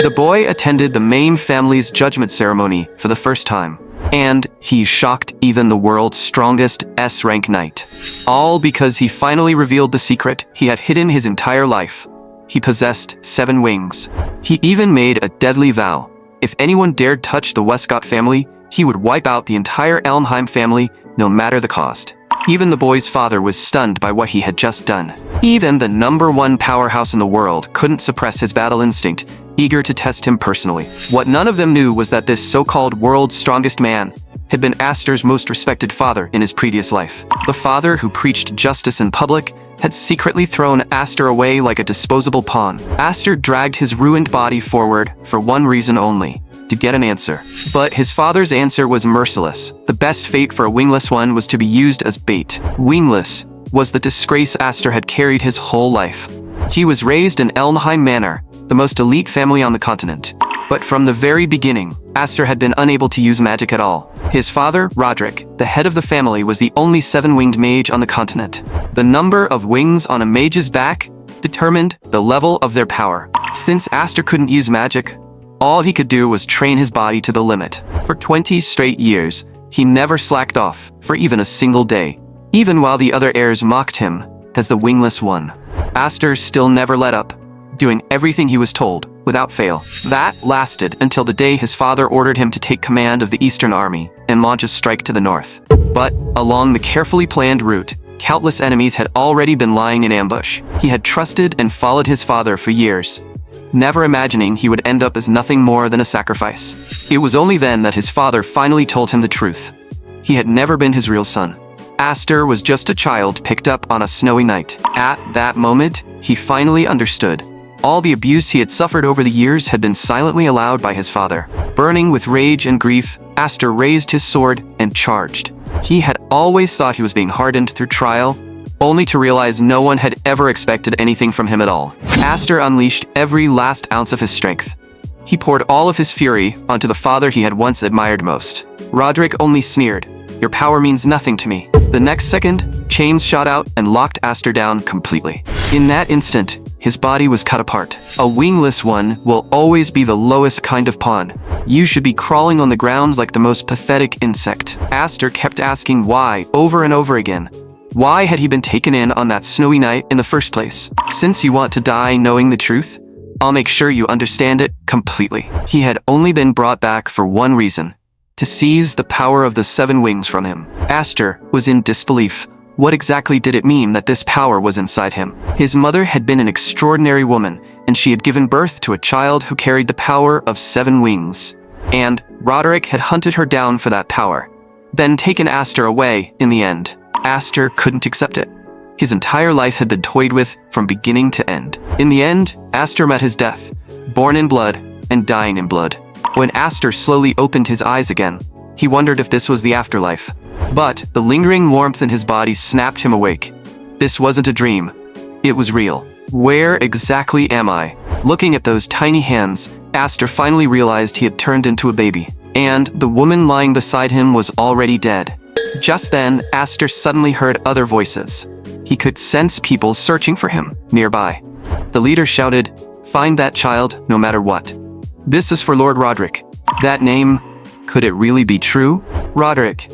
The boy attended the main family's judgment ceremony for the first time, and he shocked even the world's strongest S-rank knight. All because he finally revealed the secret he had hidden his entire life. He possessed 7 wings. He even made a deadly vow. If anyone dared touch the Westcott family, he would wipe out the entire Elmheim family, no matter the cost. Even the boy's father was stunned by what he had just done. Even the #1 powerhouse in the world couldn't suppress his battle instinct, eager to test him personally. What none of them knew was that this so-called world's strongest man had been Astor's most respected father in his previous life. The father who preached justice in public had secretly thrown Astor away like a disposable pawn. Astor dragged his ruined body forward for one reason only: to get an answer. But his father's answer was merciless. The best fate for a wingless one was to be used as bait. Wingless was the disgrace Astor had carried his whole life. He was raised in Elmheim Manor, the most elite family on the continent. But from the very beginning, Astor had been unable to use magic at all. His father, Roderick, the head of the family, was the only 7-winged mage on the continent. The number of wings on a mage's back determined the level of their power. Since Astor couldn't use magic, all he could do was train his body to the limit. For 20 straight years, he never slacked off for even a single day, even while the other heirs mocked him as the wingless one. Astor still never let up, doing everything he was told, without fail. That lasted until the day his father ordered him to take command of the Eastern Army and launch a strike to the north. But along the carefully planned route, countless enemies had already been lying in ambush. He had trusted and followed his father for years, never imagining he would end up as nothing more than a sacrifice. It was only then that his father finally told him the truth. He had never been his real son. Astor was just a child picked up on a snowy night. At that moment, he finally understood. All the abuse he had suffered over the years had been silently allowed by his father. Burning with rage and grief, Astor raised his sword and charged. He had always thought he was being hardened through trial, only to realize no one had ever expected anything from him at all. Astor unleashed every last ounce of his strength. He poured all of his fury onto the father he had once admired most. Roderick only sneered, "Your power means nothing to me." The next second, chains shot out and locked Astor down completely. In that instant, his body was cut apart. A wingless one will always be the lowest kind of pawn. You should be crawling on the ground like the most pathetic insect. Astor kept asking why over and over again. Why had he been taken in on that snowy night in the first place? Since you want to die knowing the truth, I'll make sure you understand it completely. He had only been brought back for one reason: to seize the power of the 7 wings from him. Astor was in disbelief. What exactly did it mean that this power was inside him? His mother had been an extraordinary woman, and she had given birth to a child who carried the power of 7 wings. And Roderick had hunted her down for that power, then taken Astor away in the end. Astor couldn't accept it. His entire life had been toyed with from beginning to end. In the end, Astor met his death, born in blood and dying in blood. When Astor slowly opened his eyes again, he wondered if this was the afterlife. But the lingering warmth in his body snapped him awake. This wasn't a dream. It was real. Where exactly am I? Looking at those tiny hands, Astor finally realized he had turned into a baby. And the woman lying beside him was already dead. Just then, Astor suddenly heard other voices. He could sense people searching for him nearby. The leader shouted, "Find that child, no matter what. This is for Lord Roderick." That name, could it really be true? Roderick.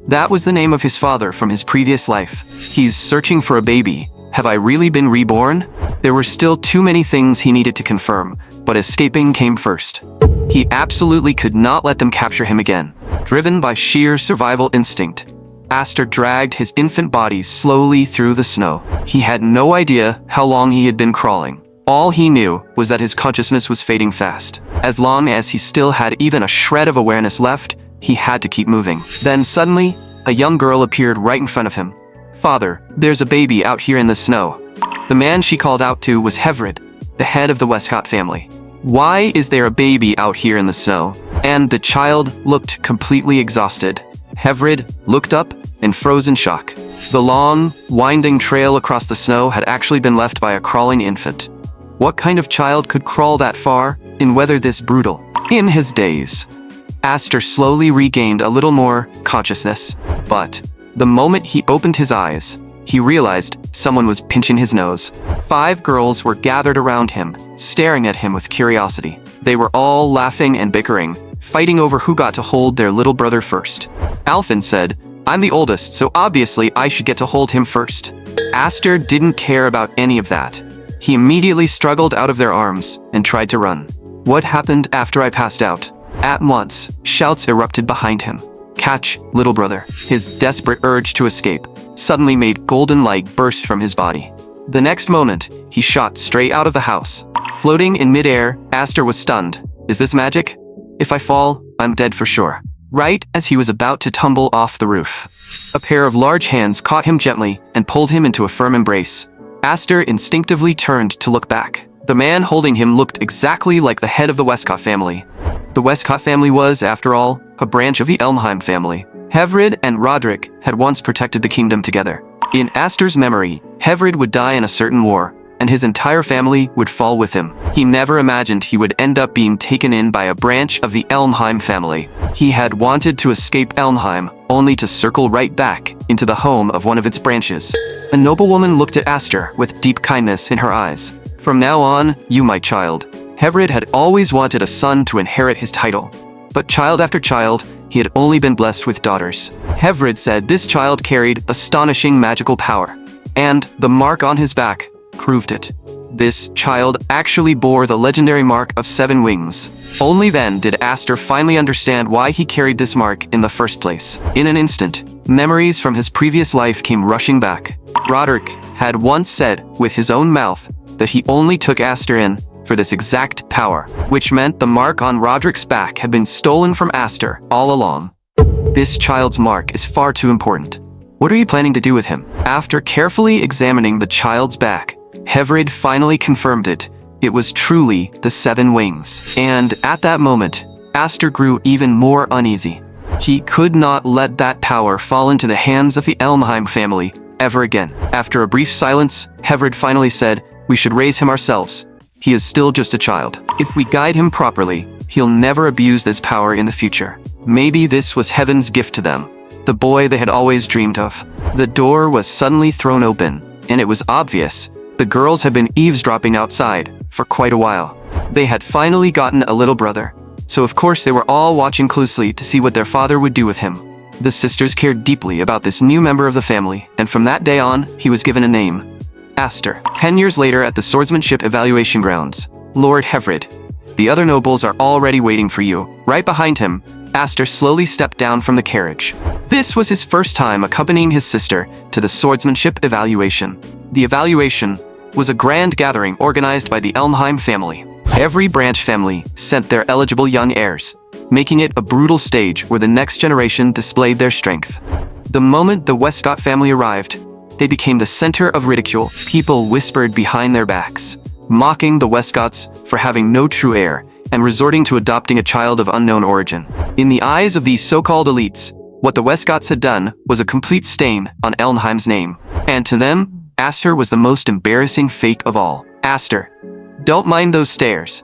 That was the name of his father from his previous life. He's searching for a baby. Have I really been reborn? There were still too many things he needed to confirm, but escaping came first. He absolutely could not let them capture him again. Driven by sheer survival instinct, Astor dragged his infant body slowly through the snow. He had no idea how long he had been crawling. All he knew was that his consciousness was fading fast. As long as he still had even a shred of awareness left, he had to keep moving. Then suddenly, a young girl appeared right in front of him. "Father, there's a baby out here in the snow." The man she called out to was Hevrid, the head of the Westcott family. "Why is there a baby out here in the snow?" And the child looked completely exhausted. Hevrid looked up and froze in shock. The long, winding trail across the snow had actually been left by a crawling infant. What kind of child could crawl that far in weather this brutal? In his daze, Astor slowly regained a little more consciousness, but the moment he opened his eyes, he realized someone was pinching his nose. 5 girls were gathered around him, staring at him with curiosity. They were all laughing and bickering, fighting over who got to hold their little brother first. Alfin said, "I'm the oldest, so obviously I should get to hold him first." Aster didn't care about any of that. He immediately struggled out of their arms and tried to run. "What happened after I passed out?" At once, shouts erupted behind him. "Catch, little brother." His desperate urge to escape suddenly made golden light burst from his body. The next moment, he shot straight out of the house. Floating in midair, Aster was stunned. "Is this magic? If I fall, I'm dead for sure." Right as he was about to tumble off the roof, a pair of large hands caught him gently and pulled him into a firm embrace. Aster instinctively turned to look back. The man holding him looked exactly like the head of the Westcott family. The Westcott family was, after all, a branch of the Elmheim family. Hevrid and Roderick had once protected the kingdom together. In Aster's memory, Hevrid would die in a certain war, and his entire family would fall with him. He never imagined he would end up being taken in by a branch of the Elmheim family. He had wanted to escape Elmheim, only to circle right back into the home of one of its branches. A noblewoman looked at Aster with deep kindness in her eyes. "From now on, you my child." Hevrid had always wanted a son to inherit his title. But child after child, he had only been blessed with daughters. Hevrid said this child carried astonishing magical power, and the mark on his back proved it. This child actually bore the legendary mark of 7 wings. Only then did Aster finally understand why he carried this mark in the first place. In an instant, memories from his previous life came rushing back. Roderick had once said with his own mouth that he only took Aster in for this exact power, which meant the mark on Roderick's back had been stolen from Aster all along. This child's mark is far too important. What are you planning to do with him? After carefully examining the child's back, Hevrid finally confirmed it. It was truly the 7 wings. And at that moment, Aster grew even more uneasy. He could not let that power fall into the hands of the Elmheim family ever again. After a brief silence, Hevrid finally said, "We should raise him ourselves. He is still just a child. If we guide him properly, he'll never abuse this power in the future." Maybe this was heaven's gift to them, the boy they had always dreamed of. The door was suddenly thrown open, and it was obvious the girls had been eavesdropping outside for quite a while. They had finally gotten a little brother, so of course they were all watching closely to see what their father would do with him. The sisters cared deeply about this new member of the family, and from that day on, he was given a name: Aster. 10 years later at the swordsmanship evaluation grounds, Lord Hevrid, the other nobles are already waiting for you. Right behind him, Aster slowly stepped down from the carriage. This was his first time accompanying his sister to the swordsmanship evaluation. The evaluation was a grand gathering organized by the Elmheim family. Every branch family sent their eligible young heirs, making it a brutal stage where the next generation displayed their strength. The moment the Westcott family arrived, they became the center of ridicule. People whispered behind their backs, mocking the Westcotts for having no true heir and resorting to adopting a child of unknown origin. In the eyes of these so-called elites, what the Westcotts had done was a complete stain on Elmheim's name. And to them, Aster was the most embarrassing fake of all. "Aster, don't mind those stares.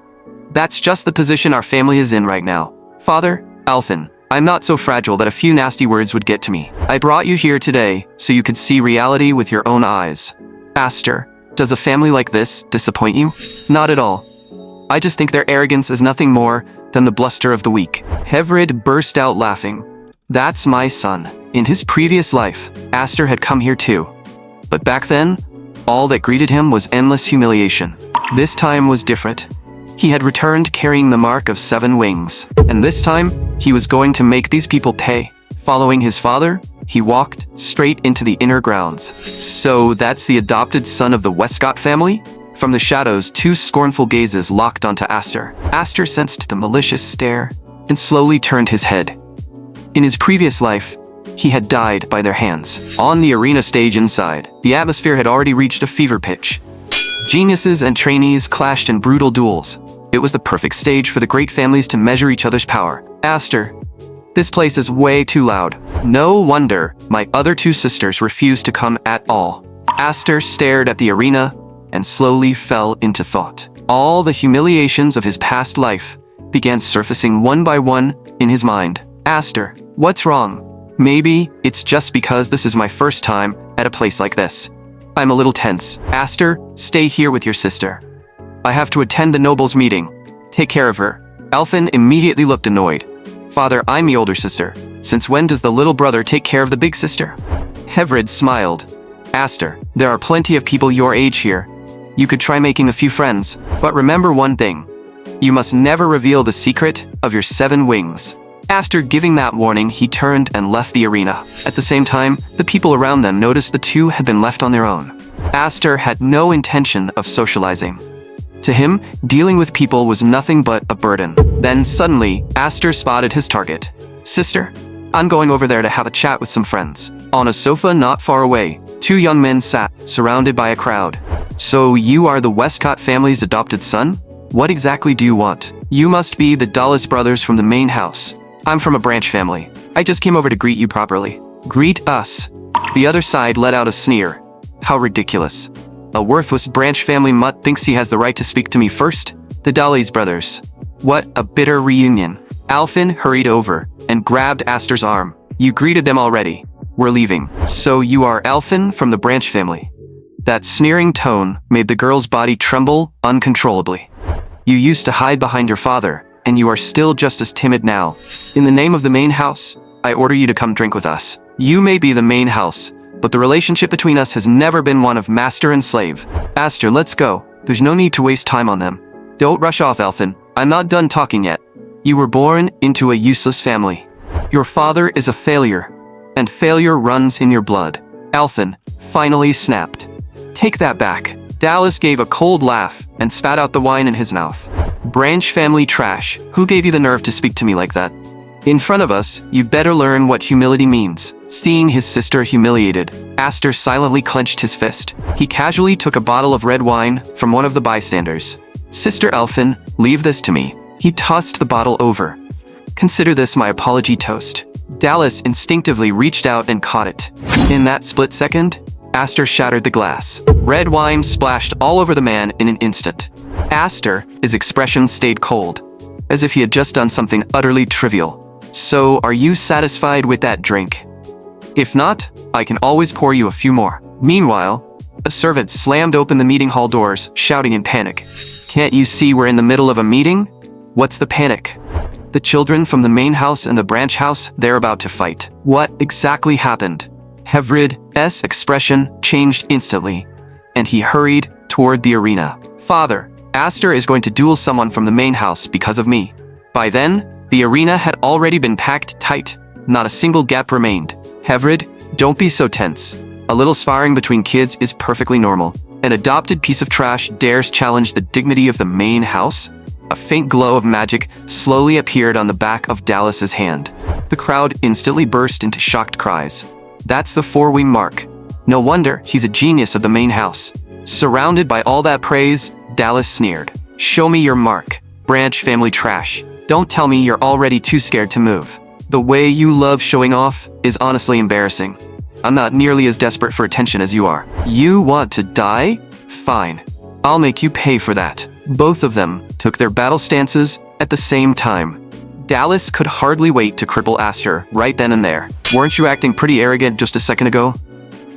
That's just the position our family is in right now. Father, Alfin, I'm not so fragile that a few nasty words would get to me. I brought you here today so you could see reality with your own eyes. Aster, does a family like this disappoint you? Not at all. I just think their arrogance is nothing more than the bluster of the weak." Hevrid burst out laughing. "That's my son. In his previous life, Aster had come here too. But back then, all that greeted him was endless humiliation. This time was different. He had returned carrying the mark of 7 wings, and this time, he was going to make these people pay. Following his father, he walked straight into the inner grounds. So that's the adopted son of the Westcott family? From the shadows, 2 scornful gazes locked onto Aster. Aster sensed the malicious stare and slowly turned his head. In his previous life, he had died by their hands. On the arena stage inside, the atmosphere had already reached a fever pitch. Geniuses and trainees clashed in brutal duels. It was the perfect stage for the great families to measure each other's power. "Aster, this place is way too loud. No wonder my other 2 sisters refused to come at all." Aster stared at the arena and slowly fell into thought. All the humiliations of his past life began surfacing one by one in his mind. "Aster, what's wrong? Maybe it's just because this is my first time at a place like this. I'm a little tense. Aster, stay here with your sister. I have to attend the nobles' meeting." Take care of her. Alphen immediately looked annoyed. Father, I'm the older sister. Since when does the little brother take care of the big sister? Hevrid smiled. Aster, there are plenty of people your age here. You could try making a few friends, but remember one thing. You must never reveal the secret of your 7 wings. After giving that warning, he turned and left the arena. At the same time, the people around them noticed the two had been left on their own. Aster had no intention of socializing. To him, dealing with people was nothing but a burden. Then suddenly, Aster spotted his target. Sister, I'm going over there to have a chat with some friends. On a sofa not far away, 2 young men sat, surrounded by a crowd. So you are the Westcott family's adopted son? What exactly do you want? You must be the Dulles brothers from the main house. I'm from a branch family. I just came over to greet you properly. Greet us. The other side let out a sneer. How ridiculous. A worthless branch family mutt thinks he has the right to speak to me first? The Dulles brothers. What a bitter reunion. Alphen hurried over and grabbed Aster's arm. You greeted them already. We're leaving. So you are Alphen from the branch family. That sneering tone made the girl's body tremble uncontrollably. You used to hide behind your father, and you are still just as timid now. In the name of the main house, I order you to come drink with us. You may be the main house, but the relationship between us has never been one of master and slave. Aster, let's go. There's no need to waste time on them. Don't rush off, Alphen. I'm not done talking yet. You were born into a useless family. Your father is a failure, and failure runs in your blood. Alphen finally snapped. Take that back. Dallas gave a cold laugh and spat out the wine in his mouth. Branch family trash. Who gave you the nerve to speak to me like that? In front of us, you'd better learn what humility means. Seeing his sister humiliated, Aster silently clenched his fist. He casually took a bottle of red wine from one of the bystanders. Sister Alphen, leave this to me. He tossed the bottle over. Consider this my apology toast. Dallas instinctively reached out and caught it. In that split second, Aster shattered the glass. Red wine splashed all over the man in an instant. Aster, his expression stayed cold, as if he had just done something utterly trivial. So, are you satisfied with that drink? If not, I can always pour you a few more. Meanwhile, a servant slammed open the meeting hall doors, shouting in panic. Can't you see we're in the middle of a meeting? What's the panic? The children from the main house and the branch house, they're about to fight. What exactly happened? Hevrid's expression changed instantly, and he hurried toward the arena. Father, Aster is going to duel someone from the main house because of me. By then, the arena had already been packed tight. Not a single gap remained. Hevrid, don't be so tense. A little sparring between kids is perfectly normal. An adopted piece of trash dares challenge the dignity of the main house? A faint glow of magic slowly appeared on the back of Dallas's hand. The crowd instantly burst into shocked cries. That's the 4-wing mark. No wonder he's a genius of the main house. Surrounded by all that praise, Dallas sneered. Show me your mark, branch family trash. Don't tell me you're already too scared to move. The way you love showing off is honestly embarrassing. I'm not nearly as desperate for attention as you are. You want to die? Fine. I'll make you pay for that. Both of them took their battle stances at the same time. Dallas could hardly wait to cripple Aster right then and there. Weren't you acting pretty arrogant just a second ago?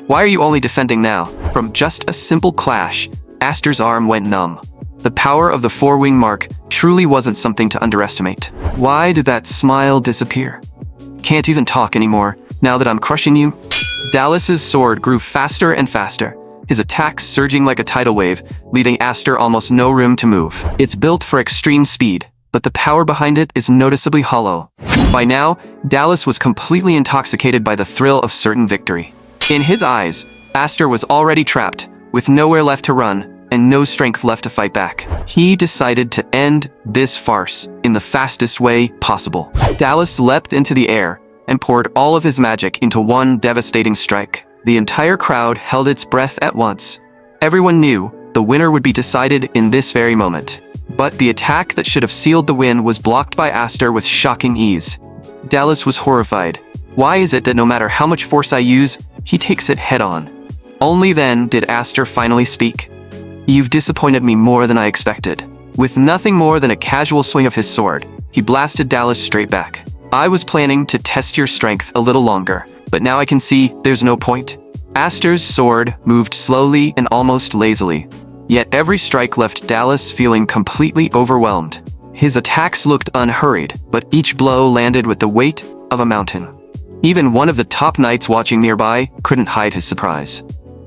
Why are you only defending now? From just a simple clash, Aster's arm went numb. The power of the 4-wing mark truly wasn't something to underestimate. Why did that smile disappear? Can't even talk anymore, now that I'm crushing you? Dallas's sword grew faster and faster, his attacks surging like a tidal wave, leaving Aster almost no room to move. It's built for extreme speed, but the power behind it is noticeably hollow. By now, Dallas was completely intoxicated by the thrill of certain victory. In his eyes, Aster was already trapped, with nowhere left to run, and no strength left to fight back. He decided to end this farce in the fastest way possible. Dallas leapt into the air and poured all of his magic into one devastating strike. The entire crowd held its breath at once. Everyone knew the winner would be decided in this very moment. But the attack that should have sealed the win was blocked by Aster with shocking ease. Dallas was horrified. Why is it that no matter how much force I use, he takes it head-on? Only then did Aster finally speak. You've disappointed me more than I expected. With nothing more than a casual swing of his sword, he blasted Dallas straight back. I was planning to test your strength a little longer, but now I can see there's no point. Aster's sword moved slowly and almost lazily, yet every strike left Dallas feeling completely overwhelmed. His attacks looked unhurried, but each blow landed with the weight of a mountain. Even one of the top knights watching nearby couldn't hide his surprise.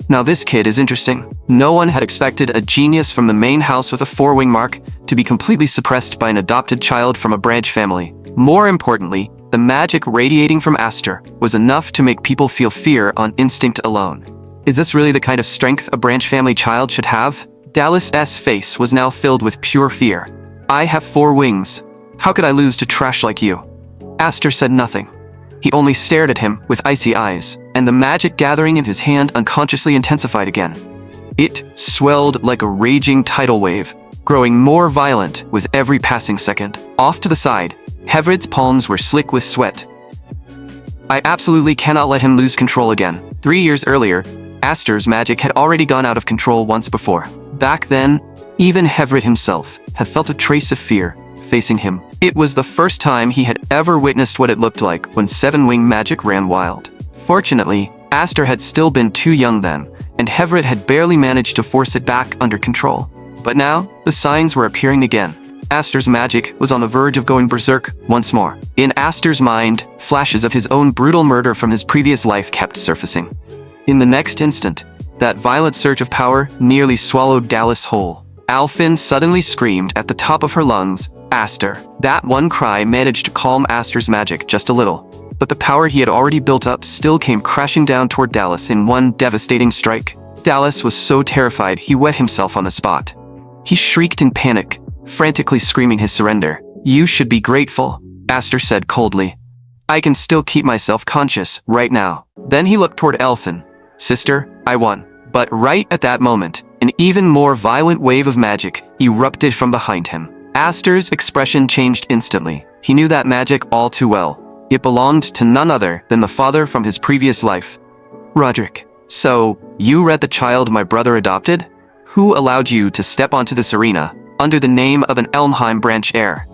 Now this kid is interesting. No one had expected a genius from the main house with a 4-wing mark to be completely suppressed by an adopted child from a branch family. More importantly, the magic radiating from Aster was enough to make people feel fear on instinct alone. Is this really the kind of strength a branch family child should have? Dallas's face was now filled with pure fear. I have 4 wings. How could I lose to trash like you? Aster said nothing. He only stared at him with icy eyes, and the magic gathering in his hand unconsciously intensified again. It swelled like a raging tidal wave, growing more violent with every passing second. Off to the side, Hevrid's palms were slick with sweat. I absolutely cannot let him lose control again. 3 years earlier, Aster's magic had already gone out of control once before. Back then, even Hevrid himself had felt a trace of fear facing him. It was the first time he had ever witnessed what it looked like when 7-wing magic ran wild. Fortunately, Aster had still been too young then, and Hevrid had barely managed to force it back under control. But now, the signs were appearing again. Aster's magic was on the verge of going berserk once more. In Aster's mind, flashes of his own brutal murder from his previous life kept surfacing. In the next instant, that violent surge of power nearly swallowed Dallas whole. Alfin suddenly screamed at the top of her lungs, "Aster!" That one cry managed to calm Aster's magic just a little, but the power he had already built up still came crashing down toward Dallas in one devastating strike. Dallas was so terrified he wet himself on the spot. He shrieked in panic, frantically screaming his surrender. "You should be grateful," Aster said coldly. "I can still keep myself conscious right now." Then he looked toward Elfin. "Sister, I won." But right at that moment, an even more violent wave of magic erupted from behind him. Aster's expression changed instantly. He knew that magic all too well. It belonged to none other than the father from his previous life. "Roderick, so you read the child my brother adopted? Who allowed you to step onto this arena under the name of an Elmheim branch heir?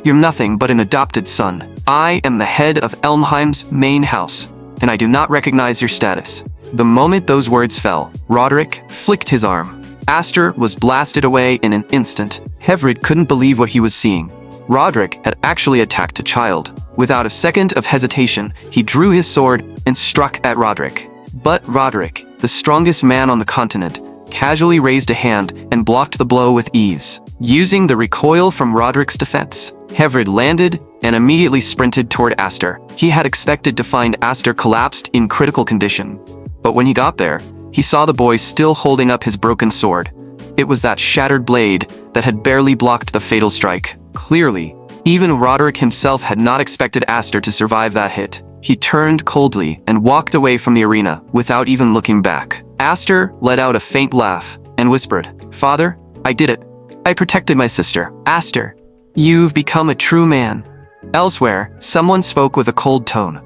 You're nothing but an adopted son. I am the head of Elmheim's main house, and I do not recognize your status." The moment those words fell, Roderick flicked his arm. Aster was blasted away in an instant. Hevrid couldn't believe what he was seeing. Roderick had actually attacked a child. Without a second of hesitation, he drew his sword and struck at Roderick. But Roderick, the strongest man on the continent, casually raised a hand and blocked the blow with ease. Using the recoil from Roderick's defense, Hevrid landed and immediately sprinted toward Aster. He had expected to find Aster collapsed in critical condition. But when he got there, he saw the boy still holding up his broken sword. It was that shattered blade that had barely blocked the fatal strike. Clearly, even Roderick himself had not expected Aster to survive that hit. He turned coldly and walked away from the arena without even looking back. Aster let out a faint laugh and whispered, "Father, I did it. I protected my sister. Aster, you've become a true man." Elsewhere, someone spoke with a cold tone.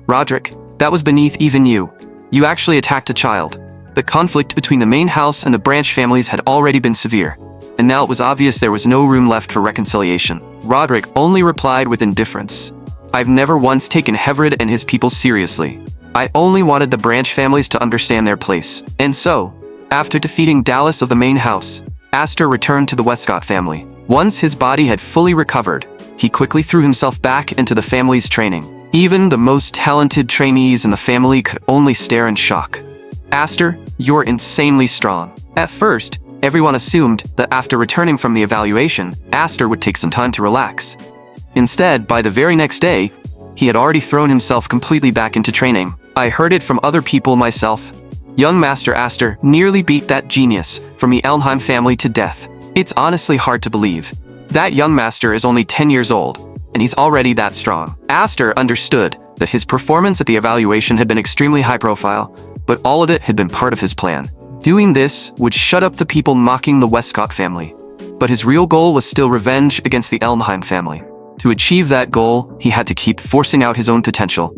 "Roderick, that was beneath even you. You actually attacked a child." The conflict between the main house and the branch families had already been severe, and now it was obvious there was no room left for reconciliation. Roderick only replied with indifference. "I've never once taken Hevrid and his people seriously. I only wanted the branch families to understand their place." And so, after defeating Dallas of the main house, Aster returned to the Westcott family. Once his body had fully recovered, he quickly threw himself back into the family's training. Even the most talented trainees in the family could only stare in shock. "Aster, you're insanely strong." At first, everyone assumed that after returning from the evaluation, Aster would take some time to relax. Instead, by the very next day, he had already thrown himself completely back into training. "I heard it from other people myself. Young Master Aster nearly beat that genius from the Elmheim family to death. It's honestly hard to believe. That young master is only 10 years old, and he's already that strong." Aster understood that his performance at the evaluation had been extremely high profile, but all of it had been part of his plan. Doing this would shut up the people mocking the Westcott family. But his real goal was still revenge against the Elmheim family. To achieve that goal, he had to keep forcing out his own potential.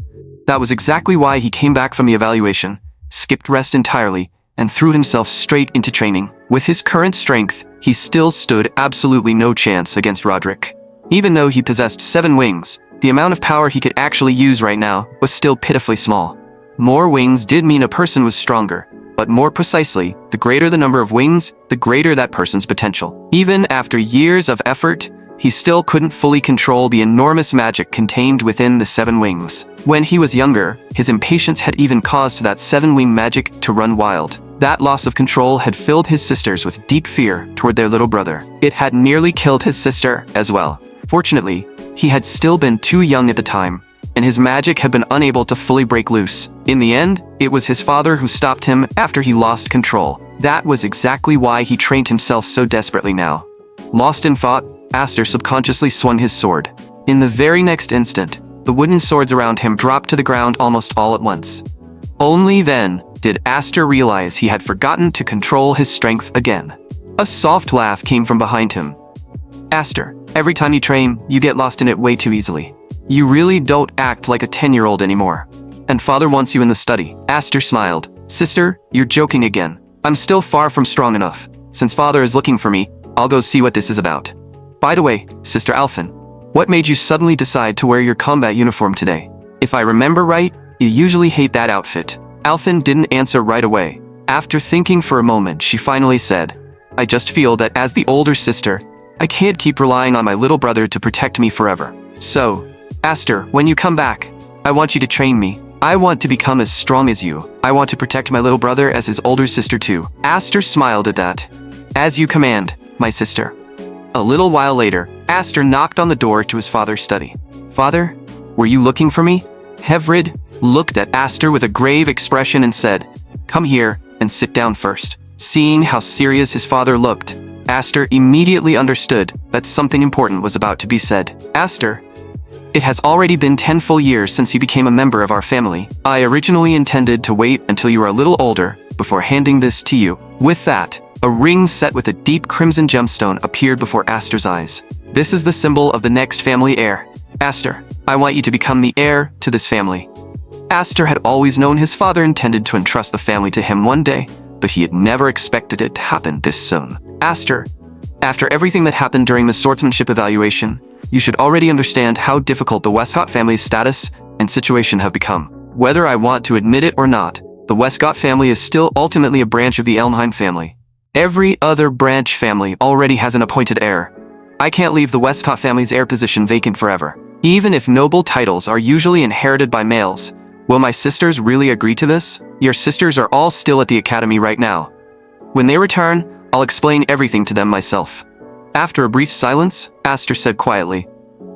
That was exactly why he came back from the evaluation, skipped rest entirely, and threw himself straight into training. With his current strength, he still stood absolutely no chance against Roderick. Even though he possessed 7 wings, the amount of power he could actually use right now was still pitifully small. More wings did mean a person was stronger, but more precisely, the greater the number of wings, the greater that person's potential. Even after years of effort, he still couldn't fully control the enormous magic contained within the 7 wings. When he was younger, his impatience had even caused that 7-wing magic to run wild. That loss of control had filled his sisters with deep fear toward their little brother. It had nearly killed his sister as well. Fortunately, he had still been too young at the time, and his magic had been unable to fully break loose. In the end, it was his father who stopped him after he lost control. That was exactly why he trained himself so desperately now. Lost in thought, Aster subconsciously swung his sword. In the very next instant, the wooden swords around him dropped to the ground almost all at once. Only then did Aster realize he had forgotten to control his strength again. A soft laugh came from behind him. Aster, every time you train, you get lost in it way too easily. You really don't act like a 10-year-old anymore. And father wants you in the study. Aster smiled. Sister, you're joking again. I'm still far from strong enough. Since father is looking for me, I'll go see what this is about. By the way, Sister Alphen, what made you suddenly decide to wear your combat uniform today? If I remember right, you usually hate that outfit. Alphen didn't answer right away. After thinking for a moment, she finally said, I just feel that as the older sister, I can't keep relying on my little brother to protect me forever. So, Aster, when you come back, I want you to train me. I want to become as strong as you. I want to protect my little brother as his older sister too. Aster smiled at that. As you command, my sister. A little while later, Aster knocked on the door to his father's study. Father, were you looking for me? Hevrid looked at Aster with a grave expression and said, Come here and sit down first. Seeing how serious his father looked, Aster immediately understood that something important was about to be said. Aster, it has already been 10 full years since you became a member of our family. I originally intended to wait until you were a little older before handing this to you. With that, a ring set with a deep crimson gemstone appeared before Aster's eyes. This is the symbol of the next family heir. Aster, I want you to become the heir to this family. Aster had always known his father intended to entrust the family to him one day, but he had never expected it to happen this soon. Aster, after everything that happened during the swordsmanship evaluation, you should already understand how difficult the Westcott family's status and situation have become. Whether I want to admit it or not, the Westcott family is still ultimately a branch of the Elmheim family. Every other branch family already has an appointed heir. I can't leave the Westcott family's heir position vacant forever. Even if noble titles are usually inherited by males, will my sisters really agree to this? Your sisters are all still at the academy right now. When they return, I'll explain everything to them myself. After a brief silence, Aster said quietly,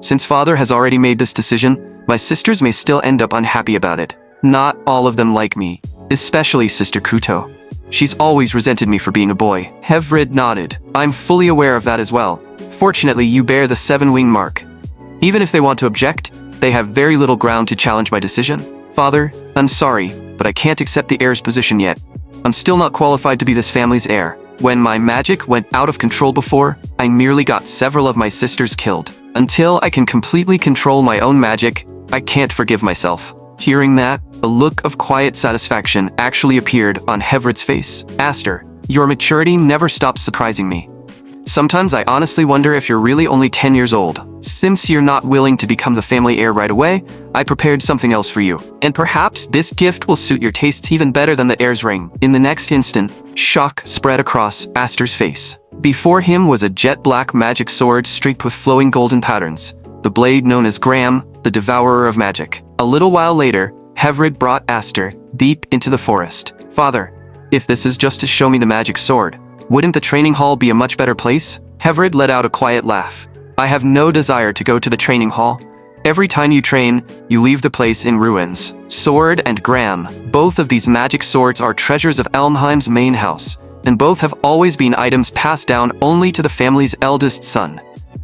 Since father has already made this decision, my sisters may still end up unhappy about it. Not all of them like me, especially Sister Kuto. She's always resented me for being a boy. Hevrid nodded. I'm fully aware of that as well. Fortunately, you bear the 7-wing mark. Even if they want to object, they have very little ground to challenge my decision. Father, I'm sorry, but I can't accept the heir's position yet. I'm still not qualified to be this family's heir. When my magic went out of control before, I merely got several of my sisters killed. Until I can completely control my own magic, I can't forgive myself. Hearing that, a look of quiet satisfaction actually appeared on Hevrid's face. Aster, your maturity never stops surprising me. Sometimes I honestly wonder if you're really only 10 years old. Since you're not willing to become the family heir right away, I prepared something else for you. And perhaps this gift will suit your tastes even better than the heir's ring. In the next instant, shock spread across Aster's face. Before him was a jet-black magic sword streaked with flowing golden patterns, the blade known as Graham, the Devourer of Magic. A little while later, Hevrid brought Aster deep into the forest. Father, if this is just to show me the magic sword, wouldn't the training hall be a much better place? Hevrid let out a quiet laugh. I have no desire to go to the training hall. Every time you train, you leave the place in ruins. Sword and Graham, both of these magic swords are treasures of Elmheim's main house, and both have always been items passed down only to the family's eldest son.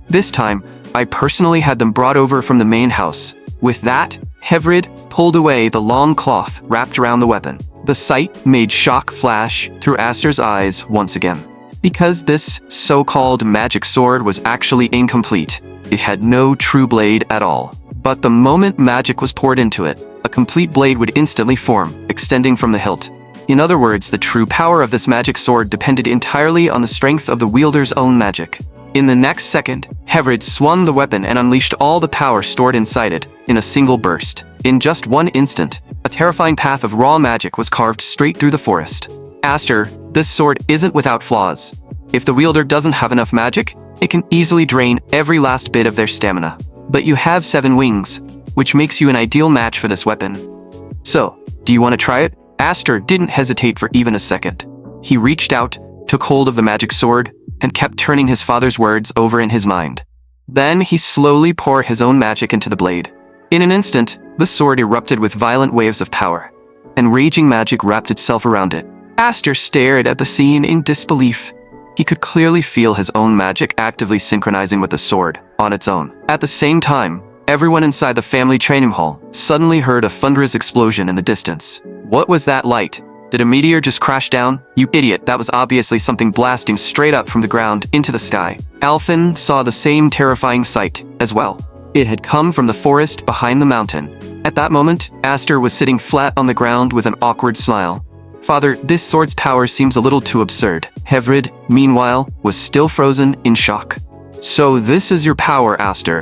This time, I personally had them brought over from the main house. With that, Hevrid pulled away the long cloth wrapped around the weapon. The sight made shock flash through Aster's eyes once again. Because this so-called magic sword was actually incomplete, it had no true blade at all. But the moment magic was poured into it, a complete blade would instantly form, extending from the hilt. In other words, the true power of this magic sword depended entirely on the strength of the wielder's own magic. In the next second, Hevrid swung the weapon and unleashed all the power stored inside it in a single burst. In just one instant, a terrifying path of raw magic was carved straight through the forest. Aster, this sword isn't without flaws. If the wielder doesn't have enough magic, it can easily drain every last bit of their stamina. But you have 7 wings, which makes you an ideal match for this weapon. So, do you want to try it? Aster didn't hesitate for even a second. He reached out, took hold of the magic sword, and kept turning his father's words over in his mind. Then he slowly poured his own magic into the blade. In an instant, the sword erupted with violent waves of power, and raging magic wrapped itself around it. Aster stared at the scene in disbelief. He could clearly feel his own magic actively synchronizing with the sword on its own. At the same time, everyone inside the family training hall suddenly heard a thunderous explosion in the distance. What was that light? Did a meteor just crash down? You idiot, that was obviously something blasting straight up from the ground into the sky. Alphen saw the same terrifying sight as well. It had come from the forest behind the mountain. At that moment, Aster was sitting flat on the ground with an awkward smile. Father, this sword's power seems a little too absurd. Hevrid, meanwhile, was still frozen in shock. So this is your power, Aster.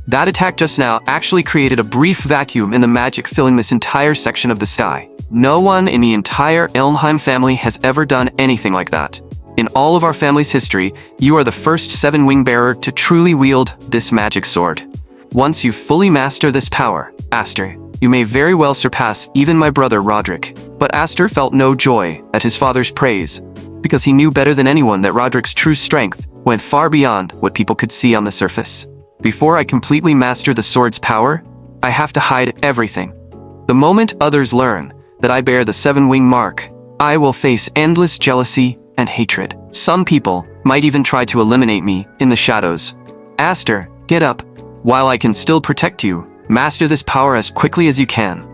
That attack just now actually created a brief vacuum in the magic filling this entire section of the sky. No one in the entire Elmheim family has ever done anything like that. In all of our family's history, you are the first 7-wing bearer to truly wield this magic sword. Once you fully master this power, Aster, you may very well surpass even my brother Roderick. But Aster felt no joy at his father's praise, because he knew better than anyone that Roderick's true strength went far beyond what people could see on the surface. Before I completely master the sword's power, I have to hide everything. The moment others learn that I bear the 7-wing mark, I will face endless jealousy and hatred. Some people might even try to eliminate me in the shadows. Aster, get up. While I can still protect you, master this power as quickly as you can.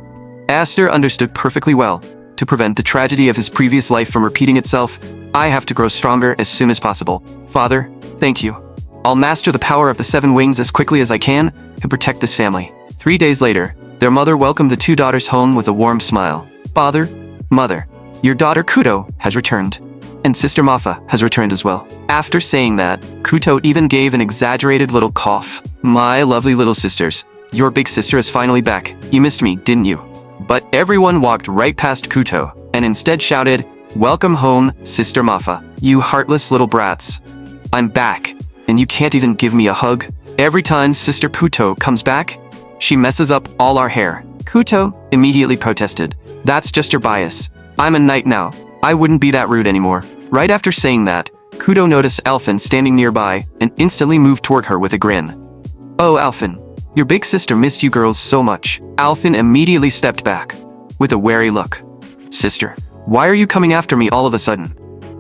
Aster understood perfectly well. To prevent the tragedy of his previous life from repeating itself, I have to grow stronger as soon as possible. Father, thank you. I'll master the power of the 7 wings as quickly as I can and protect this family. 3 days later, their mother welcomed the 2 daughters home with a warm smile. Father, Mother, your daughter Kuto has returned, and Sister Mafa has returned as well. After saying that, Kuto even gave an exaggerated little cough. My lovely little sisters, your big sister is finally back. You missed me, didn't you? But everyone walked right past Kuto and instead shouted, "Welcome home, Sister Mafa. You heartless little brats. I'm back, and you can't even give me a hug." Every time Sister Kuto comes back, she messes up all our hair. Kuto immediately protested. That's just your bias. I'm a knight now. I wouldn't be that rude anymore. Right after saying that, Kuto noticed Alphen standing nearby and instantly moved toward her with a grin. Oh, Alphen, your big sister missed you girls so much. Alphen immediately stepped back with a wary look. Sister, why are you coming after me all of a sudden?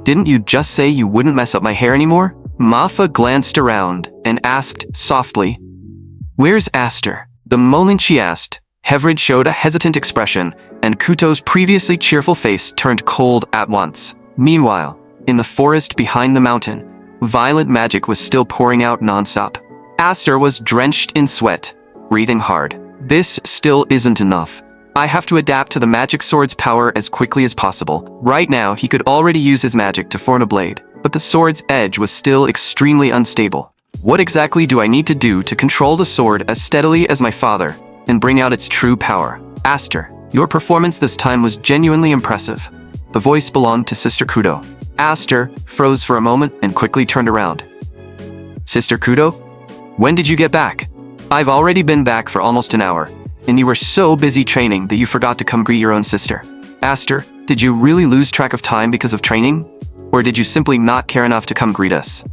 Didn't you just say you wouldn't mess up my hair anymore? Mafa glanced around and asked softly, Where's Aster? The moment she asked, Hevrid showed a hesitant expression, and Kuto's previously cheerful face turned cold at once. Meanwhile, in the forest behind the mountain, violent magic was still pouring out nonstop. Aster was drenched in sweat, breathing hard. This still isn't enough. I have to adapt to the magic sword's power as quickly as possible. Right now, he could already use his magic to form a blade, but the sword's edge was still extremely unstable. What exactly do I need to do to control the sword as steadily as my father and bring out its true power? Aster, your performance this time was genuinely impressive. The voice belonged to Sister Kuto. Aster froze for a moment and quickly turned around. Sister Kuto? When did you get back? I've already been back for almost an hour, and you were so busy training that you forgot to come greet your own sister. Aster, did you really lose track of time because of training? Or did you simply not care enough to come greet us?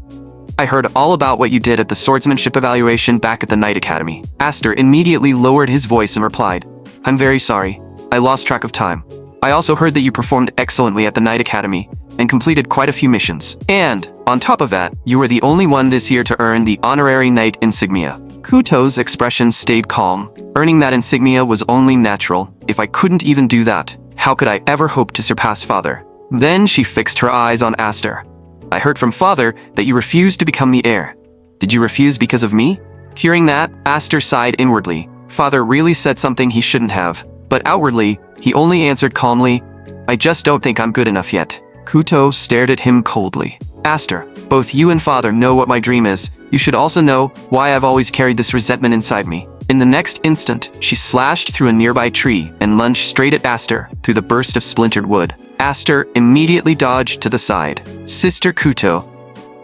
I heard all about what you did at the swordsmanship evaluation back at the Knight Academy. Aster immediately lowered his voice and replied, I'm very sorry. I lost track of time. I also heard that you performed excellently at the Knight Academy and completed quite a few missions. And, on top of that, you were the only one this year to earn the honorary knight insignia. Kuto's expression stayed calm. Earning that insignia was only natural. If I couldn't even do that, how could I ever hope to surpass Father? Then she fixed her eyes on Aster. I heard from Father that you refused to become the heir. Did you refuse because of me? Hearing that, Aster sighed inwardly. Father really said something he shouldn't have. But outwardly, he only answered calmly, I just don't think I'm good enough yet. Kuto stared at him coldly. Aster, both you and Father know what my dream is. You should also know why I've always carried this resentment inside me. In the next instant, she slashed through a nearby tree and lunged straight at Aster through the burst of splintered wood. Aster immediately dodged to the side. Sister Kuto,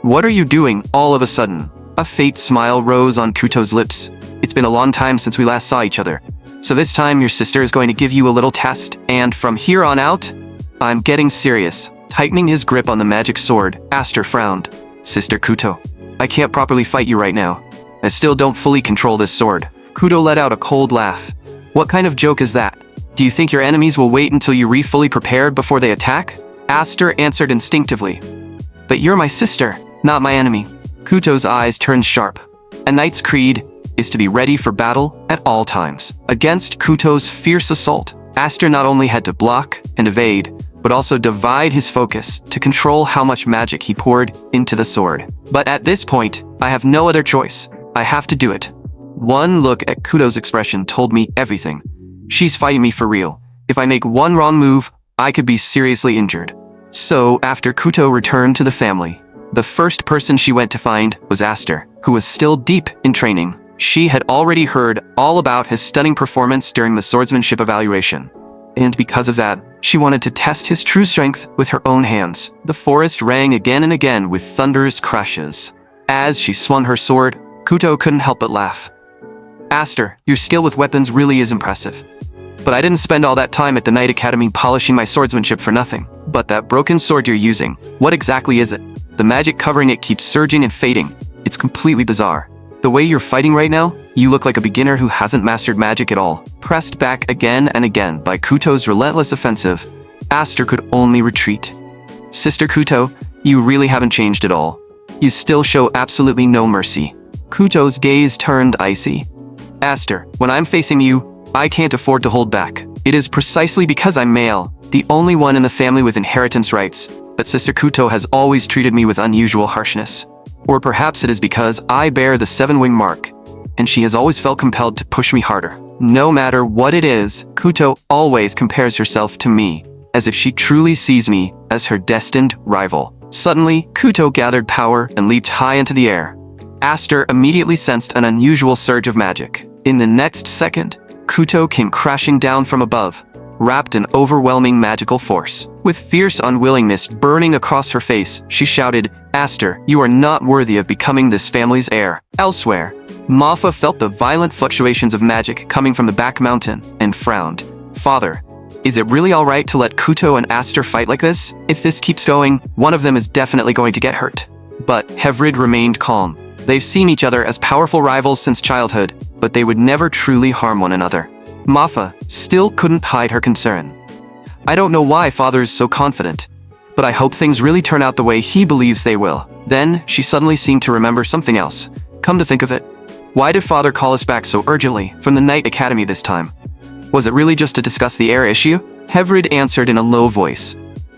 What are you doing all of a sudden? A faint smile rose on Kuto's lips. It's been a long time since we last saw each other. So this time your sister is going to give you a little test, and from here on out, I'm getting serious. Tightening his grip on the magic sword, Astor frowned. Sister Kuto, I can't properly fight you right now. I still don't fully control this sword. Kuto let out a cold laugh. What kind of joke is that? Do you think your enemies will wait until you're fully prepared before they attack? Astor answered instinctively. But you're my sister, not my enemy. Kuto's eyes turned sharp. A knight's creed is to be ready for battle at all times. Against Kuto's fierce assault, Astor not only had to block and evade, but also divide his focus to control how much magic he poured into the sword. But at this point, I have no other choice. I have to do it. One look at Kuto's expression told me everything. She's fighting me for real. If I make one wrong move, I could be seriously injured. So, after Kuto returned to the family, the first person she went to find was Astor, who was still deep in training. She had already heard all about his stunning performance during the swordsmanship evaluation. And because of that, she wanted to test his true strength with her own hands. The forest rang again and again with thunderous crashes. As she swung her sword, Kuto couldn't help but laugh. Astor, your skill with weapons really is impressive. But I didn't spend all that time at the Knight Academy polishing my swordsmanship for nothing. But that broken sword you're using, what exactly is it? The magic covering it keeps surging and fading. It's completely bizarre. The way you're fighting right now, you look like a beginner who hasn't mastered magic at all. Pressed back again and again by Kuto's relentless offensive, Astor could only retreat. Sister Kuto, you really haven't changed at all. You still show absolutely no mercy. Kuto's gaze turned icy. Astor, when I'm facing you, I can't afford to hold back. It is precisely because I'm male, the only one in the family with inheritance rights, that Sister Kuto has always treated me with unusual harshness. Or perhaps it is because I bear the 7-wing mark, and she has always felt compelled to push me harder. No matter what it is, Kuto always compares herself to me, as if she truly sees me as her destined rival. Suddenly, Kuto gathered power and leaped high into the air. Astor immediately sensed an unusual surge of magic. In the next second, Kuto came crashing down from above, wrapped in overwhelming magical force. With fierce unwillingness burning across her face, she shouted, Astor, you are not worthy of becoming this family's heir. Elsewhere, Manhwa felt the violent fluctuations of magic coming from the back mountain and frowned. Father, is it really alright to let Kuto and Astor fight like this? If this keeps going, one of them is definitely going to get hurt. But Hevrid remained calm. They've seen each other as powerful rivals since childhood, but they would never truly harm one another. Manhwa still couldn't hide her concern. I don't know why Father is so confident, but I hope things really turn out the way he believes they will. Then, she suddenly seemed to remember something else. Come to think of it, why did Father call us back so urgently from the Knight Academy this time? Was it really just to discuss the heir issue? Hevrid answered in a low voice.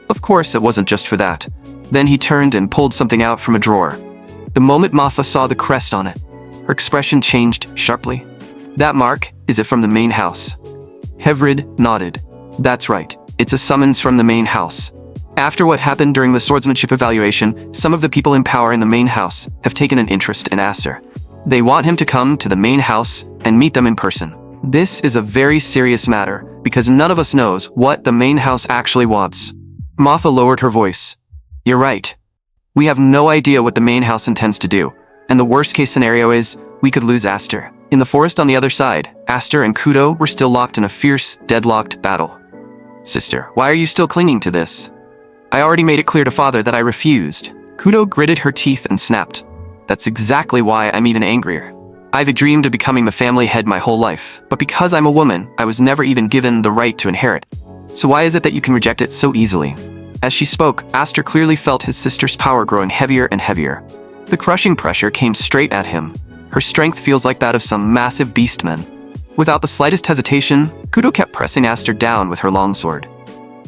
Of course it wasn't just for that. Then he turned and pulled something out from a drawer. The moment Manhwa saw the crest on it, her expression changed sharply. That mark, is it from the main house? Hevrid nodded. That's right, it's a summons from the main house. After what happened during the swordsmanship evaluation, some of the people in power in the main house have taken an interest in Astor. They want him to come to the main house and meet them in person. This is a very serious matter, because none of us knows what the main house actually wants. Manhwa lowered her voice. You're right. We have no idea what the main house intends to do, and the worst case scenario is, we could lose Astor. In the forest on the other side, Astor and Kuto were still locked in a fierce, deadlocked battle. Sister, why are you still clinging to this? I already made it clear to Father that I refused. Kuto gritted her teeth and snapped. That's exactly why I'm even angrier. I've dreamed of becoming the family head my whole life, but because I'm a woman, I was never even given the right to inherit. So why is it that you can reject it so easily? As she spoke, Astor clearly felt his sister's power growing heavier and heavier. The crushing pressure came straight at him. Her strength feels like that of some massive beastman. Without the slightest hesitation, Kuto kept pressing Astor down with her longsword.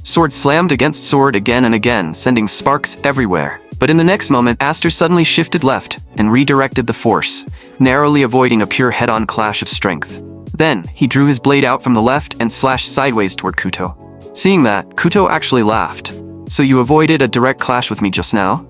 Sword slammed against sword again and again, sending sparks everywhere. But in the next moment, Astor suddenly shifted left and redirected the force, narrowly avoiding a pure head-on clash of strength. Then, he drew his blade out from the left and slashed sideways toward Kuto. Seeing that, Kuto actually laughed. So you avoided a direct clash with me just now?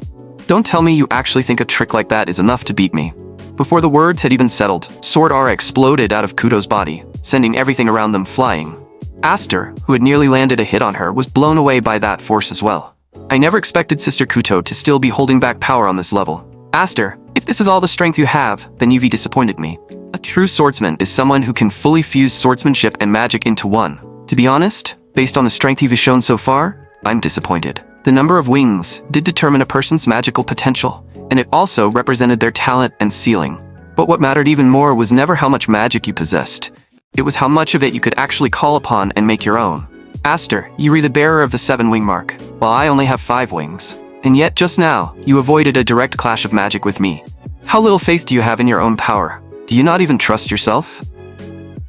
Don't tell me you actually think a trick like that is enough to beat me. Before the words had even settled, sword aura exploded out of Kuto's body, sending everything around them flying. Astor, who had nearly landed a hit on her, was blown away by that force as well. I never expected Sister Kuto to still be holding back power on this level. Aster, if this is all the strength you have, then you've disappointed me. A true swordsman is someone who can fully fuse swordsmanship and magic into one. To be honest, based on the strength you've shown so far, I'm disappointed. The number of wings did determine a person's magical potential, and it also represented their talent and ceiling. But what mattered even more was never how much magic you possessed. It was how much of it you could actually call upon and make your own. Aster, you were the bearer of the 7-wing mark, while I only have 5 wings. And yet, just now, you avoided a direct clash of magic with me. How little faith do you have in your own power? Do you not even trust yourself?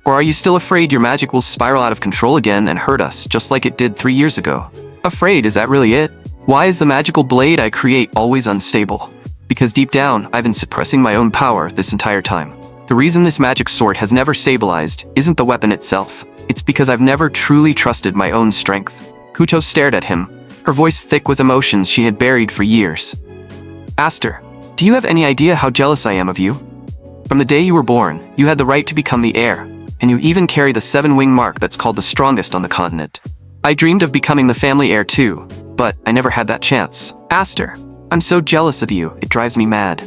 Or are you still afraid your magic will spiral out of control again and hurt us, just like it did 3 years ago? Afraid, is that really it? Why is the magical blade I create always unstable? Because deep down, I've been suppressing my own power this entire time. The reason this magic sword has never stabilized isn't the weapon itself. It's because I've never truly trusted my own strength. Kuto stared at him, her voice thick with emotions she had buried for years. Aster, do you have any idea how jealous I am of you? From the day you were born, you had the right to become the heir, and you even carry the 7-wing mark that's called the strongest on the continent. I dreamed of becoming the family heir too, but I never had that chance. Aster, I'm so jealous of you, it drives me mad.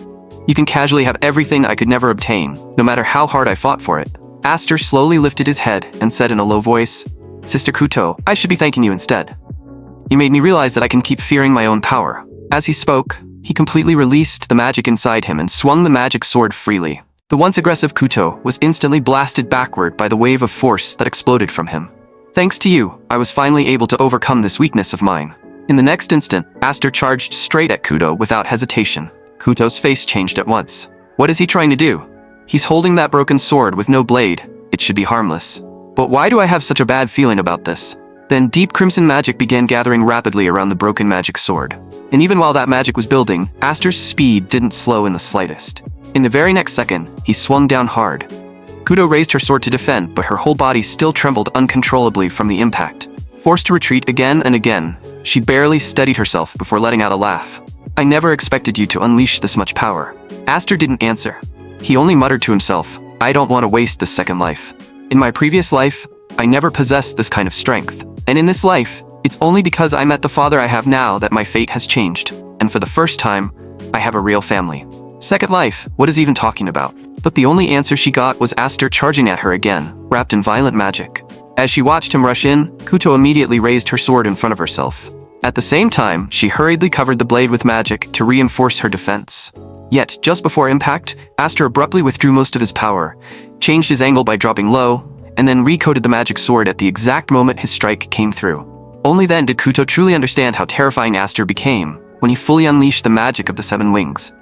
You can casually have everything I could never obtain, no matter how hard I fought for it. Aster slowly lifted his head and said in a low voice, Sister Kuto, I should be thanking you instead. You made me realize that I can keep fearing my own power. As he spoke, he completely released the magic inside him and swung the magic sword freely. The once aggressive Kuto was instantly blasted backward by the wave of force that exploded from him. Thanks to you, I was finally able to overcome this weakness of mine. In the next instant, Aster charged straight at Kuto without hesitation. Kuto's face changed at once. What is he trying to do? He's holding that broken sword with no blade. It should be harmless. But why do I have such a bad feeling about this? Then deep crimson magic began gathering rapidly around the broken magic sword. And even while that magic was building, Aster's speed didn't slow in the slightest. In the very next second, he swung down hard. Kuto raised her sword to defend, but her whole body still trembled uncontrollably from the impact. Forced to retreat again and again, she barely steadied herself before letting out a laugh. I never expected you to unleash this much power. Aster didn't answer. He only muttered to himself, I don't want to waste this second life. In my previous life, I never possessed this kind of strength. And in this life, it's only because I met the father I have now that my fate has changed. And for the first time, I have a real family. Second life, what is he even talking about? But the only answer she got was Aster charging at her again, wrapped in violent magic. As she watched him rush in, Kuto immediately raised her sword in front of herself. At the same time, she hurriedly covered the blade with magic to reinforce her defense. Yet, just before impact, Aster abruptly withdrew most of his power, changed his angle by dropping low, and then recoded the magic sword at the exact moment his strike came through. Only then did Kuto truly understand how terrifying Aster became, when he fully unleashed the magic of the 7 wings.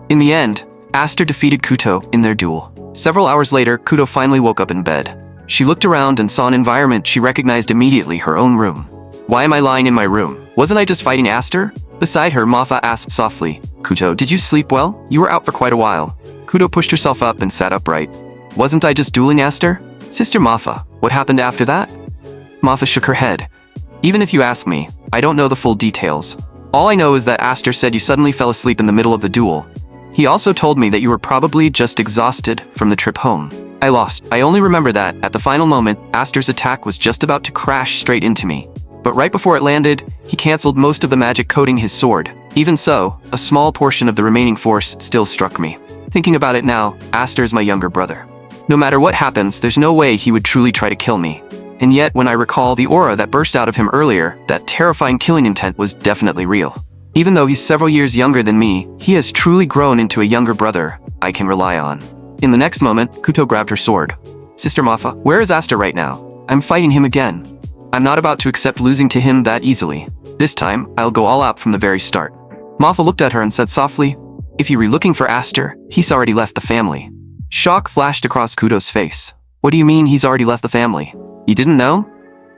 In the end, Aster defeated Kuto in their duel. Several hours later, Kuto finally woke up in bed. She looked around and saw an environment she recognized immediately, her own room. Why am I lying in my room? Wasn't I just fighting Aster? Beside her, Mafa asked softly, Kuto, did you sleep well? You were out for quite a while. Kuto pushed herself up and sat upright. Wasn't I just dueling Aster? Sister Mafa, what happened after that? Mafa shook her head. Even if you ask me, I don't know the full details. All I know is that Aster said you suddenly fell asleep in the middle of the duel. He also told me that you were probably just exhausted from the trip home. I lost. I only remember that, at the final moment, Aster's attack was just about to crash straight into me. But right before it landed, he cancelled most of the magic coating his sword. Even so, a small portion of the remaining force still struck me. Thinking about it now, Aster is my younger brother. No matter what happens, there's no way he would truly try to kill me. And yet, when I recall the aura that burst out of him earlier, that terrifying killing intent was definitely real. Even though he's several years younger than me, he has truly grown into a younger brother I can rely on. In the next moment, Kuto grabbed her sword. Sister Mafa, where is Aster right now? I'm fighting him again. I'm not about to accept losing to him that easily. This time, I'll go all out from the very start. Mafa looked at her and said softly, if you were looking for Aster, he's already left the family. Shock flashed across Kuto's face. What do you mean he's already left the family? You didn't know?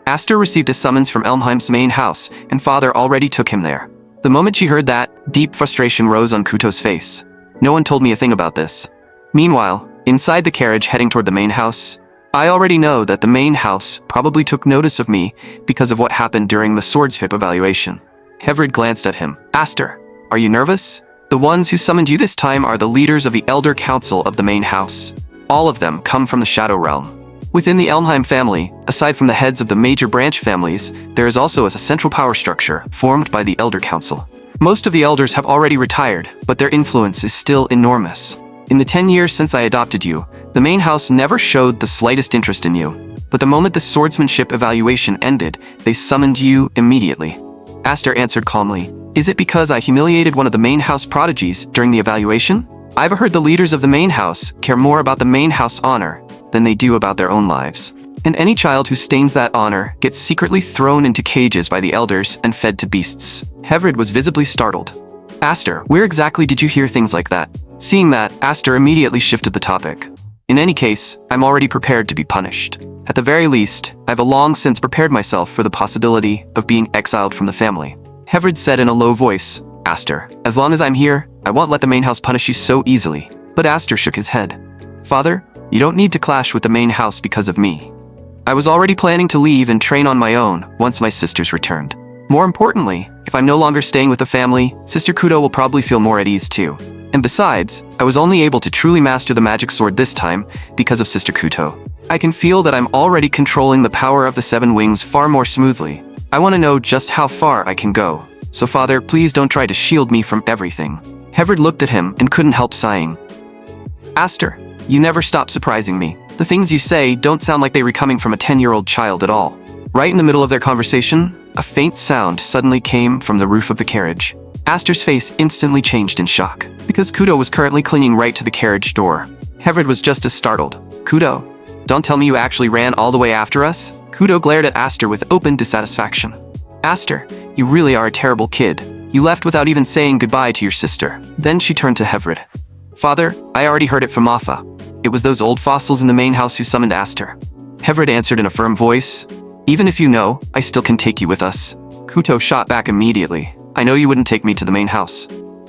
Aster received a summons from Elmheim's main house, and father already took him there. The moment she heard that, deep frustration rose on Kuto's face. No one told me a thing about this. Meanwhile, inside the carriage heading toward the main house, I already know that the main house probably took notice of me because of what happened during the swordsmanship evaluation. Hevrid glanced at him. Aster, are you nervous? The ones who summoned you this time are the leaders of the Elder Council of the main house. All of them come from the Shadow Realm. Within the Elmheim family, aside from the heads of the major branch families, there is also a central power structure formed by the Elder Council. Most of the elders have already retired, but their influence is still enormous. In the 10 years since I adopted you, the main house never showed the slightest interest in you. But the moment the swordsmanship evaluation ended, they summoned you immediately. Aster answered calmly, "Is it because I humiliated one of the main house prodigies during the evaluation? I've heard the leaders of the main house care more about the main house honor than they do about their own lives. And any child who stains that honor gets secretly thrown into cages by the elders and fed to beasts." Hevrid was visibly startled. "Aster, where exactly did you hear things like that?" Seeing that, Aster immediately shifted the topic. "In any case, I'm already prepared to be punished. At the very least, I've long since prepared myself for the possibility of being exiled from the family." Hevrid said in a low voice, "Aster, as long as I'm here, I won't let the main house punish you so easily." But Aster shook his head. "Father, you don't need to clash with the main house because of me. I was already planning to leave and train on my own once my sisters returned. More importantly, if I'm no longer staying with the family, Sister Kudo will probably feel more at ease too. And besides, I was only able to truly master the magic sword this time because of Sister Kuto. I can feel that I'm already controlling the power of the 7 wings far more smoothly. I want to know just how far I can go. So Father, please don't try to shield me from everything." Hevrid looked at him and couldn't help sighing. "Aster, you never stop surprising me. The things you say don't sound like they were coming from a 10-year-old child at all." Right in the middle of their conversation, a faint sound suddenly came from the roof of the carriage. Aster's face instantly changed in shock, because Kudo was currently clinging right to the carriage door. Hevrid was just as startled. "Kudo, don't tell me you actually ran all the way after us?" Kudo glared at Aster with open dissatisfaction. "Aster, you really are a terrible kid. You left without even saying goodbye to your sister." Then she turned to Hevrid. "Father, I already heard it from Afa. It was those old fossils in the main house who summoned Aster." Hevrid answered in a firm voice, "Even if you know, I still can take you with us." Kuto shot back immediately. "I know you wouldn't take me to the main house.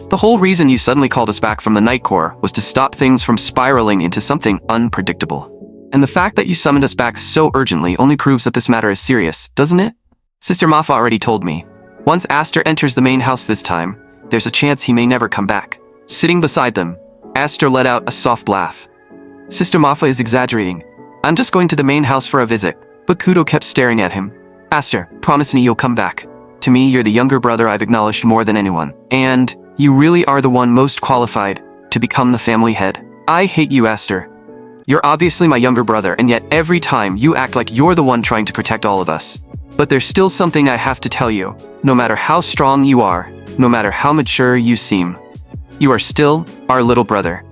The whole reason you suddenly called us back from the Night Corps was to stop things from spiraling into something unpredictable. And the fact that you summoned us back so urgently only proves that this matter is serious, doesn't it? Sister Mafa already told me. Once Aster enters the main house this time, there's a chance he may never come back." Sitting beside them, Aster let out a soft laugh. "Sister Mafa is exaggerating. I'm just going to the main house for a visit." But Kudo kept staring at him. "Aster, promise me you'll come back. To me, you're the younger brother I've acknowledged more than anyone. And you really are the one most qualified to become the family head. I hate you, Aster. You're obviously my younger brother, and yet every time you act like you're the one trying to protect all of us. But there's still something I have to tell you. No matter how strong you are, no matter how mature you seem, you are still our little brother.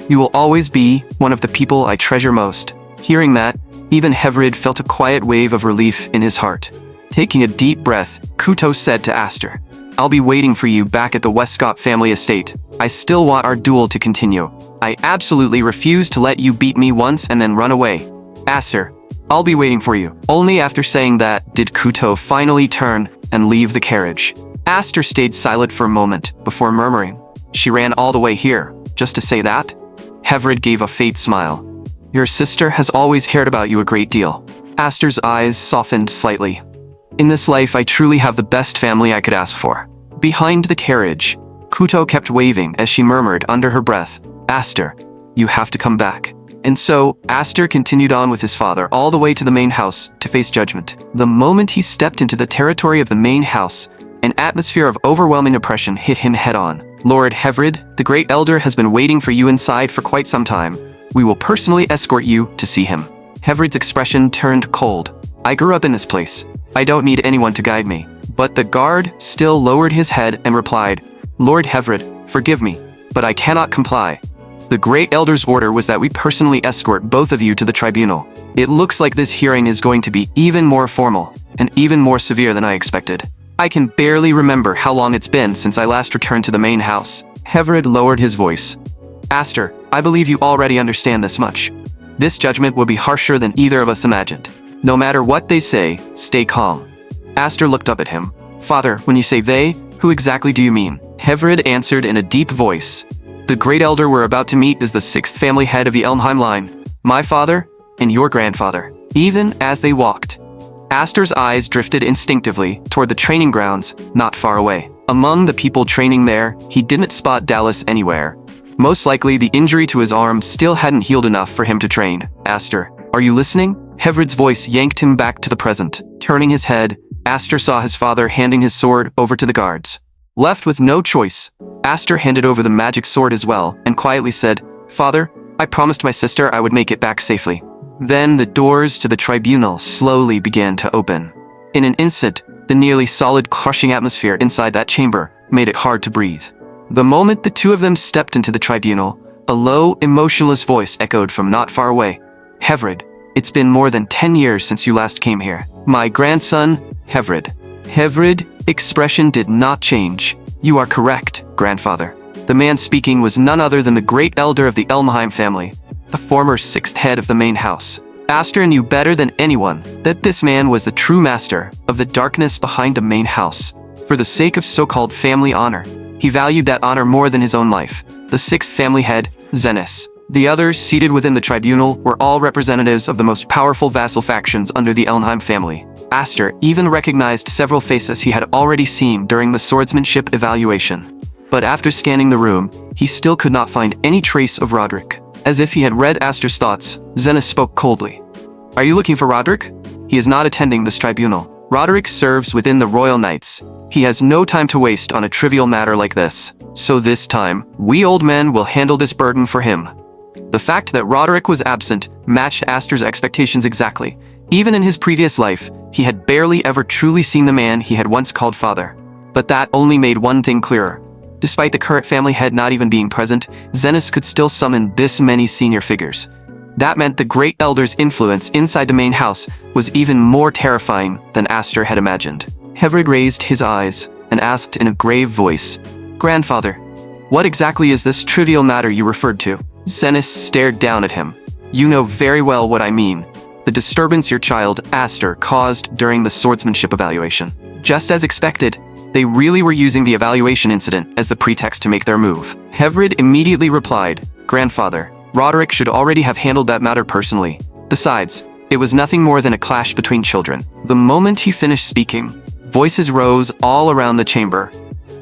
You will always be one of the people I treasure most." Hearing that, even Hevrid felt a quiet wave of relief in his heart. Taking a deep breath, Kuto said to Aster, "I'll be waiting for you back at the Westcott family estate. I still want our duel to continue. I absolutely refuse to let you beat me once and then run away. Aster, I'll be waiting for you." Only after saying that did Kuto finally turn and leave the carriage. Aster stayed silent for a moment before murmuring, "She ran all the way here, just to say that?" Hevrid gave a faint smile. "Your sister has always cared about you a great deal." Aster's eyes softened slightly. "In this life, I truly have the best family I could ask for." Behind the carriage, Kuto kept waving as she murmured under her breath, "Aster, you have to come back." And so, Aster continued on with his father all the way to the main house to face judgment. The moment he stepped into the territory of the main house, an atmosphere of overwhelming oppression hit him head-on. "Lord Hevrid, the Great Elder has been waiting for you inside for quite some time. We will personally escort you to see him." Hevrid's expression turned cold. "I grew up in this place. I don't need anyone to guide me." But the guard still lowered his head and replied, "Lord Hevrid, forgive me, but I cannot comply. The Great Elder's order was that we personally escort both of you to the tribunal. It looks like this hearing is going to be even more formal and even more severe than I expected. I can barely remember how long it's been since I last returned to the main house." Hevrid lowered his voice. "Aster, I believe you already understand this much. This judgment will be harsher than either of us imagined. No matter what they say, stay calm." Aster looked up at him. "Father, when you say they, who exactly do you mean?" Hevrid answered in a deep voice. "The Great Elder we're about to meet is the 6th family head of the Elmheim line, my father and your grandfather." Even as they walked, Aster's eyes drifted instinctively toward the training grounds not far away. Among the people training there, he didn't spot Dallas anywhere. Most likely the injury to his arm still hadn't healed enough for him to train. "Aster, Are you listening? Hevred's voice yanked him back to the present. Turning his head, Aster saw his father handing his sword over to the guards. Left with no choice, Aster handed over the magic sword as well and quietly said, "Father, I promised my sister I would make it back safely." Then the doors to the tribunal slowly began to open. In an instant, the nearly solid crushing atmosphere inside that chamber made it hard to breathe. The moment the two of them stepped into the tribunal, a low, emotionless voice echoed from not far away. "Hevred, it's been more than 10 years since you last came here. My grandson, Hevred." Hevred's expression did not change. "You are correct, grandfather." The man speaking was none other than the great elder of the Elmheim family, the former 6th head of the main house. Aster knew better than anyone that this man was the true master of the darkness behind the main house. For the sake of so-called family honor, he valued that honor more than his own life. The 6th family head, Zenis. The others seated within the tribunal were all representatives of the most powerful vassal factions under the Elmheim family. Aster even recognized several faces he had already seen during the swordsmanship evaluation. But after scanning the room, he still could not find any trace of Roderick. As if he had read Aster's thoughts, Zenis spoke coldly. "Are you looking for Roderick? He is not attending this tribunal. Roderick serves within the Royal Knights. He has no time to waste on a trivial matter like this. So this time, we old men will handle this burden for him." The fact that Roderick was absent matched Aster's expectations exactly. Even in his previous life, he had barely ever truly seen the man he had once called father. But that only made one thing clearer. Despite the current family head not even being present, Zenis could still summon this many senior figures. That meant the great elder's influence inside the main house was even more terrifying than Aster had imagined. Hevred raised his eyes and asked in a grave voice, "Grandfather, what exactly is this trivial matter you referred to?" Zenis stared down at him. "You know very well what I mean. The disturbance your child, Aster, caused during the swordsmanship evaluation." Just as expected, they really were using the evaluation incident as the pretext to make their move. Hevred immediately replied, "Grandfather, Roderick should already have handled that matter personally. Besides, it was nothing more than a clash between children." The moment he finished speaking, voices rose all around the chamber.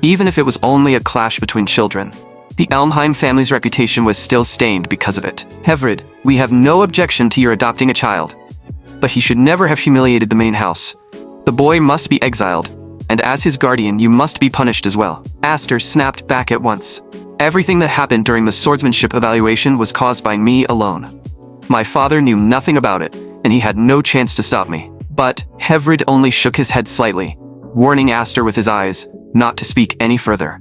Even if it was only a clash between children, the Elmheim family's reputation was still stained because of it. "Hevred, we have no objection to your adopting a child, but he should never have humiliated the main house. The boy must be exiled, and as his guardian you must be punished as well." Aster snapped back at once. "Everything that happened during the swordsmanship evaluation was caused by me alone. My father knew nothing about it, and he had no chance to stop me." But Hevred only shook his head slightly, warning Aster with his eyes not to speak any further.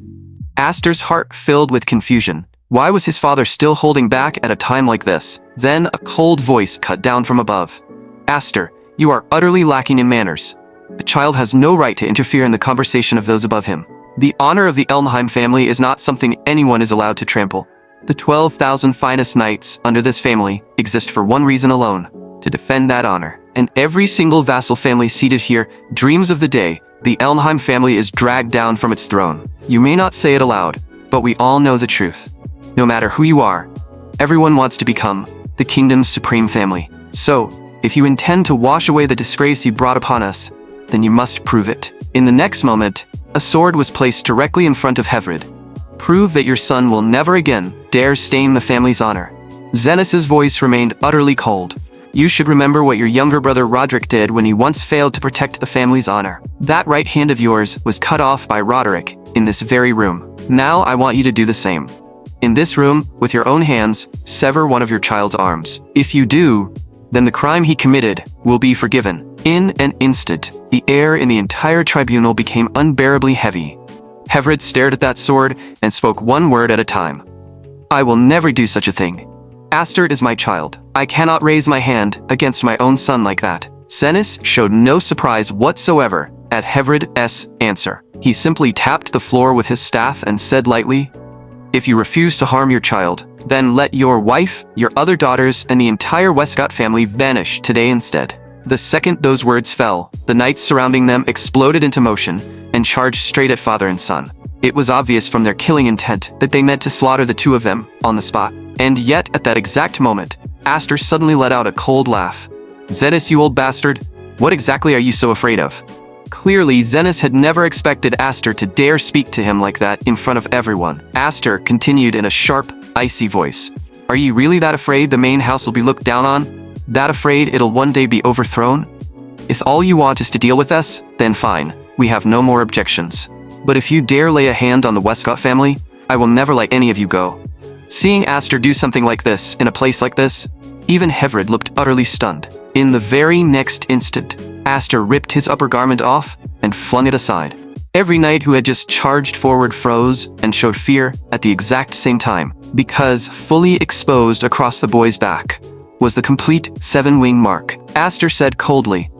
Aster's heart filled with confusion. Why was his father still holding back at a time like this? Then a cold voice cut down from above. "Aster, you are utterly lacking in manners. The child has no right to interfere in the conversation of those above him. The honor of the Elmheim family is not something anyone is allowed to trample. The 12,000 finest knights under this family exist for one reason alone, to defend that honor. And every single vassal family seated here dreams of the day the Elmheim family is dragged down from its throne. You may not say it aloud, but we all know the truth. No matter who you are, everyone wants to become the kingdom's supreme family. So, if you intend to wash away the disgrace you brought upon us, then you must prove it." In the next moment, a sword was placed directly in front of Hevred. "Prove that your son will never again dare stain the family's honor." Zenis's voice remained utterly cold. "You should remember what your younger brother Roderick did when he once failed to protect the family's honor. That right hand of yours was cut off by Roderick in this very room. Now I want you to do the same. In this room, with your own hands, sever one of your child's arms. If you do, then the crime he committed will be forgiven." In an instant, the air in the entire tribunal became unbearably heavy. Hevred stared at that sword and spoke one word at a time. "I will never do such a thing. Aster is my child. I cannot raise my hand against my own son like that." Zenis showed no surprise whatsoever at Hevred's answer. He simply tapped the floor with his staff and said lightly, "If you refuse to harm your child, then let your wife, your other daughters, and the entire Westcott family vanish today instead." The second those words fell, the knights surrounding them exploded into motion and charged straight at father and son. It was obvious from their killing intent that they meant to slaughter the two of them on the spot. And yet, at that exact moment, Aster suddenly let out a cold laugh. "Zenis, you old bastard, what exactly are you so afraid of?" Clearly, Zenis had never expected Aster to dare speak to him like that in front of everyone. Aster continued in a sharp, icy voice. "Are you really that afraid the main house will be looked down on? That afraid it'll one day be overthrown? If all you want is to deal with us, then fine, we have no more objections. But if you dare lay a hand on the Westcott family, I will never let any of you go." Seeing Aster do something like this in a place like this, even Hevrid looked utterly stunned. In the very next instant, Aster ripped his upper garment off and flung it aside. Every knight who had just charged forward froze and showed fear at the exact same time, because fully exposed across the boy's back was the complete 7-wing mark. Aster said coldly,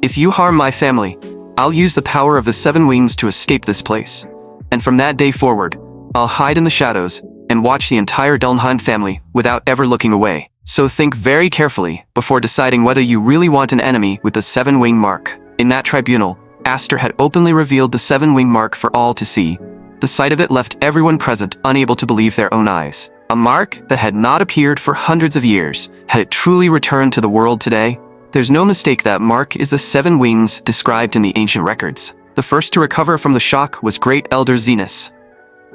"If you harm my family, I'll use the power of the 7 wings to escape this place. And from that day forward, I'll hide in the shadows and watch the entire Delnheim family without ever looking away. So think very carefully before deciding whether you really want an enemy with the 7-wing mark." In that tribunal, Aster had openly revealed the 7-wing mark for all to see. The sight of it left everyone present unable to believe their own eyes. A mark that had not appeared for hundreds of years. Had it truly returned to the world today? There's no mistake that mark is the 7 wings described in the ancient records. The first to recover from the shock was Great Elder Zenus.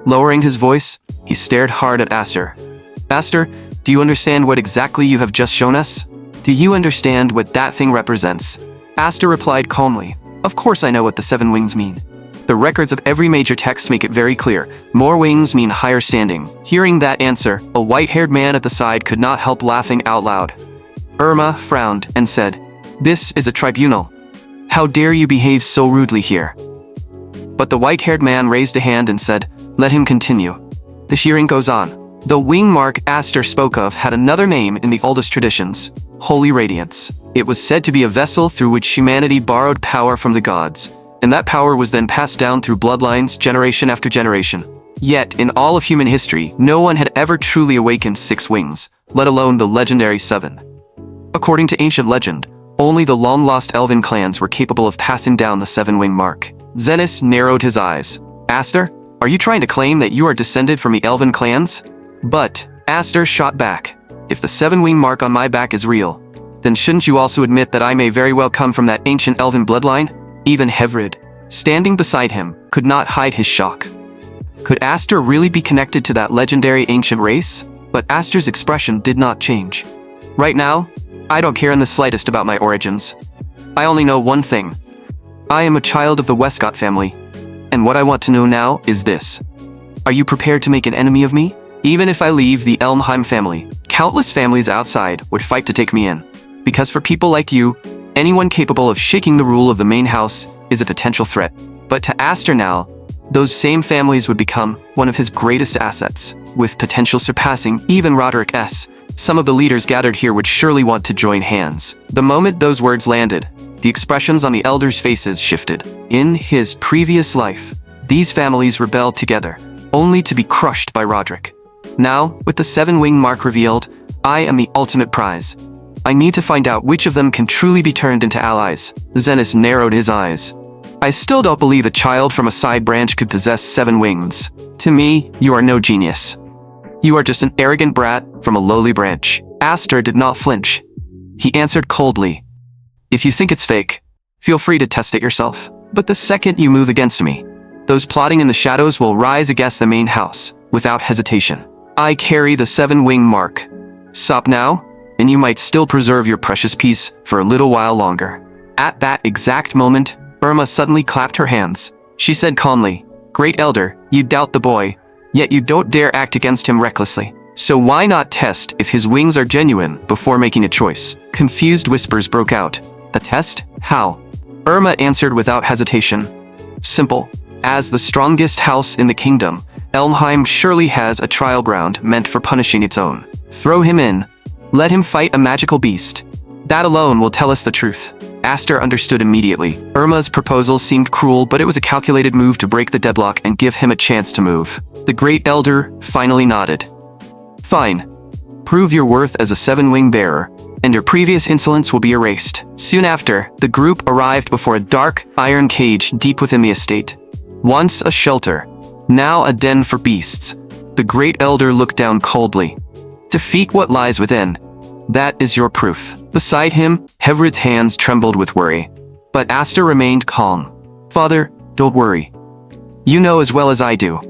Lowering his voice, he stared hard at Aster. "Aster, do you understand what exactly you have just shown us? Do you understand what that thing represents?" Aster replied calmly, "Of course I know what the 7 wings mean. The records of every major text make it very clear. More wings mean higher standing." Hearing that answer, a white-haired man at the side could not help laughing out loud. Irma frowned and said, "This is a tribunal. How dare you behave so rudely here?" But the white-haired man raised a hand and said, "Let him continue. The hearing goes on." The wing mark Aster spoke of had another name in the oldest traditions, Holy Radiance. It was said to be a vessel through which humanity borrowed power from the gods, and that power was then passed down through bloodlines generation after generation. Yet, in all of human history, no one had ever truly awakened 6 wings, let alone the legendary 7. According to ancient legend, only the long-lost elven clans were capable of passing down the 7-wing mark. Zenus narrowed his eyes. "Aster, are you trying to claim that you are descended from the elven clans?" But Aster shot back. "If the 7-wing mark on my back is real, then shouldn't you also admit that I may very well come from that ancient elven bloodline?" Even Hevrid, standing beside him, could not hide his shock. Could Aster really be connected to that legendary ancient race? But Aster's expression did not change. "Right now, I don't care in the slightest about my origins. I only know one thing. I am a child of the Westcott family, and what I want to know now is this. Are you prepared to make an enemy of me? Even if I leave the Elmheim family, countless families outside would fight to take me in. Because for people like you, anyone capable of shaking the rule of the main house is a potential threat. But to Aster now, those same families would become one of his greatest assets, with potential surpassing even Roderick S. Some of the leaders gathered here would surely want to join hands." The moment those words landed, the expressions on the elders' faces shifted. In his previous life, these families rebelled together, only to be crushed by Roderick. Now, with the 7-wing mark revealed, I am the ultimate prize. I need to find out which of them can truly be turned into allies. Zenus narrowed his eyes. "I still don't believe a child from a side branch could possess 7 wings. To me, you are no genius. You are just an arrogant brat from a lowly branch." Aster did not flinch. He answered coldly, "If you think it's fake, feel free to test it yourself. But the second you move against me, those plotting in the shadows will rise against the main house, without hesitation. I carry the 7-wing mark. Stop now, and you might still preserve your precious peace for a little while longer." At that exact moment, Irma suddenly clapped her hands. She said calmly, "Great Elder, you doubt the boy, yet you don't dare act against him recklessly. So why not test if his wings are genuine before making a choice?" Confused whispers broke out. "A test? How?" Irma answered without hesitation. "Simple. As the strongest house in the kingdom, Elmheim surely has a trial ground meant for punishing its own. Throw him in. Let him fight a magical beast. That alone will tell us the truth." Aster understood immediately. Irma's proposal seemed cruel, but it was a calculated move to break the deadlock and give him a chance to move. The Great Elder finally nodded. "Fine. Prove your worth as a 7-wing bearer, and your previous insolence will be erased." Soon after, the group arrived before a dark, iron cage deep within the estate. Once a shelter, now a den for beasts, the Great Elder looked down coldly. "Defeat what lies within. That is your proof." Beside him, Hevrid's hands trembled with worry. But Aster remained calm. "Father, don't worry. You know as well as I do.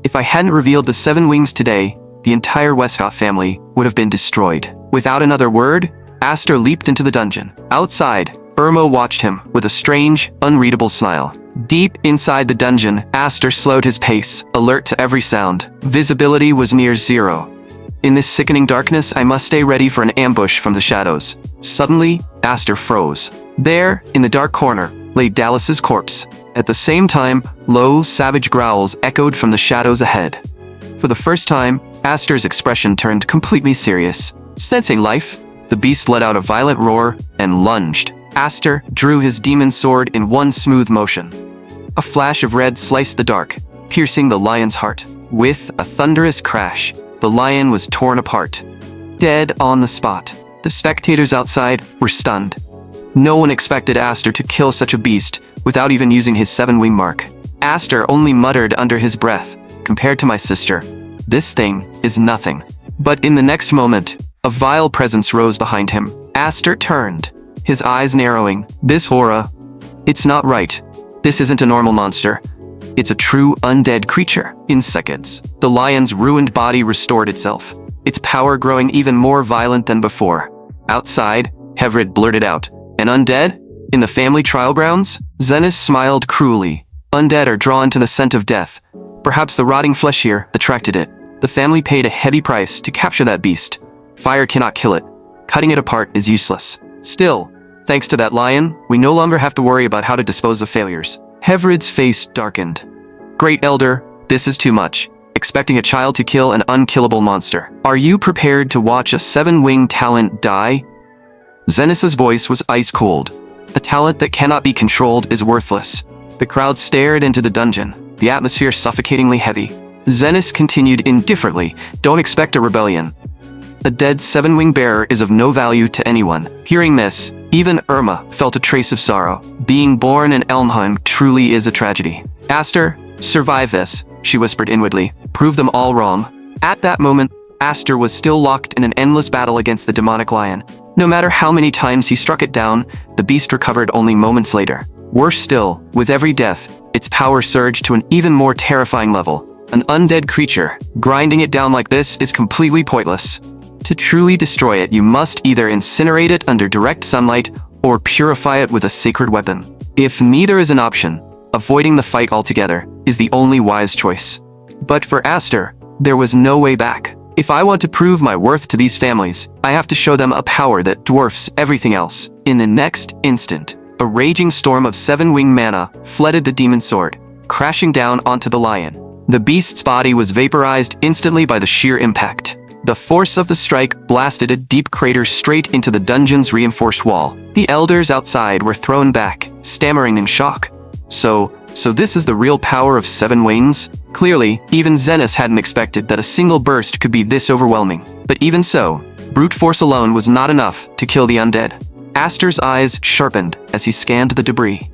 If I hadn't revealed the 7 wings today, the entire Westcott family would have been destroyed." Without another word, Aster leaped into the dungeon. Outside, Irma watched him with a strange, unreadable smile. Deep inside the dungeon, Aster slowed his pace, alert to every sound. Visibility was near zero. In this sickening darkness, I must stay ready for an ambush from the shadows. Suddenly, Aster froze. There, in the dark corner, lay Dallas's corpse. At the same time, low, savage growls echoed from the shadows ahead. For the first time, Aster's expression turned completely serious. Sensing life, the beast let out a violent roar and lunged. Aster drew his demon sword in one smooth motion. A flash of red sliced the dark, piercing the lion's heart. With a thunderous crash, the lion was torn apart, dead on the spot. The spectators outside were stunned. No one expected Aster to kill such a beast without even using his 7-wing mark. Aster only muttered under his breath, "Compared to my sister, this thing is nothing." But in the next moment, a vile presence rose behind him. Aster turned, his eyes narrowing. "This horror, it's not right. This isn't a normal monster. It's a true undead creature." In seconds, the lion's ruined body restored itself, its power growing even more violent than before. Outside, Hevrid blurted out, "An undead? In the family trial grounds?" Zenis smiled cruelly. "Undead are drawn to the scent of death. Perhaps the rotting flesh here attracted it. The family paid a heavy price to capture that beast. Fire cannot kill it. Cutting it apart is useless. Still, thanks to that lion, we no longer have to worry about how to dispose of failures." Hevrid's face darkened. "Great Elder, this is too much. Expecting a child to kill an unkillable monster. Are you prepared to watch a 7-wing talent die?" Zenis's voice was ice-cold. "A talent that cannot be controlled is worthless." The crowd stared into the dungeon, the atmosphere suffocatingly heavy. Zenis continued indifferently, "Don't expect a rebellion. A dead 7-wing bearer is of no value to anyone." Hearing this, even Irma felt a trace of sorrow. Being born in Elmheim truly is a tragedy. "Aster, survive this," she whispered inwardly. "Prove them all wrong." At that moment, Aster was still locked in an endless battle against the demonic lion. No matter how many times he struck it down, the beast recovered only moments later. Worse still, with every death, its power surged to an even more terrifying level. An undead creature, grinding it down like this is completely pointless. To truly destroy it, you must either incinerate it under direct sunlight or purify it with a sacred weapon. If neither is an option, avoiding the fight altogether is the only wise choice. But for Aster, there was no way back. "If I want to prove my worth to these families, I have to show them a power that dwarfs everything else." In the next instant, a raging storm of 7-wing mana flooded the demon sword, crashing down onto the lion. The beast's body was vaporized instantly by the sheer impact. The force of the strike blasted a deep crater straight into the dungeon's reinforced wall. The elders outside were thrown back, stammering in shock. So this is the real power of 7 wings? Clearly, even Zenis hadn't expected that a single burst could be this overwhelming. But even so, brute force alone was not enough to kill the undead. Aster's eyes sharpened as he scanned the debris.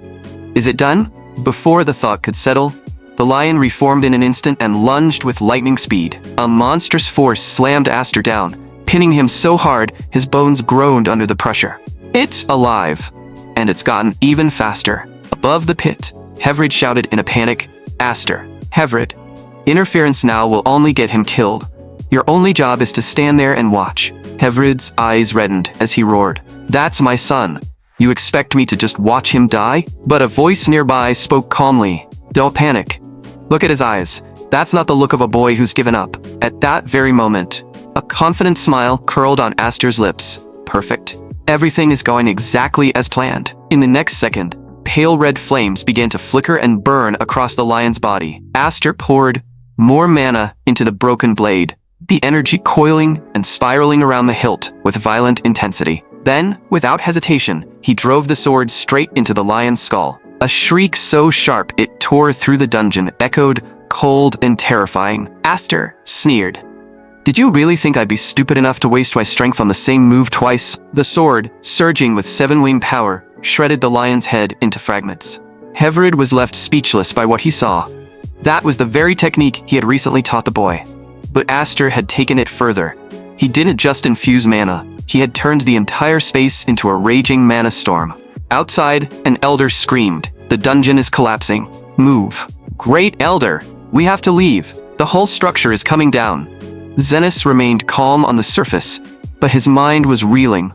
"Is it done?" Before the thought could settle, the lion reformed in an instant and lunged with lightning speed. A monstrous force slammed Aster down, pinning him so hard his bones groaned under the pressure. "It's alive! And it's gotten even faster." Above the pit, Hevrid shouted in a panic, "Aster, Hevrid, interference now will only get him killed. Your only job is to stand there and watch." Hevrid's eyes reddened as he roared, "That's my son. You expect me to just watch him die?" But a voice nearby spoke calmly, "Don't panic. Look at his eyes. That's not the look of a boy who's given up." At that very moment, a confident smile curled on Aster's lips. "Perfect. Everything is going exactly as planned." In the next second, pale red flames began to flicker and burn across the lion's body. Aster poured more mana into the broken blade, the energy coiling and spiraling around the hilt with violent intensity. Then, without hesitation, he drove the sword straight into the lion's skull. A shriek so sharp it tore through the dungeon echoed, cold and terrifying. Aster sneered, "Did you really think I'd be stupid enough to waste my strength on the same move twice?" The sword, surging with 7-wing power, shredded the lion's head into fragments. Hevrid was left speechless by what he saw. That was the very technique he had recently taught the boy. But Aster had taken it further. He didn't just infuse mana, he had turned the entire space into a raging mana storm. Outside, an elder screamed, "The dungeon is collapsing. Move." "Great Elder, we have to leave. The whole structure is coming down." Zenis remained calm on the surface, but his mind was reeling.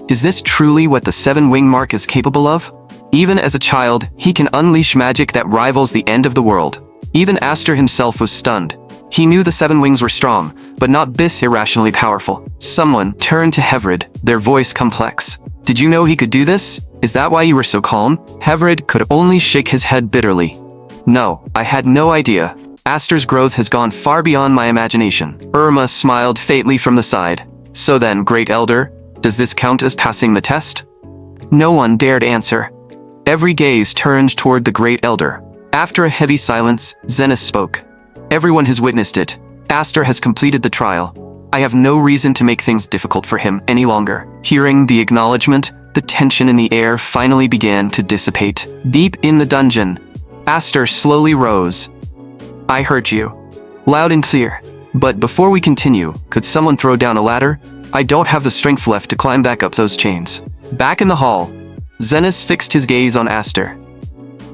Is this truly what the seven-wing mark is capable of? Even as a child, he can unleash magic that rivals the end of the world. Even Aster himself was stunned. He knew the seven wings were strong, but not this irrationally powerful. Someone turned to Hevrid, their voice complex. Did you know he could do this? Is that why you were so calm? Hevrid could only shake his head bitterly. No, I had no idea. Aster's growth has gone far beyond my imagination. Irma smiled faintly from the side. So then, Great Elder, does this count as passing the test? No one dared answer. Every gaze turned toward the Great Elder. After a heavy silence, Zenith spoke. Everyone has witnessed it. Aster has completed the trial. I have no reason to make things difficult for him any longer. Hearing the acknowledgement, the tension in the air finally began to dissipate. Deep in the dungeon, Aster slowly rose. I heard you. Loud and clear. But before we continue, could someone throw down a ladder? I don't have the strength left to climb back up those chains. Back in the hall, Zenith fixed his gaze on Aster.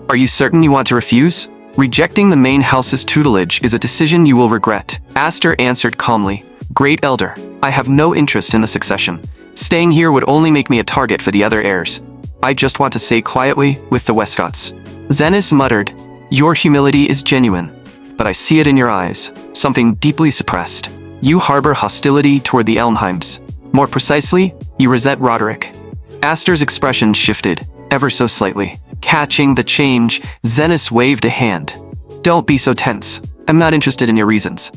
Are you certain you want to refuse? Rejecting the main house's tutelage is a decision you will regret. Aster answered calmly. Great Elder, I have no interest in the succession. Staying here would only make me a target for the other heirs. I just want to stay quietly with the Westcotts. Zenith muttered. Your humility is genuine, but I see it in your eyes. Something deeply suppressed. You harbor hostility toward the Elmheims. More precisely, you resent Roderick. Aster's expression shifted, ever so slightly. Catching the change, Zenith waved a hand. Don't be so tense. I'm not interested in your reasons.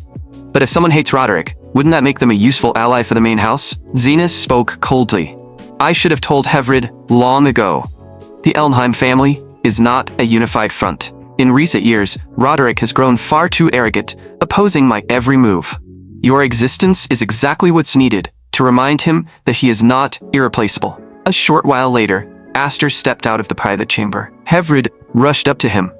But if someone hates Roderick, wouldn't that make them a useful ally for the main house? Zenith spoke coldly. I should have told Hevrid long ago. The Elmheim family is not a unified front. In recent years, Roderick has grown far too arrogant, opposing my every move. Your existence is exactly what's needed to remind him that he is not irreplaceable. A short while later, Aster stepped out of the private chamber. Hevrid rushed up to him.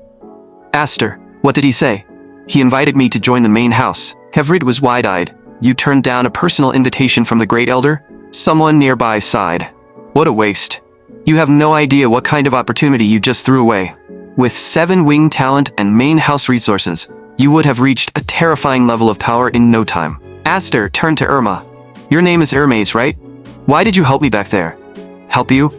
Aster, what did he say? He invited me to join the main house. Hevrid was wide-eyed. You turned down a personal invitation from the Great Elder? Someone nearby sighed. What a waste. You have no idea what kind of opportunity you just threw away. With 7-wing talent and main house resources, you would have reached a terrifying level of power in no time. Aster turned to Irma. Your name is Hermes, right? Why did you help me back there? Help you?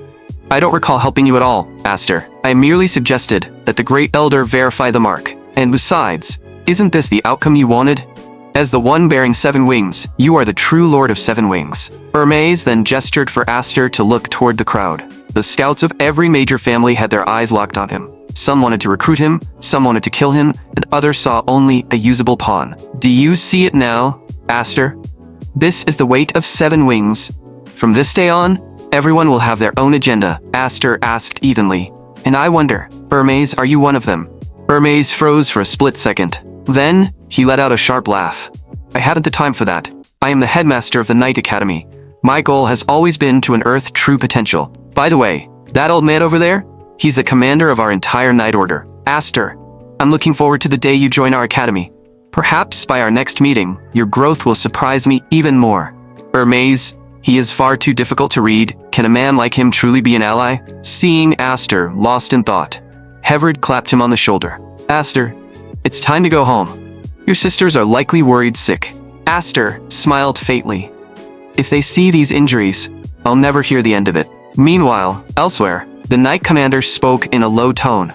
I don't recall helping you at all, Aster. I merely suggested that the Great Elder verify the mark. And besides, isn't this the outcome you wanted? As the one bearing 7 wings, you are the true Lord of 7 wings. Hermes then gestured for Aster to look toward the crowd. The scouts of every major family had their eyes locked on him. Some wanted to recruit him, some wanted to kill him, and others saw only a usable pawn. Do you see it now, Aster? This is the weight of 7 wings. From this day on, everyone will have their own agenda, Aster asked evenly. And I wonder, Hermes, are you one of them? Hermes froze for a split second. Then, he let out a sharp laugh. I haven't the time for that. I am the headmaster of the Knight Academy. My goal has always been to unearth true potential. By the way, that old man over there? He's the commander of our entire Knight Order. Aster, I'm looking forward to the day you join our academy. Perhaps by our next meeting, your growth will surprise me even more. Hermes, he is far too difficult to read. Can a man like him truly be an ally? Seeing Aster lost in thought, Hevrid clapped him on the shoulder. Aster, it's time to go home. Your sisters are likely worried sick. Aster smiled faintly. If they see these injuries, I'll never hear the end of it. Meanwhile, elsewhere, the Knight Commander spoke in a low tone.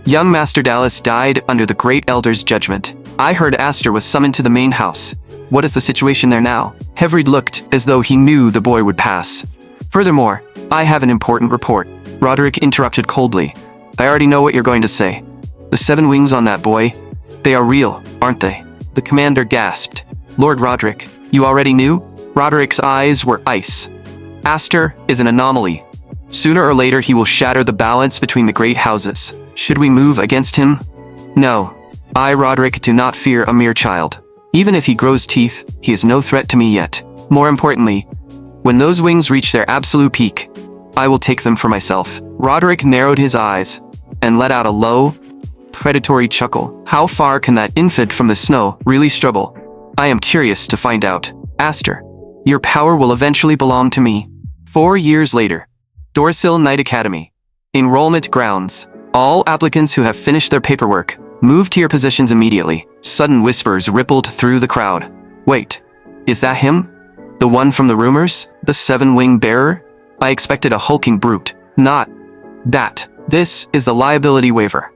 Young Master Dallas died under the Great Elder's judgment. I heard Aster was summoned to the main house. What is the situation there now? Hevrid looked as though he knew the boy would pass. Furthermore, I have an important report. Roderick interrupted coldly. I already know what you're going to say. The 7 wings on that boy, they are real, aren't they? The commander gasped. Lord Roderick, you already knew? Roderick's eyes were ice. Aster is an anomaly. Sooner or later he will shatter the balance between the great houses. Should we move against him? No. I, Roderick, do not fear a mere child. Even if he grows teeth, he is no threat to me yet. More importantly, when those wings reach their absolute peak, I will take them for myself. Roderick narrowed his eyes and let out a low, predatory chuckle. How far can that infant from the snow really struggle? I am curious to find out. Aster, your power will eventually belong to me. 4 years later, Dorsil Knight Academy. Enrollment grounds. All applicants who have finished their paperwork, move to your positions immediately. Sudden whispers rippled through the crowd. Wait, is that him? The one from the rumors? The 7-wing bearer? I expected a hulking brute, not that. This is the liability waiver.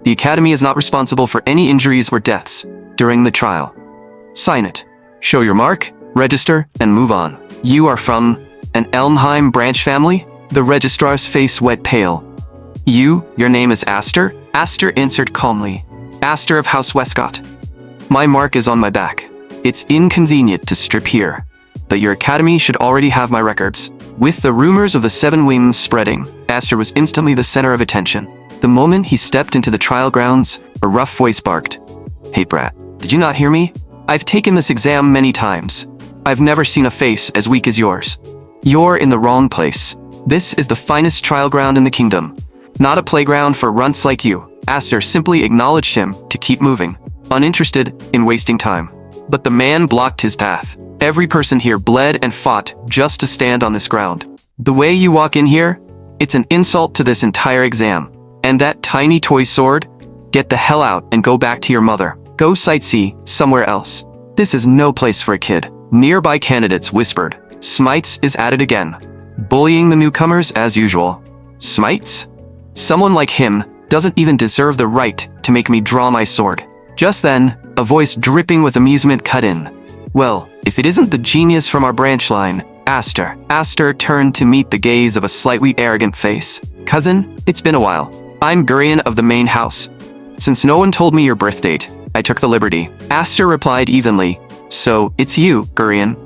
The Academy is not responsible for any injuries or deaths during the trial. Sign it. Show your mark, register, and move on. You are from an Elmheim branch family? The registrar's face went pale. Your name is Aster? Aster answered calmly. Aster of House Westcott. My mark is on my back. It's inconvenient to strip here, but your academy should already have my records. With the rumors of the 7 wings spreading, Aster was instantly the center of attention. The moment he stepped into the trial grounds, a rough voice barked. Hey brat, did you not hear me? I've taken this exam many times. I've never seen a face as weak as yours. You're in the wrong place. This is the finest trial ground in the kingdom, not a playground for runts like you. Aster simply acknowledged him to keep moving, uninterested in wasting time. But the man blocked his path. Every person here bled and fought just to stand on this ground. The way you walk in here, it's an insult to this entire exam. And that tiny toy sword? Get the hell out and go back to your mother. Go sightsee somewhere else. This is no place for a kid. Nearby candidates whispered. Smites is at it again, bullying the newcomers as usual. Smites? Someone like him doesn't even deserve the right to make me draw my sword. Just then, a voice dripping with amusement cut in. Well, if it isn't the genius from our branch line, Aster. Aster turned to meet the gaze of a slightly arrogant face. Cousin, it's been a while. I'm Gurion of the main house. Since no one told me your birth date, I took the liberty. Aster replied evenly. So, it's you, Gurion.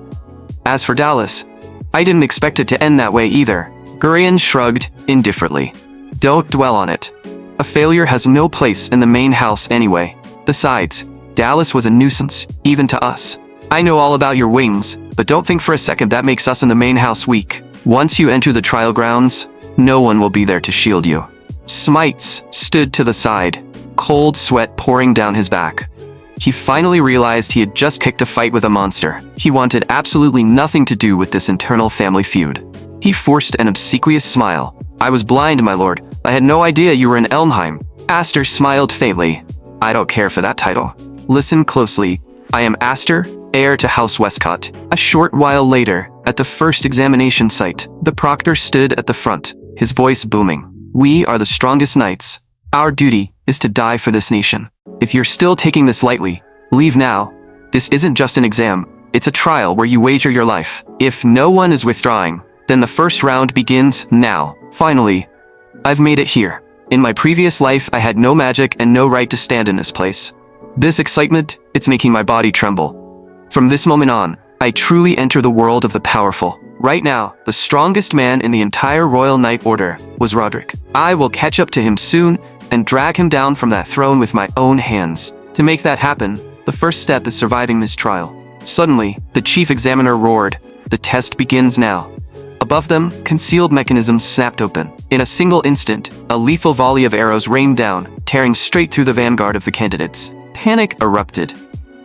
As for Dallas, I didn't expect it to end that way either. Gurion shrugged indifferently. Don't dwell on it. A failure has no place in the main house anyway. Besides, Dallas was a nuisance, even to us. I know all about your wings, but don't think for a second that makes us in the main house weak. Once you enter the trial grounds, no one will be there to shield you. Smites stood to the side, cold sweat pouring down his back. He finally realized he had just kicked a fight with a monster. He wanted absolutely nothing to do with this internal family feud. He forced an obsequious smile. I was blind, my lord. I had no idea you were in Elmheim. Aster smiled faintly. I don't care for that title. Listen closely. I am Aster, heir to House Westcott. A short while later, at the first examination site, the proctor stood at the front, his voice booming. We are the strongest knights. Our duty is to die for this nation. If you're still taking this lightly, leave now. This isn't just an exam. It's a trial where you wager your life. If no one is withdrawing, then the first round begins now. Finally, I've made it here. In my previous life, I had no magic and no right to stand in this place. This excitement, it's making my body tremble. From this moment on, I truly enter the world of the powerful. Right now, the strongest man in the entire Royal Knight Order was Roderick. I will catch up to him soon and drag him down from that throne with my own hands. To make that happen, the first step is surviving this trial. Suddenly, the chief examiner roared. The test begins now. Above them, concealed mechanisms snapped open. In a single instant, a lethal volley of arrows rained down, tearing straight through the vanguard of the candidates. Panic erupted.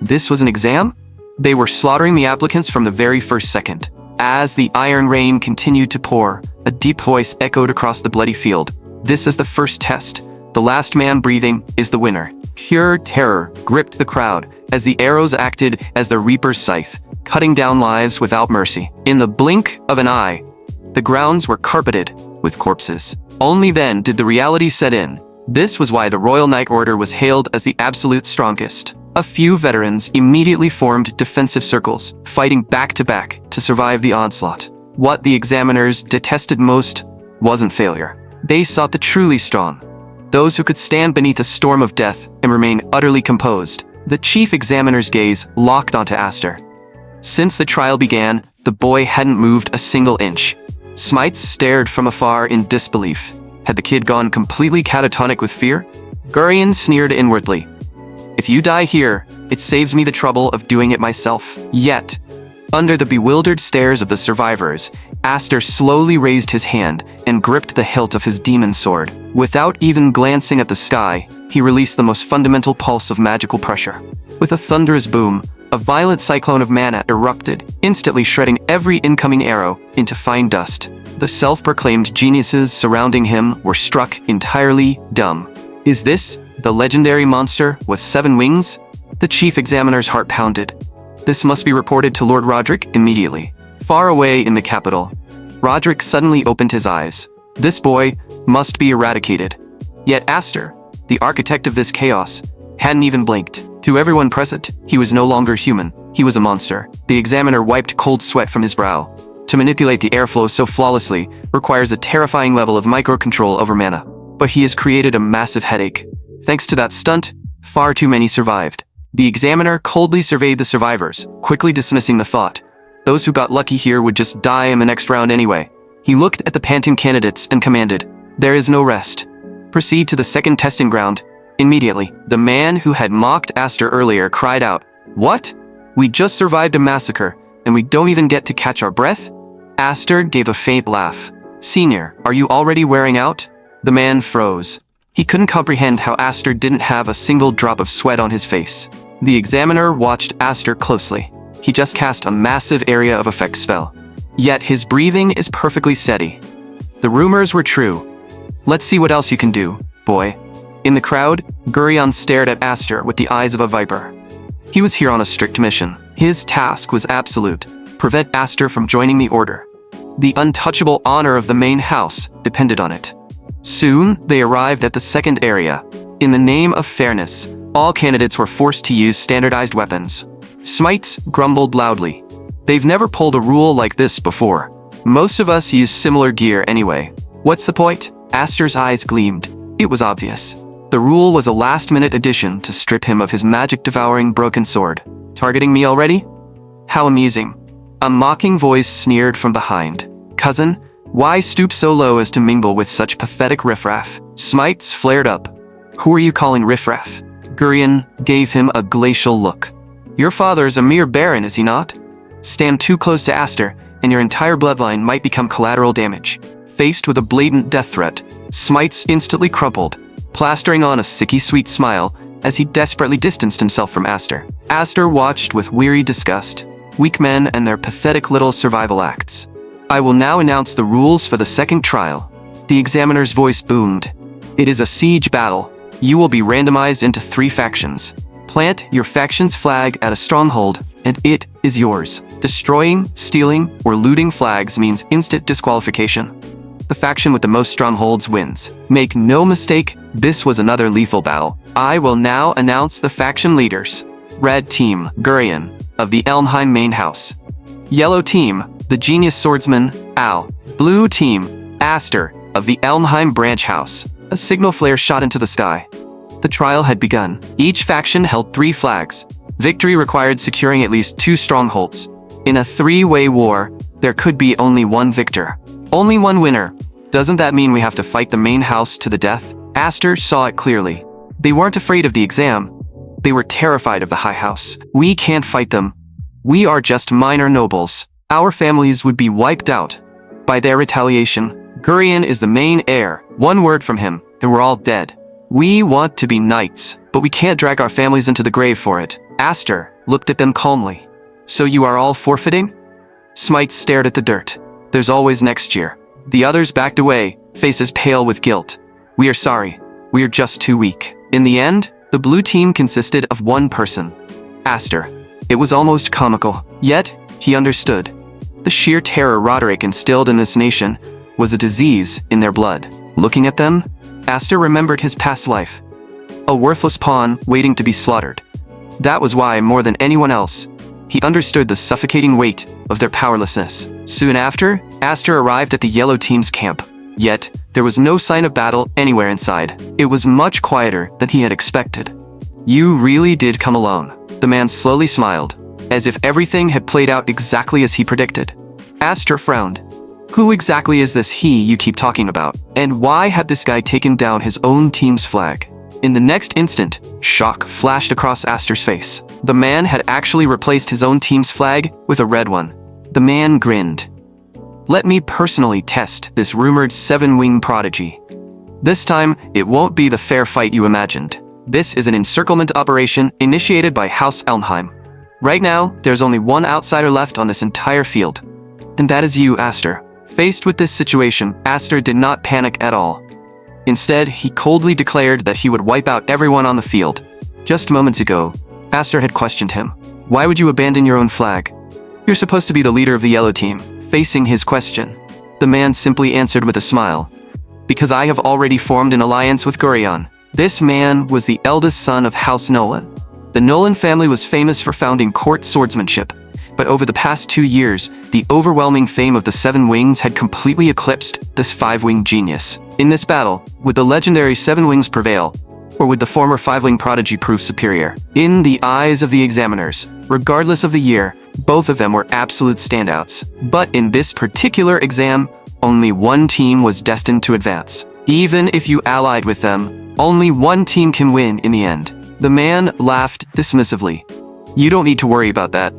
This was an exam? They were slaughtering the applicants from the very first second. As the iron rain continued to pour, a deep voice echoed across the bloody field. This is the first test. The last man breathing is the winner. Pure terror gripped the crowd as the arrows acted as the Reaper's scythe, cutting down lives without mercy. In the blink of an eye, the grounds were carpeted with corpses. Only then did the reality set in. This was why the Royal Knight Order was hailed as the absolute strongest. A few veterans immediately formed defensive circles, fighting back to back to survive the onslaught. What the examiners detested most wasn't failure. They sought the truly strong, those who could stand beneath a storm of death and remain utterly composed. The chief examiner's gaze locked onto Aster. Since the trial began, the boy hadn't moved a single inch. Smites stared from afar in disbelief. Had the kid gone completely catatonic with fear? Gurion sneered inwardly. If you die here, it saves me the trouble of doing it myself. Yet, under the bewildered stares of the survivors, Aster slowly raised his hand and gripped the hilt of his demon sword. Without even glancing at the sky, he released the most fundamental pulse of magical pressure. With a thunderous boom, a violent cyclone of mana erupted, instantly shredding every incoming arrow into fine dust. The self-proclaimed geniuses surrounding him were struck entirely dumb. Is this the legendary monster with 7 wings? The chief examiner's heart pounded. This must be reported to Lord Roderick immediately. Far away in the capital, Roderick suddenly opened his eyes. This boy must be eradicated. Yet Aster, the architect of this chaos, hadn't even blinked. To everyone present, he was no longer human. He was a monster. The examiner wiped cold sweat from his brow. To manipulate the airflow so flawlessly requires a terrifying level of microcontrol over mana. But he has created a massive headache. Thanks to that stunt, far too many survived. The examiner coldly surveyed the survivors, quickly dismissing the thought. Those who got lucky here would just die in the next round anyway. He looked at the panting candidates and commanded, "There is no rest. Proceed to the second testing ground." Immediately, the man who had mocked Aster earlier cried out, "What? We just survived a massacre, and we don't even get to catch our breath?" Aster gave a faint laugh. "Senior, are you already wearing out?" The man froze. He couldn't comprehend how Aster didn't have a single drop of sweat on his face. The examiner watched Aster closely. He just cast a massive area of effect spell. Yet his breathing is perfectly steady. The rumors were true. "Let's see what else you can do, boy." In the crowd, Gurion stared at Aster with the eyes of a viper. He was here on a strict mission. His task was absolute: prevent Aster from joining the Order. The untouchable honor of the main house depended on it. Soon, they arrived at the second area. In the name of fairness, all candidates were forced to use standardized weapons. Smites grumbled loudly. They've never pulled a rule like this before. Most of us use similar gear anyway. What's the point? Aster's eyes gleamed. It was obvious. The rule was a last-minute addition to strip him of his magic-devouring broken sword. Targeting me already? How amusing. A mocking voice sneered from behind. "Cousin, why stoop so low as to mingle with such pathetic riffraff?" Smites flared up. "Who are you calling riffraff?" Gurion gave him a glacial look. "Your father's a mere baron, is he not? Stand too close to Aster, and your entire bloodline might become collateral damage." Faced with a blatant death threat, Smites instantly crumpled, plastering on a sicky sweet smile as he desperately distanced himself from Aster. Aster watched with weary disgust. Weak men and their pathetic little survival acts. "I will now announce the rules for the second trial." The examiner's voice boomed. "It is a siege battle. You will be randomized into 3 factions. Plant your faction's flag at a stronghold, and it is yours. Destroying, stealing, or looting flags means instant disqualification. The faction with the most strongholds wins. Make no mistake, this was another lethal battle. I will now announce the faction leaders. Red Team, Gurion, of the Elmheim main house. Yellow Team, the genius swordsman, Al. Blue Team, Aster, of the Elmheim branch house. A signal flare shot into the sky. The trial had begun. Each faction held 3 flags. Victory required securing at least 2 strongholds. In a 3-way war, there could be only one victor. Only one winner. Doesn't that mean we have to fight the main house to the death? Aster saw it clearly. They weren't afraid of the exam. They were terrified of the High House. We can't fight them. We are just minor nobles. Our families would be wiped out by their retaliation. Gurion is the main heir. One word from him, and we're all dead. We want to be knights, but we can't drag our families into the grave for it. Aster looked at them calmly. "So you are all forfeiting?" Smites stared at the dirt. "There's always next year." The others backed away, faces pale with guilt. "We are sorry. We are just too weak." In the end, the blue team consisted of 1 person. Aster. It was almost comical. Yet, he understood. The sheer terror Roderick instilled in this nation was a disease in their blood. Looking at them, Aster remembered his past life. A worthless pawn waiting to be slaughtered. That was why, more than anyone else, he understood the suffocating weight of their powerlessness. Soon after, Aster arrived at the yellow team's camp. Yet, there was no sign of battle anywhere inside. It was much quieter than he had expected. "You really did come alone." The man slowly smiled, as if everything had played out exactly as he predicted. Aster frowned. "Who exactly is this he you keep talking about? And why had this guy taken down his own team's flag?" In the next instant, shock flashed across Aster's face. The man had actually replaced his own team's flag with a red one. The man grinned. "Let me personally test this rumored 7-wing prodigy. This time, it won't be the fair fight you imagined. This is an encirclement operation initiated by House Elmheim. Right now, there's only one outsider left on this entire field. And that is you, Aster." Faced with this situation, Aster did not panic at all. Instead, he coldly declared that he would wipe out everyone on the field. Just moments ago, Aster had questioned him. "Why would you abandon your own flag? You're supposed to be the leader of the yellow team." Facing his question, The man simply answered with a smile. Because I have already formed an alliance with Gurion. This man was the eldest son of House Nolan. The Nolan family was famous for founding court swordsmanship, but over the past 2 years, the overwhelming fame of the Seven Wings had completely eclipsed this five-winged genius. In this battle, would the legendary Seven Wings prevail, or would the former five-wing prodigy prove superior? In the eyes of the examiners, regardless of the year, both of them were absolute standouts. But in this particular exam, only one team was destined to advance. Even if you allied with them, only one team can win in the end. The man laughed dismissively. You don't need to worry about that.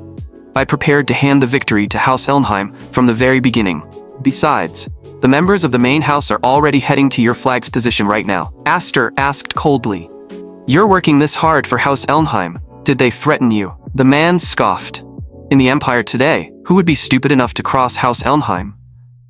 I prepared to hand the victory to House Elnheim from the very beginning. Besides, the members of the main house are already heading to your flag's position right now. Astor asked coldly. You're working this hard for House Elnheim. Did they threaten you? The man scoffed. In the Empire today, who would be stupid enough to cross House Elnheim?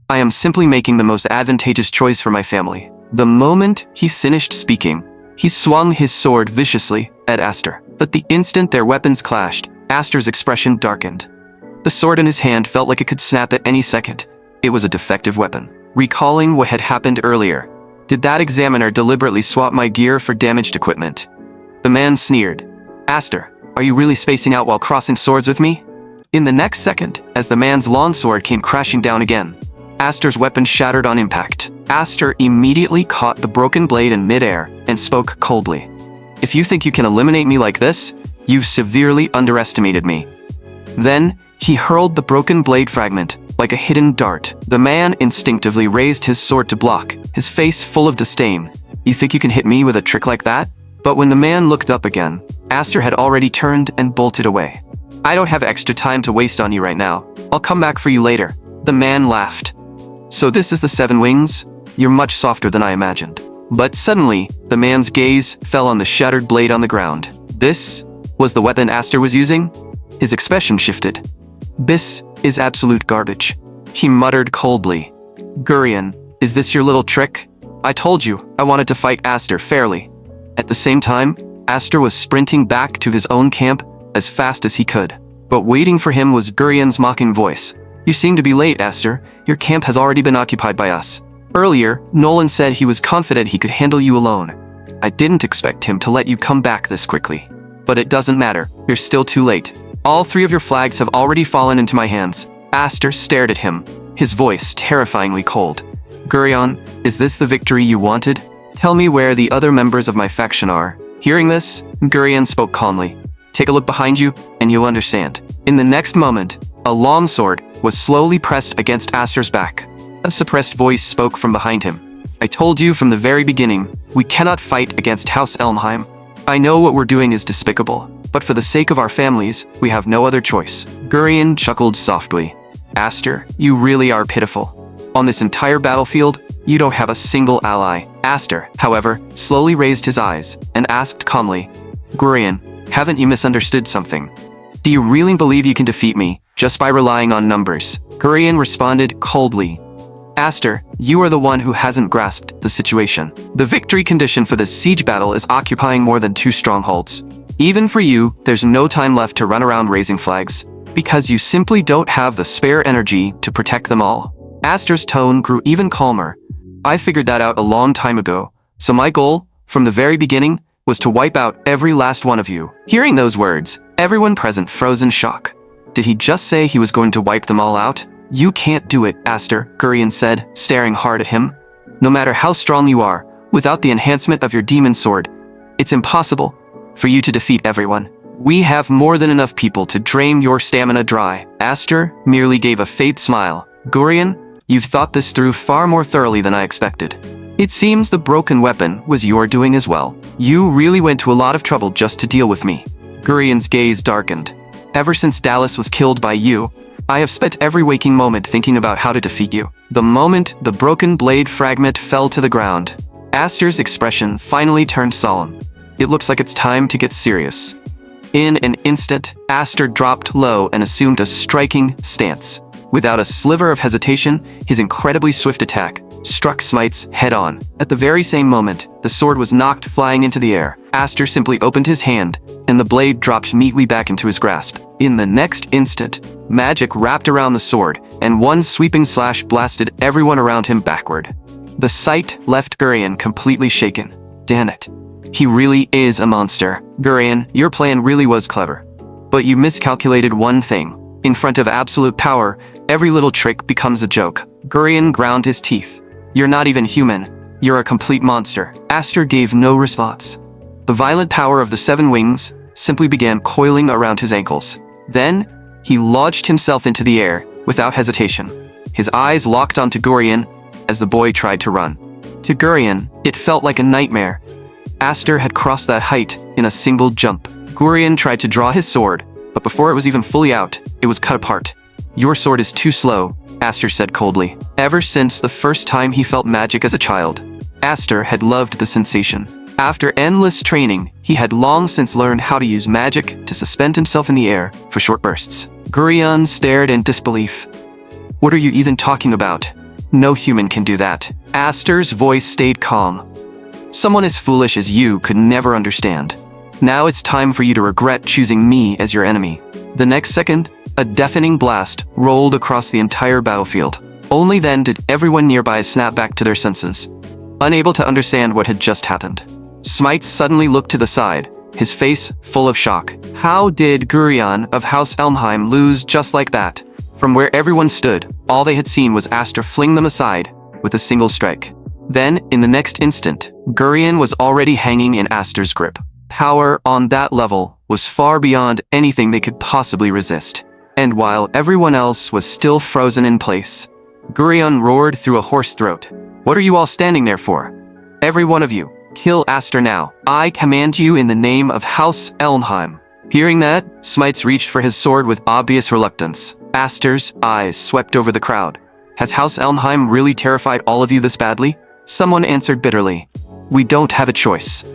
I am simply making the most advantageous choice for my family. The moment he finished speaking, he swung his sword viciously at Astor. But the instant their weapons clashed, Astor's expression darkened. The sword in his hand felt like it could snap at any second. It was a defective weapon. Recalling what had happened earlier, did that examiner deliberately swap my gear for damaged equipment? The man sneered. Astor, are you really spacing out while crossing swords with me? In the next second, as the man's longsword came crashing down again, Astor's weapon shattered on impact. Astor immediately caught the broken blade in midair and spoke coldly. If you think you can eliminate me like this, you've severely underestimated me. Then, he hurled the broken blade fragment like a hidden dart. The man instinctively raised his sword to block, his face full of disdain. You think you can hit me with a trick like that? But when the man looked up again, Astor had already turned and bolted away. I don't have extra time to waste on you right now. I'll come back for you later. The man laughed. So this is the Seven Wings? You're much softer than I imagined. But suddenly, the man's gaze fell on the shattered blade on the ground. This was the weapon Astor was using? His expression shifted. This is absolute garbage. He muttered coldly. Gurion, is this your little trick? I told you, I wanted to fight Astor fairly. At the same time, Astor was sprinting back to his own camp as fast as he could. But waiting for him was Gurion's mocking voice. You seem to be late, Astor. Your camp has already been occupied by us. Earlier, Nolan said he was confident he could handle you alone. I didn't expect him to let you come back this quickly. But it doesn't matter. You're still too late. All 3 of your flags have already fallen into my hands. Astor stared at him, his voice terrifyingly cold. Gurion, is this the victory you wanted? Tell me where the other members of my faction are. Hearing this, Gurion spoke calmly. Take a look behind you, and you'll understand. In the next moment, a longsword was slowly pressed against Astor's back. A suppressed voice spoke from behind him. I told you from the very beginning, we cannot fight against House Elnheim. I know what we're doing is despicable, but for the sake of our families, we have no other choice. Gurion chuckled softly. Astor, you really are pitiful. On this entire battlefield, you don't have a single ally. Astor, however, slowly raised his eyes and asked calmly, Gurion, haven't you misunderstood something? Do you really believe you can defeat me just by relying on numbers? Gurion responded coldly. Astor, you are the one who hasn't grasped the situation. The victory condition for this siege battle is occupying more than 2 strongholds. Even for you, there's no time left to run around raising flags, because you simply don't have the spare energy to protect them all. Astor's tone grew even calmer. I figured that out a long time ago, so my goal, from the very beginning, was to wipe out every last one of you. Hearing those words, everyone present froze in shock. Did he just say he was going to wipe them all out? You can't do it, Astor, Gurion said, staring hard at him. No matter how strong you are, without the enhancement of your demon sword, it's impossible for you to defeat everyone. We have more than enough people to drain your stamina dry. Astor merely gave a faint smile. Gurion, you've thought this through far more thoroughly than I expected. It seems the broken weapon was your doing as well. You really went to a lot of trouble just to deal with me. Gurion's gaze darkened. Ever since Dallas was killed by you, I have spent every waking moment thinking about how to defeat you. The moment the broken blade fragment fell to the ground, Astor's expression finally turned solemn. It looks like it's time to get serious. In an instant, Astor dropped low and assumed a striking stance. Without a sliver of hesitation, his incredibly swift attack struck Smite's head-on. At the very same moment, the sword was knocked flying into the air. Astor simply opened his hand, and the blade dropped neatly back into his grasp. In the next instant, magic wrapped around the sword, and one sweeping slash blasted everyone around him backward. The sight left Gurion completely shaken. Damn it. He really is a monster. Gurion, your plan really was clever. But you miscalculated one thing. In front of absolute power, every little trick becomes a joke. Gurion ground his teeth. You're not even human. You're a complete monster. Aster gave no response. The violent power of the 7 wings simply began coiling around his ankles. Then, he launched himself into the air without hesitation. His eyes locked onto Gurion as the boy tried to run. To Gurion, it felt like a nightmare. Aster had crossed that height in a single jump. Gurion tried to draw his sword, but before it was even fully out, it was cut apart. Your sword is too slow, Aster said coldly. Ever since the first time he felt magic as a child, Aster had loved the sensation. After endless training, he had long since learned how to use magic to suspend himself in the air for short bursts. Gurion stared in disbelief. What are you even talking about? No human can do that. Aster's voice stayed calm. Someone as foolish as you could never understand. Now it's time for you to regret choosing me as your enemy. The next second, a deafening blast rolled across the entire battlefield. Only then did everyone nearby snap back to their senses, unable to understand what had just happened. Smites suddenly looked to the side, his face full of shock. How did Gurion of House Elmheim lose just like that? From where everyone stood, all they had seen was Aster fling them aside with a single strike. Then, in the next instant, Gurion was already hanging in Aster's grip. Power on that level was far beyond anything they could possibly resist. And while everyone else was still frozen in place, Gurion roared through a hoarse throat. What are you all standing there for? Every one of you. Kill Aster now. I command you in the name of House Elmheim. Hearing that, Smites reached for his sword with obvious reluctance. Aster's eyes swept over the crowd. Has House Elmheim really terrified all of you this badly? Someone answered bitterly. We don't have a choice.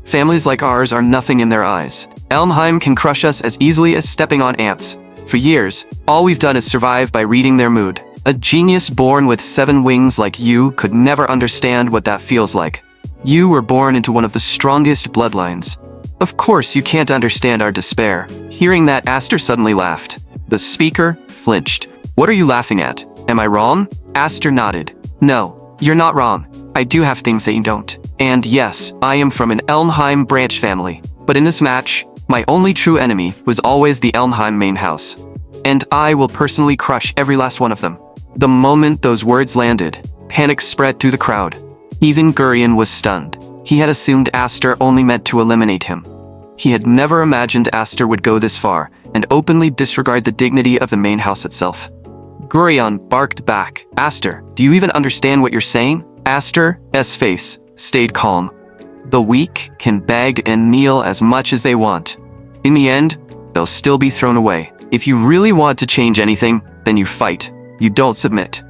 Families like ours are nothing in their eyes. Elmheim can crush us as easily as stepping on ants. For years, all we've done is survive by reading their mood. A genius born with 7 wings like you could never understand what that feels like. You were born into one of the strongest bloodlines. Of course you can't understand our despair. Hearing that, Aster suddenly laughed. The speaker flinched. What are you laughing at? Am I wrong? Aster nodded. No, you're not wrong. I do have things that you don't. And yes, I am from an Elmheim branch family. But in this match, my only true enemy was always the Elmheim main house. And I will personally crush every last one of them. The moment those words landed, panic spread through the crowd. Even Gurion was stunned. He had assumed Aster only meant to eliminate him. He had never imagined Aster would go this far and openly disregard the dignity of the main house itself. Gurion barked back. Aster, do you even understand what you're saying? Aster's face stayed calm. The weak can beg and kneel as much as they want. In the end, they'll still be thrown away. If you really want to change anything, then you fight. You don't submit.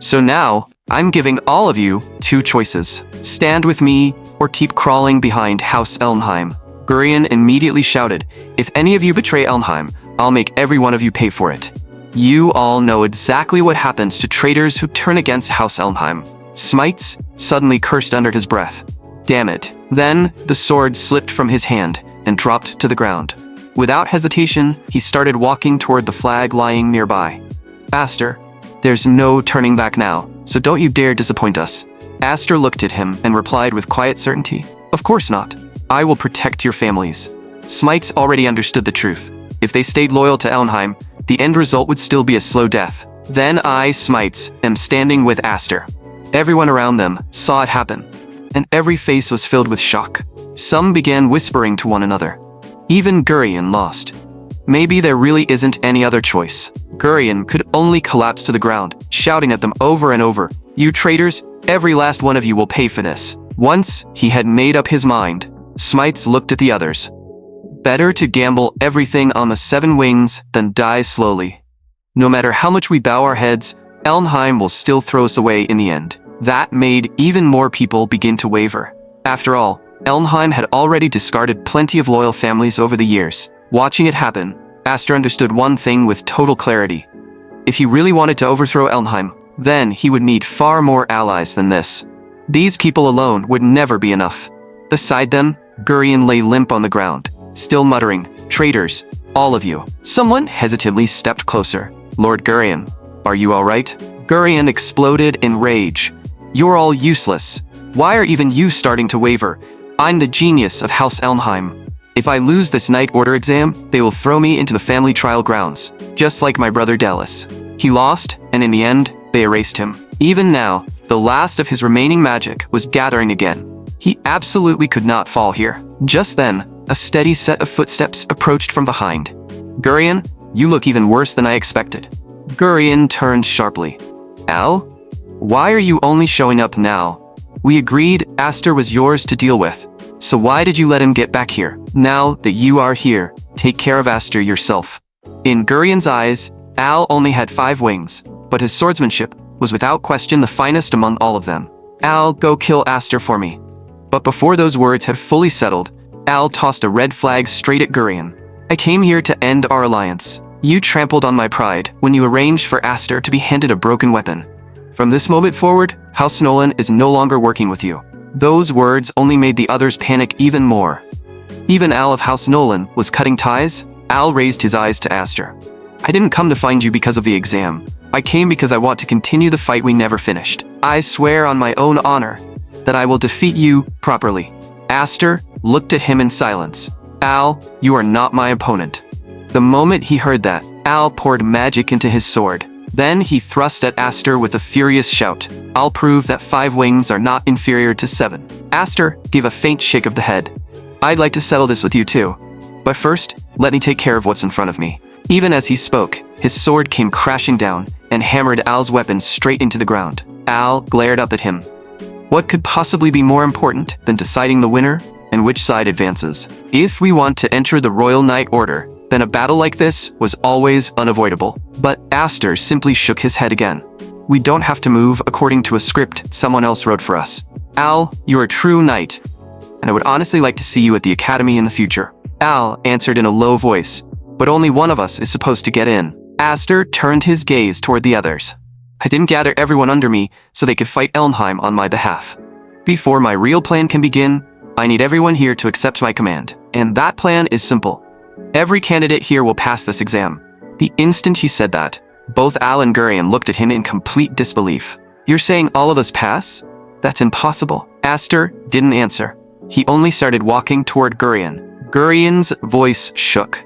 So now, I'm giving all of you 2 choices. Stand with me, or keep crawling behind House Elmheim. Gurion immediately shouted, if any of you betray Elmheim, I'll make every one of you pay for it. You all know exactly what happens to traitors who turn against House Elmheim. Smites suddenly cursed under his breath. Damn it. Then, the sword slipped from his hand and dropped to the ground. Without hesitation, he started walking toward the flag lying nearby. Aster, there's no turning back now, so don't you dare disappoint us. Aster looked at him and replied with quiet certainty. Of course not. I will protect your families. Smites already understood the truth. If they stayed loyal to Elmheim, the end result would still be a slow death. Then I, Smites, am standing with Aster. Everyone around them saw it happen, and every face was filled with shock. Some began whispering to one another. Even Gurion lost. Maybe there really isn't any other choice. Gurion could only collapse to the ground, shouting at them over and over, you traitors, every last one of you will pay for this. Once he had made up his mind, Smites looked at the others. Better to gamble everything on the 7 wings than die slowly. No matter how much we bow our heads, Elmheim will still throw us away in the end. That made even more people begin to waver. After all, Elmheim had already discarded plenty of loyal families over the years. Watching it happen, Aster understood one thing with total clarity. If he really wanted to overthrow Elmheim, then he would need far more allies than this. These people alone would never be enough. Beside them, Gurion lay limp on the ground, still muttering, traitors, all of you. Someone hesitantly stepped closer. Lord Gurion, are you all right? Gurion exploded in rage. You're all useless. Why are even you starting to waver? I'm the genius of House Elmheim. If I lose this Night Order exam, they will throw me into the family trial grounds, just like my brother Dallas. He lost, and in the end, they erased him. Even now, the last of his remaining magic was gathering again. He absolutely could not fall here. Just then, a steady set of footsteps approached from behind. Gurion, you look even worse than I expected. Gurion turned sharply. Al? Why are you only showing up now? We agreed Aster was yours to deal with. So why did you let him get back here? Now that you are here, take care of Aster yourself. In Gurion's eyes, Al only had 5 wings, but his swordsmanship was without question the finest among all of them. Al, go kill Aster for me. But before those words had fully settled, Al tossed a red flag straight at Gurion. I came here to end our alliance. You trampled on my pride when you arranged for Aster to be handed a broken weapon. From this moment forward, House Nolan is no longer working with you. Those words only made the others panic even more. Even Al of House Nolan was cutting ties. Al raised his eyes to Aster. I didn't come to find you because of the exam. I came because I want to continue the fight we never finished. I swear on my own honor that I will defeat you properly. Aster looked at him in silence. Al, you are not my opponent. The moment he heard that, Al poured magic into his sword. Then he thrust at Aster with a furious shout. I'll prove that 5 wings are not inferior to 7. Aster gave a faint shake of the head. I'd like to settle this with you too. But first, let me take care of what's in front of me. Even as he spoke, his sword came crashing down and hammered Al's weapon straight into the ground. Al glared up at him. What could possibly be more important than deciding the winner and which side advances? If we want to enter the Royal Night Order, then a battle like this was always unavoidable. But Aster simply shook his head again. We don't have to move according to a script someone else wrote for us. Al, you're a true knight, and I would honestly like to see you at the academy in the future. Al answered in a low voice, but only one of us is supposed to get in. Aster turned his gaze toward the others. I didn't gather everyone under me so they could fight Elmheim on my behalf. Before my real plan can begin, I need everyone here to accept my command. And that plan is simple. Every candidate here will pass this exam. The instant he said that, both Al and Gurion looked at him in complete disbelief. You're saying all of us pass? That's impossible. Aster didn't answer. He only started walking toward Gurion. Gurion's voice shook.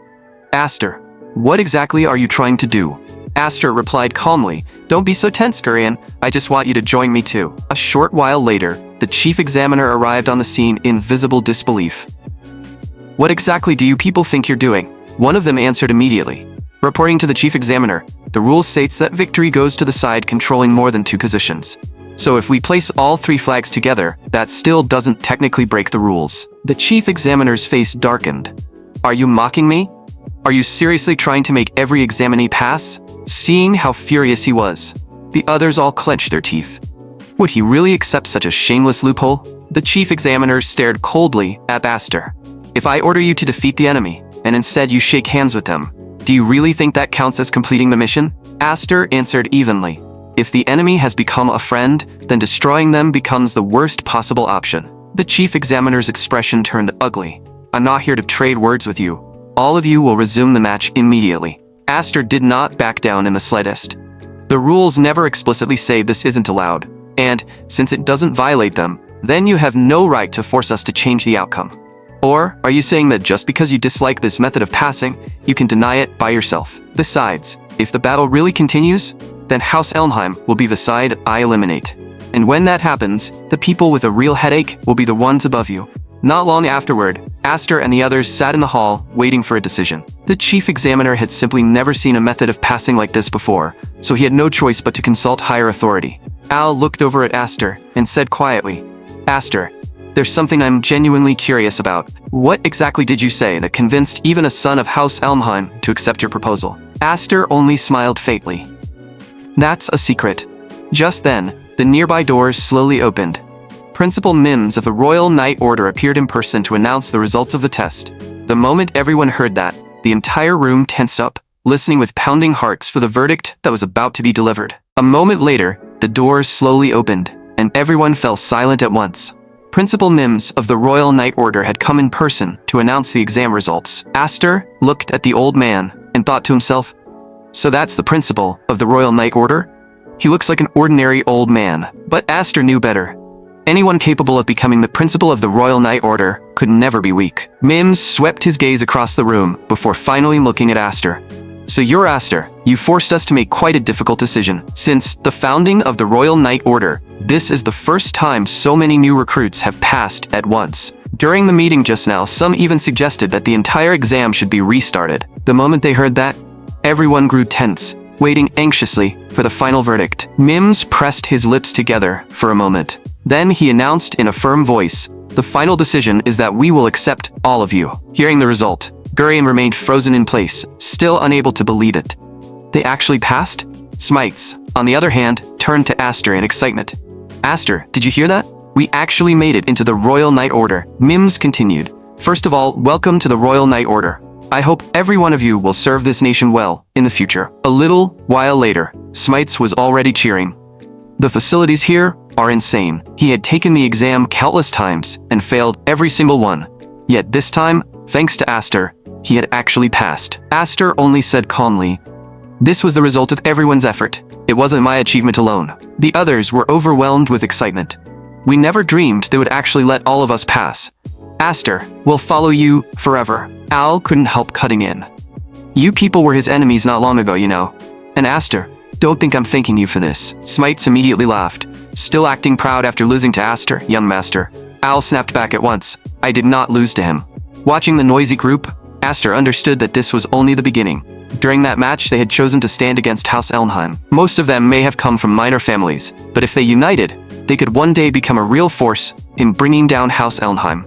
Aster, what exactly are you trying to do? Aster replied calmly, Don't be so tense, Gurion. I just want you to join me too. A short while later, the chief examiner arrived on the scene in visible disbelief. What exactly do you people think you're doing? One of them answered immediately. Reporting to the chief examiner, the rule states that victory goes to the side controlling more than 2 positions. So if we place all 3 flags together, that still doesn't technically break the rules. The chief examiner's face darkened. Are you mocking me? Are you seriously trying to make every examinee pass? Seeing how furious he was, the others all clenched their teeth. Would he really accept such a shameless loophole? The chief examiner stared coldly at Aster. If I order you to defeat the enemy, and instead you shake hands with them, do you really think that counts as completing the mission? Aster answered evenly. If the enemy has become a friend, then destroying them becomes the worst possible option. The chief examiner's expression turned ugly. I'm not here to trade words with you. All of you will resume the match immediately. Aster did not back down in the slightest. The rules never explicitly say this isn't allowed, and since it doesn't violate them, then you have no right to force us to change the outcome. Or are you saying that just because you dislike this method of passing, you can deny it by yourself? Besides, if the battle really continues, then House Elmheim will be the side I eliminate. And when that happens, the people with a real headache will be the ones above you. Not long afterward, Aster and the others sat in the hall, waiting for a decision. The chief examiner had simply never seen a method of passing like this before, so he had no choice but to consult higher authority. Al looked over at Aster and said quietly, Aster, there's something I'm genuinely curious about. What exactly did you say that convinced even a son of House Elmheim to accept your proposal? Aster only smiled faintly. That's a secret. Just then, the nearby doors slowly opened. Principal Mims of the Royal Night Order appeared in person to announce the results of the test. The moment everyone heard that, the entire room tensed up, listening with pounding hearts for the verdict that was about to be delivered. A moment later, the doors slowly opened, and everyone fell silent at once. Principal Mims of the Royal Knight Order had come in person to announce the exam results. Aster looked at the old man and thought to himself, "So that's the principal of the Royal Knight Order? He looks like an ordinary old man." But Aster knew better. Anyone capable of becoming the principal of the Royal Knight Order could never be weak. Mims swept his gaze across the room before finally looking at Aster. "So you're Aster. You forced us to make quite a difficult decision. Since the founding of the Royal Knight Order, this is the first time so many new recruits have passed at once. During the meeting just now, some even suggested that the entire exam should be restarted." The moment they heard that, everyone grew tense, waiting anxiously for the final verdict. Mims pressed his lips together for a moment. Then he announced in a firm voice, "The final decision is that we will accept all of you." Hearing the result, Gurion remained frozen in place, still unable to believe it. They actually passed? Smites, on the other hand, turned to Aster in excitement. "Aster, did you hear that? We actually made it into the Royal Knight Order." Mims continued, "First of all, welcome to the Royal Knight Order. I hope every one of you will serve this nation well in the future." A little while later, Smites was already cheering. "The facilities here are insane." He had taken the exam countless times and failed every single one. Yet this time, thanks to Aster, he had actually passed. Aster only said calmly, "This was the result of everyone's effort. It wasn't my achievement alone." The others were overwhelmed with excitement. "We never dreamed they would actually let all of us pass. Aster, we'll follow you forever." Al couldn't help cutting in. "You people were his enemies not long ago, you know. And Aster, don't think I'm thanking you for this." Smites immediately laughed, still acting proud after losing to Aster. "Young master." Al snapped back at once. "I did not lose to him." Watching the noisy group, Aster understood that this was only the beginning. During that match, they had chosen to stand against House Elnheim. Most of them may have come from minor families, but if they united, they could one day become a real force in bringing down House Elnheim.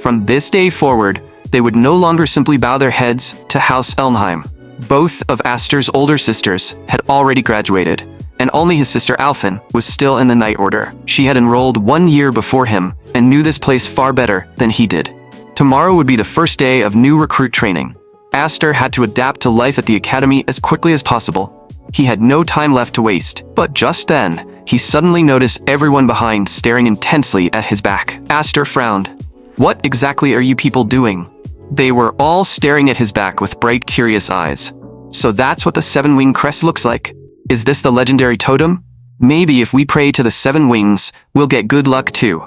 From this day forward, they would no longer simply bow their heads to House Elnheim. Both of Aster's older sisters had already graduated, and only his sister Alphen was still in the Knight Order. She had enrolled 1 year before him and knew this place far better than he did. Tomorrow would be the first day of new recruit training. Aster had to adapt to life at the academy as quickly as possible. He had no time left to waste. But just then, he suddenly noticed everyone behind staring intensely at his back. Aster frowned. "What exactly are you people doing?" They were all staring at his back with bright, curious eyes. "So that's what the seven-winged crest looks like? Is this the legendary totem? Maybe if we pray to the seven wings, we'll get good luck too."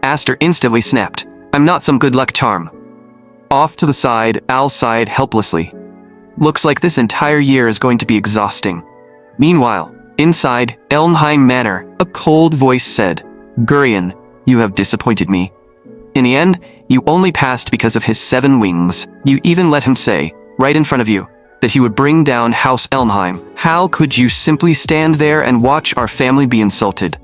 Aster instantly snapped. "I'm not some good luck charm." Off to the side, Al sighed helplessly. "Looks like this entire year is going to be exhausting." Meanwhile, inside Elnheim Manor, a cold voice said, "Gurion, you have disappointed me. In the end, you only passed because of his 7 wings. You even let him say, right in front of you, that he would bring down House Elnheim. How could you simply stand there and watch our family be insulted?"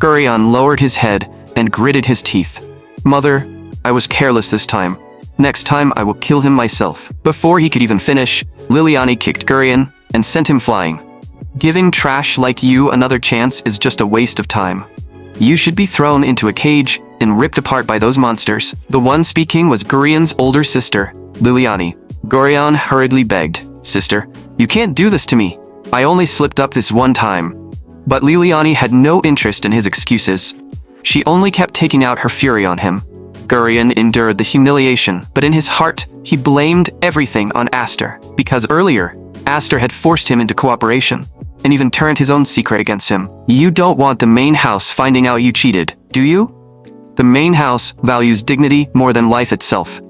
Gurion lowered his head and gritted his teeth. "Mother, I was careless this time. Next time I will kill him myself." Before he could even finish, Liliani kicked Gurion and sent him flying. "Giving trash like you another chance is just a waste of time. You should be thrown into a cage and ripped apart by those monsters." The one speaking was Gurion's older sister, Liliani. Gurion hurriedly begged, "Sister, you can't do this to me. I only slipped up this one time." But Liliani had no interest in his excuses. She only kept taking out her fury on him. Gurion endured the humiliation, but in his heart, he blamed everything on Aster, because earlier, Aster had forced him into cooperation, and even turned his own secret against him. "You don't want the main house finding out you cheated, do you? The main house values dignity more than life itself.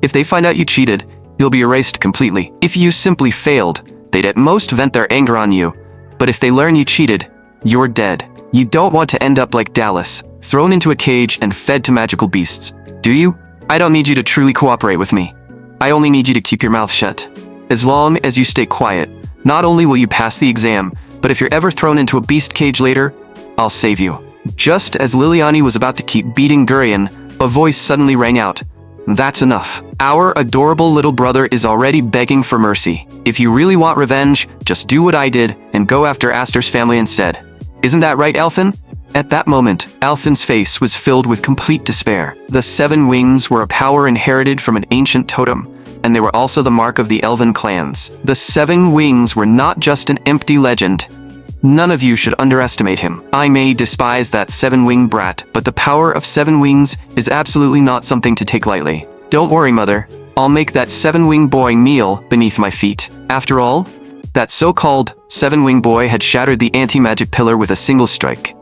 If they find out you cheated, you'll be erased completely. If you simply failed, they'd at most vent their anger on you, but if they learn you cheated, you're dead. You don't want to end up like Dallas, thrown into a cage and fed to magical beasts, do you? I don't need you to truly cooperate with me. I only need you to keep your mouth shut. As long as you stay quiet, not only will you pass the exam, but if you're ever thrown into a beast cage later, I'll save you." Just as Liliani was about to keep beating Gurion, a voice suddenly rang out. "That's enough. Our adorable little brother is already begging for mercy. If you really want revenge, just do what I did and go after Aster's family instead. Isn't that right, Alphen?" At that moment, Alphen's face was filled with complete despair. The 7 wings were a power inherited from an ancient totem, and they were also the mark of the elven clans. The 7 wings were not just an empty legend. None of you should underestimate him. I may despise that seven-winged brat, but the power of 7 wings is absolutely not something to take lightly. Don't worry, mother. I'll make that 7-winged boy kneel beneath my feet. After all, that so-called 7-winged boy had shattered the anti-magic pillar with a single strike.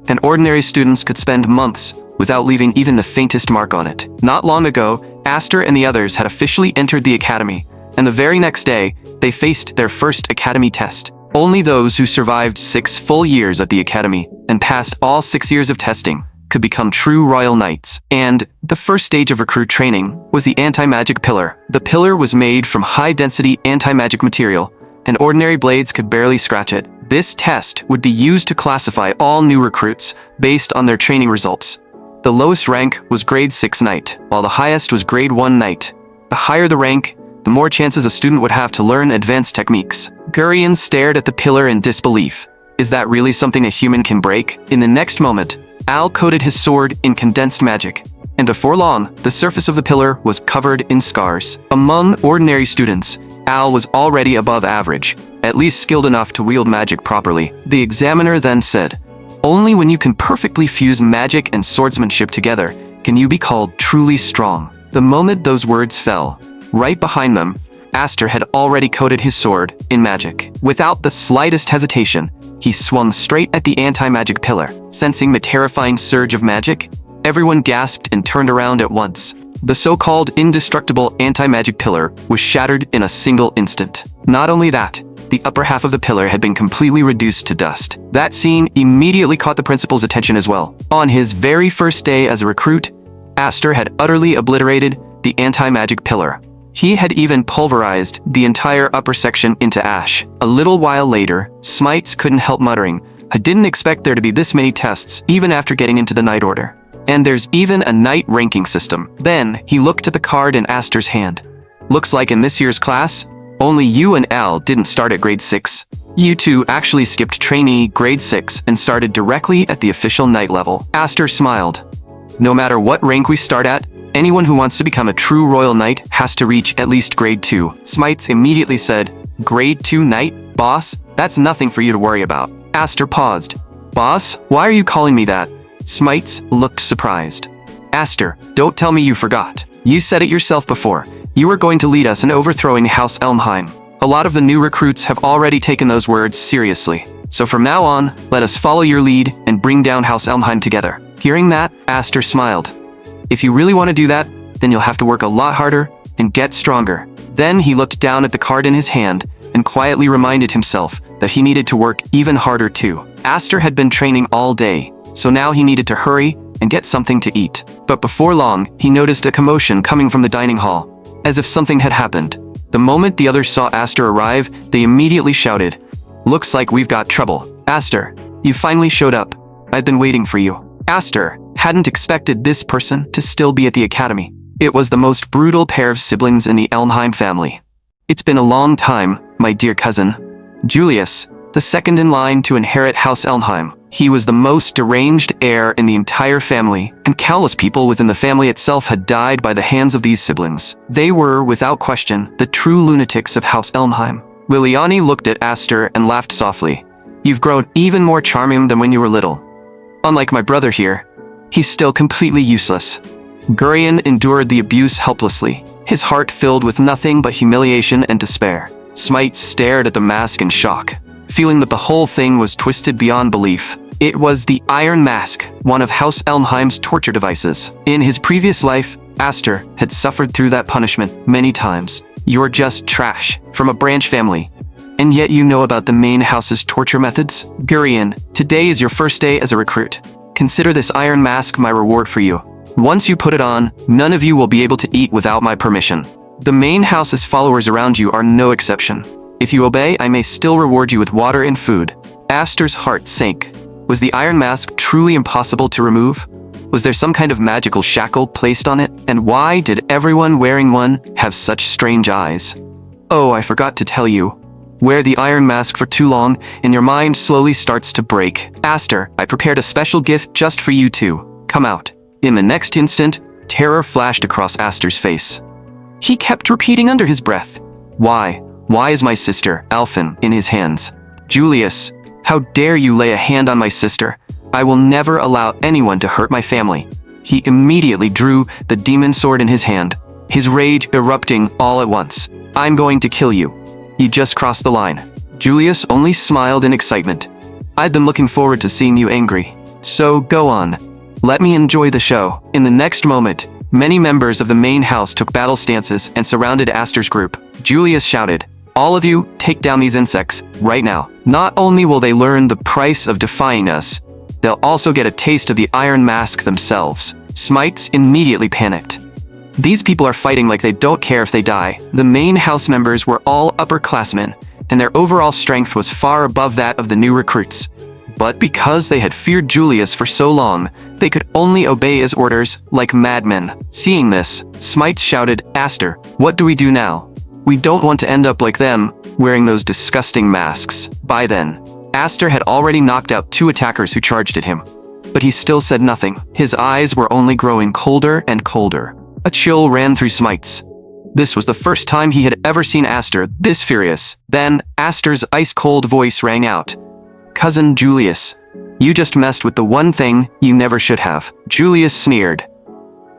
And ordinary students could spend months without leaving even the faintest mark on it. Not long ago, Aster and the others had officially entered the academy, and the very next day, they faced their first academy test. Only those who survived 6 full years at the academy and passed all 6 years of testing could become true royal knights. And the first stage of recruit training was the anti-magic pillar. The pillar was made from high-density anti-magic material, and ordinary blades could barely scratch it. This test would be used to classify all new recruits based on their training results. The lowest rank was grade 6 knight, while the highest was grade 1 knight. The higher the rank, the more chances a student would have to learn advanced techniques. Gurion stared at the pillar in disbelief. Is that really something a human can break? In the next moment, Al coated his sword in condensed magic, and before long, the surface of the pillar was covered in scars. Among ordinary students, Al was already above average, at least skilled enough to wield magic properly. The examiner then said, "Only when you can perfectly fuse magic and swordsmanship together can you be called truly strong." The moment those words fell, right behind them, Aster had already coated his sword in magic. Without the slightest hesitation, he swung straight at the anti-magic pillar. Sensing the terrifying surge of magic, everyone gasped and turned around at once. The so-called indestructible anti-magic pillar was shattered in a single instant. Not only that, the upper half of the pillar had been completely reduced to dust. That scene immediately caught the principal's attention as well. On his very first day as a recruit, Aster had utterly obliterated the anti-magic pillar. He had even pulverized the entire upper section into ash. A little while later, Smites couldn't help muttering, "I didn't expect there to be this many tests, even after getting into the Knight Order. And there's even a Knight ranking system." Then, he looked at the card in Aster's hand. "Looks like in this year's class, only you and Al didn't start at grade 6. You two actually skipped trainee grade 6 and started directly at the official Knight level." Aster smiled. "No matter what rank we start at, anyone who wants to become a true royal knight has to reach at least grade 2. Smites immediately said, "Grade 2 knight? Boss, that's nothing for you to worry about." Aster paused. "Boss, why are you calling me that?" Smites looked surprised. "Aster, don't tell me you forgot. You said it yourself before. You were going to lead us in overthrowing House Elmheim. A lot of the new recruits have already taken those words seriously. So from now on, let us follow your lead and bring down House Elmheim together." Hearing that, Aster smiled. "If you really want to do that, then you'll have to work a lot harder and get stronger." Then he looked down at the card in his hand and quietly reminded himself that he needed to work even harder too. Aster had been training all day, so now he needed to hurry and get something to eat. But before long, he noticed a commotion coming from the dining hall, as if something had happened. The moment the others saw Aster arrive, they immediately shouted, "Looks like we've got trouble. Aster, you finally showed up. I've been waiting for you." Aster hadn't expected this person to still be at the academy. It was the most brutal pair of siblings in the Elmheim family. "It's been a long time, my dear cousin." Julius, the second in line to inherit House Elmheim. He was the most deranged heir in the entire family, and countless people within the family itself had died by the hands of these siblings. They were, without question, the true lunatics of House Elmheim. Liliani looked at Aster and laughed softly. "You've grown even more charming than when you were little. Unlike my brother here, he's still completely useless." Gurion endured the abuse helplessly, his heart filled with nothing but humiliation and despair. Smite stared at the mask in shock, feeling that the whole thing was twisted beyond belief. It was the Iron Mask, one of House Elmheim's torture devices. In his previous life, Aster had suffered through that punishment many times. "You're just trash, from a branch family. And yet you know about the main house's torture methods? Gurion, today is your first day as a recruit. Consider this Iron Mask my reward for you. Once you put it on, none of you will be able to eat without my permission. The main house's followers around you are no exception. If you obey, I may still reward you with water and food." Aster's heart sank. Was the Iron Mask truly impossible to remove? Was there some kind of magical shackle placed on it? And why did everyone wearing one have such strange eyes? Oh, I forgot to tell you. Wear the Iron Mask for too long, and your mind slowly starts to break. Aster, I prepared a special gift just for you two. Come out. In the next instant, terror flashed across Aster's face. He kept repeating under his breath, "Why? Why is my sister, Alphen, in his hands?" Julius, How dare you lay a hand on my sister? I will never allow anyone to hurt my family. He immediately drew the demon sword in his hand, his rage erupting all at once. I'm going to kill you. You just crossed the line. Julius only smiled in excitement. I'd been looking forward to seeing you angry. So go on. Let me enjoy the show. In the next moment, many members of the main house took battle stances and surrounded Aster's group. Julius shouted, "All of you, take down these insects, right now. Not only will they learn the price of defying us, they'll also get a taste of the Iron Mask themselves." Smites immediately panicked. These people are fighting like they don't care if they die. The main house members were all upperclassmen, and their overall strength was far above that of the new recruits. But because they had feared Julius for so long, they could only obey his orders like madmen. Seeing this, Smites shouted, "Aster, what do we do now? We don't want to end up like them, wearing those disgusting masks." By then, Aster had already knocked out 2 attackers who charged at him. But he still said nothing. His eyes were only growing colder and colder. A chill ran through Smites. This was the first time he had ever seen Aster this furious. Then, Aster's ice-cold voice rang out. "Cousin Julius, you just messed with the one thing you never should have." Julius sneered.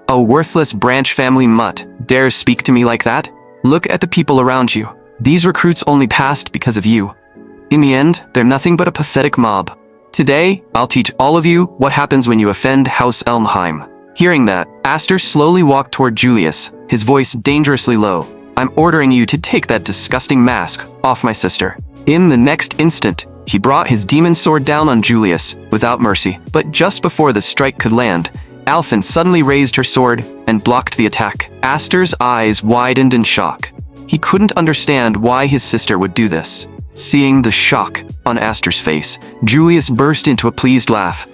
"A worthless branch family mutt dares speak to me like that? Look at the people around you. These recruits only passed because of you. In the end, they're nothing but a pathetic mob. Today, I'll teach all of you what happens when you offend House Elmheim." Hearing that, Aster slowly walked toward Julius, his voice dangerously low. "I'm ordering you to take that disgusting mask off my sister." In the next instant, he brought his demon sword down on Julius without mercy. But just before the strike could land, Alphen suddenly raised her sword and blocked the attack. Aster's eyes widened in shock. He couldn't understand why his sister would do this. Seeing the shock on Aster's face, Julius burst into a pleased laugh.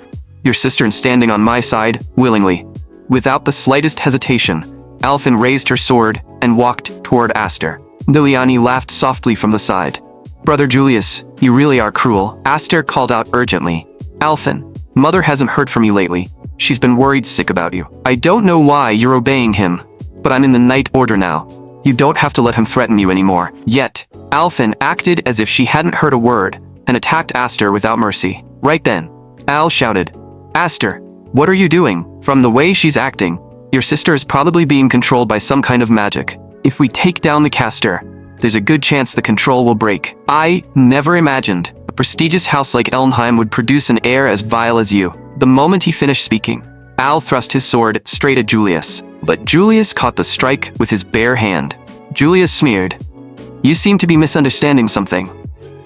"Your sister is standing on my side, willingly." Without the slightest hesitation, Alphen raised her sword and walked toward Aster. Liliani laughed softly from the side. "Brother Julius, you really are cruel," Aster called out urgently. "Alphen, Mother hasn't heard from you lately. She's been worried sick about you. I don't know why you're obeying him, but I'm in the Night Order now. You don't have to let him threaten you anymore." Yet, Alphen acted as if she hadn't heard a word and attacked Aster without mercy. Right then, Al shouted, "Aster, what are you doing? From the way she's acting, your sister is probably being controlled by some kind of magic. If we take down the caster, there's a good chance the control will break. I never imagined a prestigious house like Elmheim would produce an heir as vile as you." The moment he finished speaking, Al thrust his sword straight at Julius. But Julius caught the strike with his bare hand. Julius sneered, "You seem to be misunderstanding something.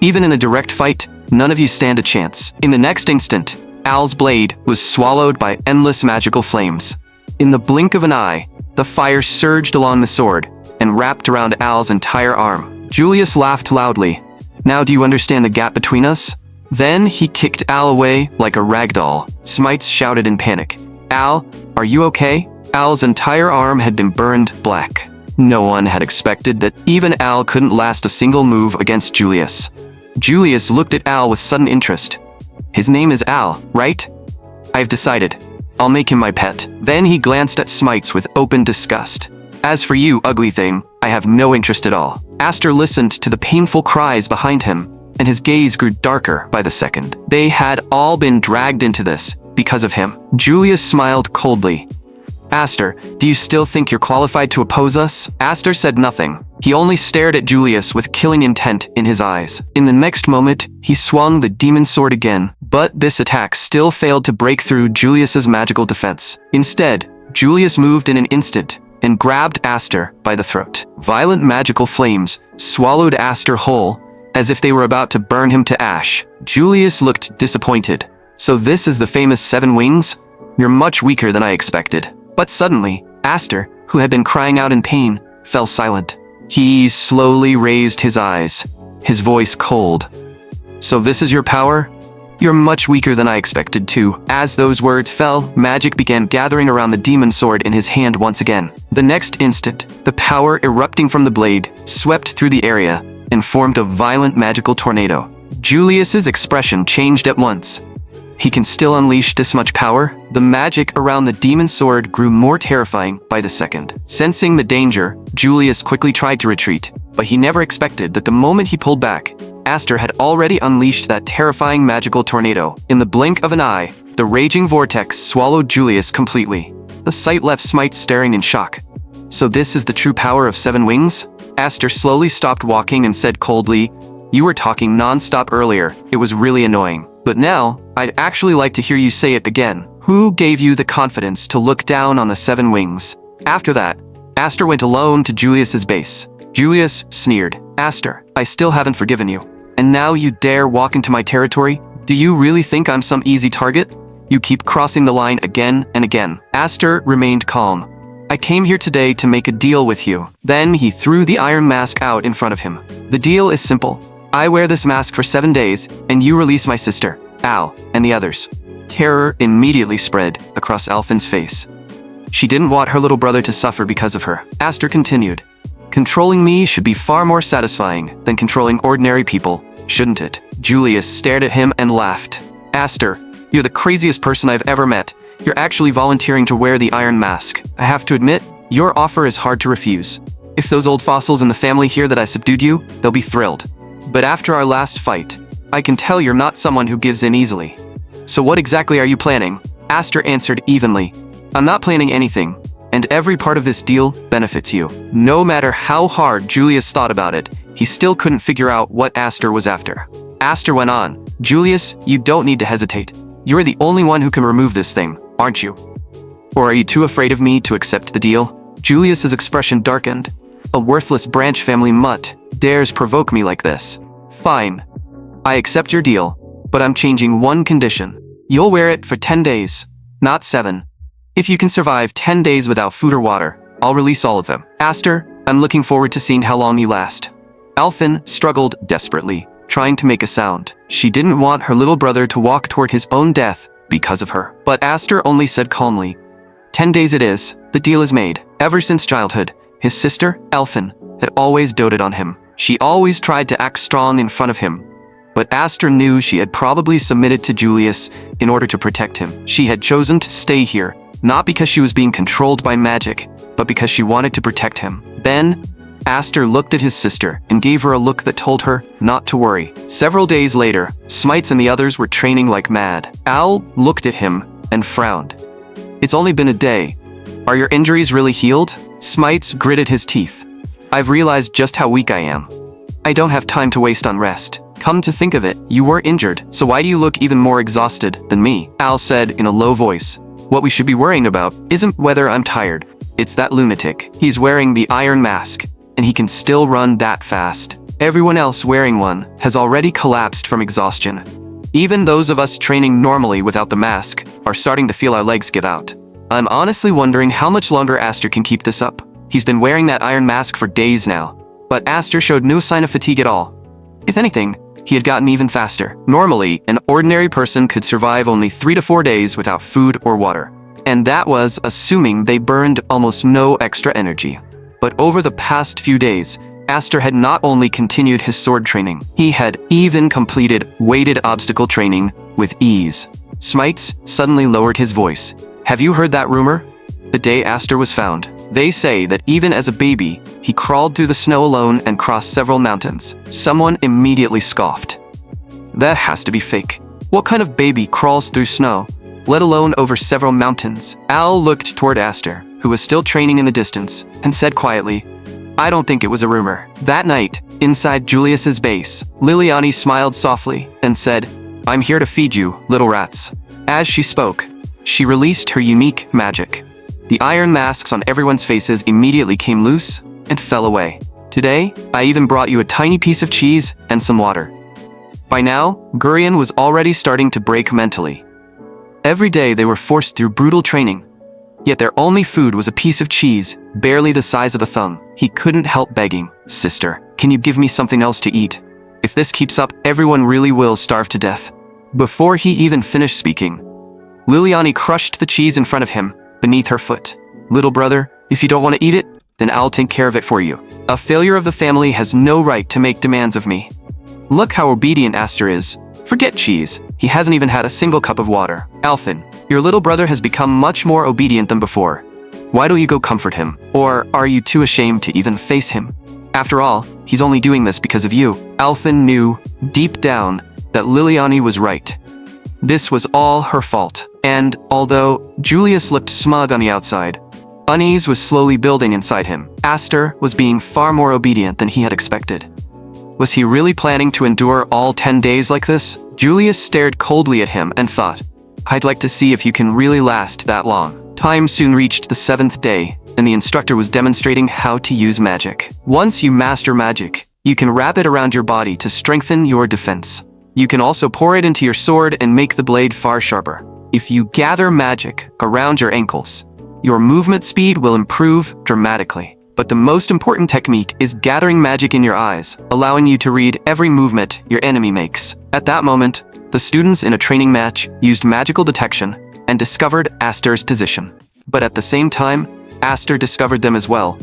Even in a direct fight, none of you stand a chance." In the next instant, Al's blade was swallowed by endless magical flames. In the blink of an eye, the fire surged along the sword and wrapped around Al's entire arm. Julius laughed loudly. "Now do you understand the gap between us?" Then he kicked Al away like a rag doll. Smites shouted in panic, "Al, are you okay?" Al's entire arm had been burned black. No one had expected that even Al couldn't last a single move against Julius. Julius looked at Al with sudden interest. "His name is Al, right? I've decided. I'll make him my pet." Then he glanced at Smites with open disgust. "As for you, ugly thing, I have no interest at all." Aster listened to the painful cries behind him, and his gaze grew darker by the second. They had all been dragged into this because of him. Julius smiled coldly. "Aster, do you still think you're qualified to oppose us?" Aster said nothing. He only stared at Julius with killing intent in his eyes. In the next moment, he swung the demon sword again, but this attack still failed to break through Julius's magical defense. Instead, Julius moved in an instant and grabbed Aster by the throat. Violent magical flames swallowed Aster whole, as if they were about to burn him to ash. Julius looked disappointed. "So this is the famous 7 wings? You're much weaker than I expected." But suddenly, Aster, who had been crying out in pain, fell silent. He slowly raised his eyes, his voice cold. "So this is your power? You're much weaker than I expected too." As those words fell, magic began gathering around the demon sword in his hand once again. The next instant, the power erupting from the blade swept through the area and formed a violent magical tornado. Julius's expression changed at once. He can still unleash this much power? The magic around the demon sword grew more terrifying by the second. Sensing the danger, Julius quickly tried to retreat, but he never expected that the moment he pulled back, Aster had already unleashed that terrifying magical tornado. In the blink of an eye, the raging vortex swallowed Julius completely. The sight left Smites staring in shock. So this is the true power of 7 wings? Aster slowly stopped walking and said coldly, "You were talking non-stop earlier. It was really annoying. But now, I'd actually like to hear you say it again. Who gave you the confidence to look down on the 7 wings?" After that, Aster went alone to Julius's base. Julius sneered. "Aster, I still haven't forgiven you. And now you dare walk into my territory? Do you really think I'm some easy target? You keep crossing the line again and again." Aster remained calm. "I came here today to make a deal with you." Then he threw the iron mask out in front of him. "The deal is simple. I wear this mask for 7 days, and you release my sister, Al, and the others." Terror immediately spread across Alphen's face. She didn't want her little brother to suffer because of her. Aster continued, "Controlling me should be far more satisfying than controlling ordinary people, shouldn't it?" Julius stared at him and laughed. "Aster, you're the craziest person I've ever met. You're actually volunteering to wear the iron mask. I have to admit, your offer is hard to refuse. If those old fossils in the family hear that I subdued you, they'll be thrilled. But after our last fight, I can tell you're not someone who gives in easily. So what exactly are you planning?" Aster answered evenly, "I'm not planning anything, and every part of this deal benefits you." No matter how hard Julius thought about it, he still couldn't figure out what Aster was after. Aster went on, "Julius, you don't need to hesitate. You're the only one who can remove this thing, aren't you? Or are you too afraid of me to accept the deal?" Julius's expression darkened. "A worthless branch family mutt dares provoke me like this. Fine. I accept your deal, but I'm changing one condition. You'll wear it for 10 days, not 7. If you can survive 10 days without food or water, I'll release all of them." "Aster, I'm looking forward to seeing how long you last." Alphen struggled desperately, trying to make a sound. She didn't want her little brother to walk toward his own death because of her. But Aster only said calmly, 10 days it is. The deal is made." Ever since childhood, his sister, Alphen, had always doted on him. She always tried to act strong in front of him. But Aster knew she had probably submitted to Julius in order to protect him. She had chosen to stay here, not because she was being controlled by magic, but because she wanted to protect him. Then, Aster looked at his sister and gave her a look that told her not to worry. Several days later, Smites and the others were training like mad. Al looked at him and frowned. "It's only been a day. Are your injuries really healed?" Smites gritted his teeth. "I've realized just how weak I am. I don't have time to waste on rest. Come to think of it, you were injured, so why do you look even more exhausted than me?" Al said in a low voice. "What we should be worrying about isn't whether I'm tired. It's that lunatic. He's wearing the iron mask, and he can still run that fast. Everyone else wearing one has already collapsed from exhaustion. Even those of us training normally without the mask are starting to feel our legs give out. I'm honestly wondering how much longer Aster can keep this up. He's been wearing that iron mask for days now." But Aster showed no sign of fatigue at all. If anything, he had gotten even faster. Normally, an ordinary person could survive only 3 to 4 days without food or water. And that was assuming they burned almost no extra energy. But over the past few days, Aster had not only continued his sword training, he had even completed weighted obstacle training with ease. Smites suddenly lowered his voice. "Have you heard that rumor? The day Aster was found, they say that even as a baby, he crawled through the snow alone and crossed several mountains." Someone immediately scoffed. "That has to be fake. What kind of baby crawls through snow, let alone over several mountains?" Al looked toward Aster, who was still training in the distance, and said quietly, "I don't think it was a rumor." That night, inside Julius's base, Liliani smiled softly and said, "I'm here to feed you, little rats." As she spoke, she released her unique magic. The iron masks on everyone's faces immediately came loose and fell away. "Today, I even brought you a tiny piece of cheese and some water." By now, Gurion was already starting to break mentally. Every day they were forced through brutal training, yet their only food was a piece of cheese, barely the size of a thumb. He couldn't help begging, "Sister, can you give me something else to eat? If this keeps up, everyone really will starve to death." Before he even finished speaking, Liliani crushed the cheese in front of him, beneath her foot. "Little brother, if you don't want to eat it, then I'll take care of it for you. A failure of the family has no right to make demands of me." Look how obedient Aster is. Forget cheese, he hasn't even had a single cup of water. "Alphen, your little brother has become much more obedient than before. Why don't you go comfort him? Or are you too ashamed to even face him? After all, he's only doing this because of you." Alphen knew deep down, that Liliani was right. This was all her fault. And although Julius looked smug on the outside, unease was slowly building inside him. Aster was being far more obedient than he had expected. Was he really planning to endure all 10 days like this? Julius stared coldly at him and thought, I'd like to see if you can really last that long. Time soon reached the 7th day, and the instructor was demonstrating how to use magic. Once you master magic, you can wrap it around your body to strengthen your defense. You can also pour it into your sword and make the blade far sharper. If you gather magic around your ankles, your movement speed will improve dramatically. But the most important technique is gathering magic in your eyes, allowing you to read every movement your enemy makes. At that moment, the students in a training match used magical detection and discovered Aster's position. But at the same time, Aster discovered them as well.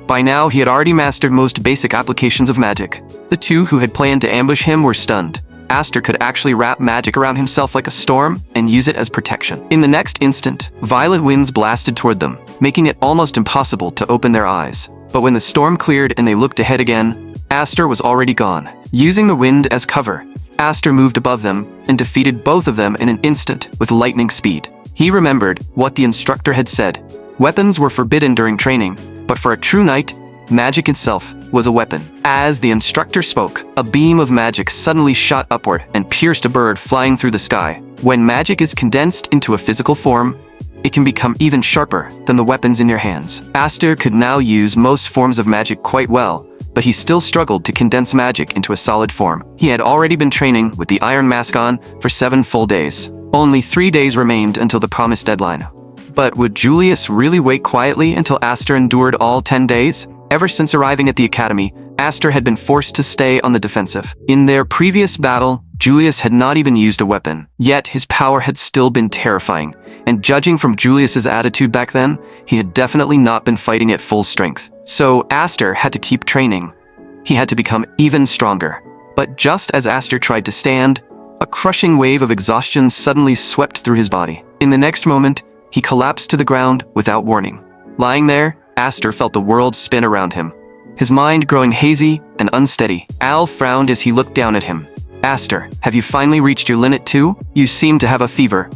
By now, he had already mastered most basic applications of magic. The two who had planned to ambush him were stunned. Aster could actually wrap magic around himself like a storm and use it as protection. In the next instant, violent winds blasted toward them, making it almost impossible to open their eyes. But when the storm cleared and they looked ahead again, Aster was already gone. Using the wind as cover, Aster moved above them and defeated both of them in an instant with lightning speed. He remembered what the instructor had said. Weapons were forbidden during training, but for a true knight, magic itself was a weapon. As the instructor spoke, a beam of magic suddenly shot upward and pierced a bird flying through the sky. When magic is condensed into a physical form, it can become even sharper than the weapons in your hands. Aster could now use most forms of magic quite well, but he still struggled to condense magic into a solid form. He had already been training with the Iron Mask on for 7 full days. Only 3 days remained until the promised deadline. But would Julius really wait quietly until Aster endured all 10 days? Ever since arriving at the academy, Aster had been forced to stay on the defensive. In their previous battle, Julius had not even used a weapon, yet his power had still been terrifying, and judging from Julius's attitude back then, he had definitely not been fighting at full strength. So Aster had to keep training. He had to become even stronger. But just as Aster tried to stand, a crushing wave of exhaustion suddenly swept through his body. In the next moment, he collapsed to the ground without warning. Lying there, Aster felt the world spin around him, his mind growing hazy and unsteady. Al frowned as he looked down at him. Aster, have you finally reached your limit too? You seem to have a fever.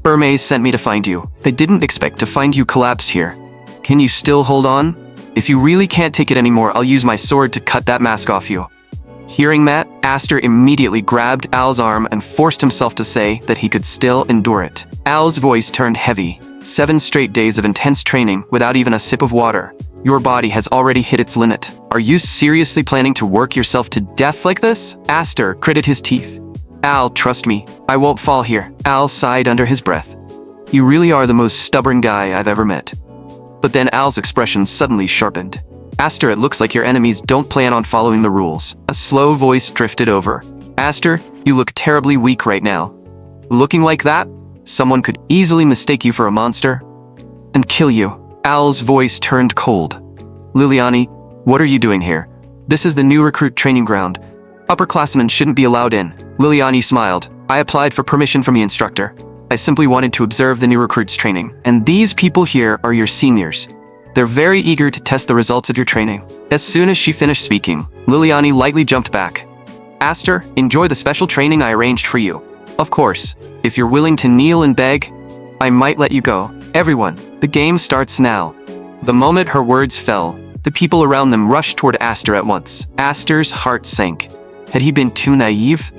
Burmese sent me to find you. They didn't expect to find you collapsed here. Can you still hold on? If you really can't take it anymore, I'll use my sword to cut that mask off you. Hearing that, Aster immediately grabbed Al's arm and forced himself to say that he could still endure it. Al's voice turned heavy. 7 straight days of intense training without even a sip of water. Your body has already hit its limit. Are you seriously planning to work yourself to death like this? Aster gritted his teeth. Al, trust me, I won't fall here. Al sighed under his breath. You really are the most stubborn guy I've ever met. But then Al's expression suddenly sharpened. Aster, it looks like your enemies don't plan on following the rules. A slow voice drifted over. Aster, you look terribly weak right now. Looking like that, someone could easily mistake you for a monster and kill you. Al's voice turned cold. Liliani, what are you doing here? This is the new recruit training ground. Upperclassmen shouldn't be allowed in. Liliani smiled. I applied for permission from the instructor. I simply wanted to observe the new recruits training. And these people here are your seniors. They're very eager to test the results of your training. As soon as she finished speaking, Liliani lightly jumped back. Aster, enjoy the special training I arranged for you. Of course, if you're willing to kneel and beg, I might let you go. Everyone, the game starts now. The moment her words fell, the people around them rushed toward Aster at once. Aster's heart sank. Had he been too naive?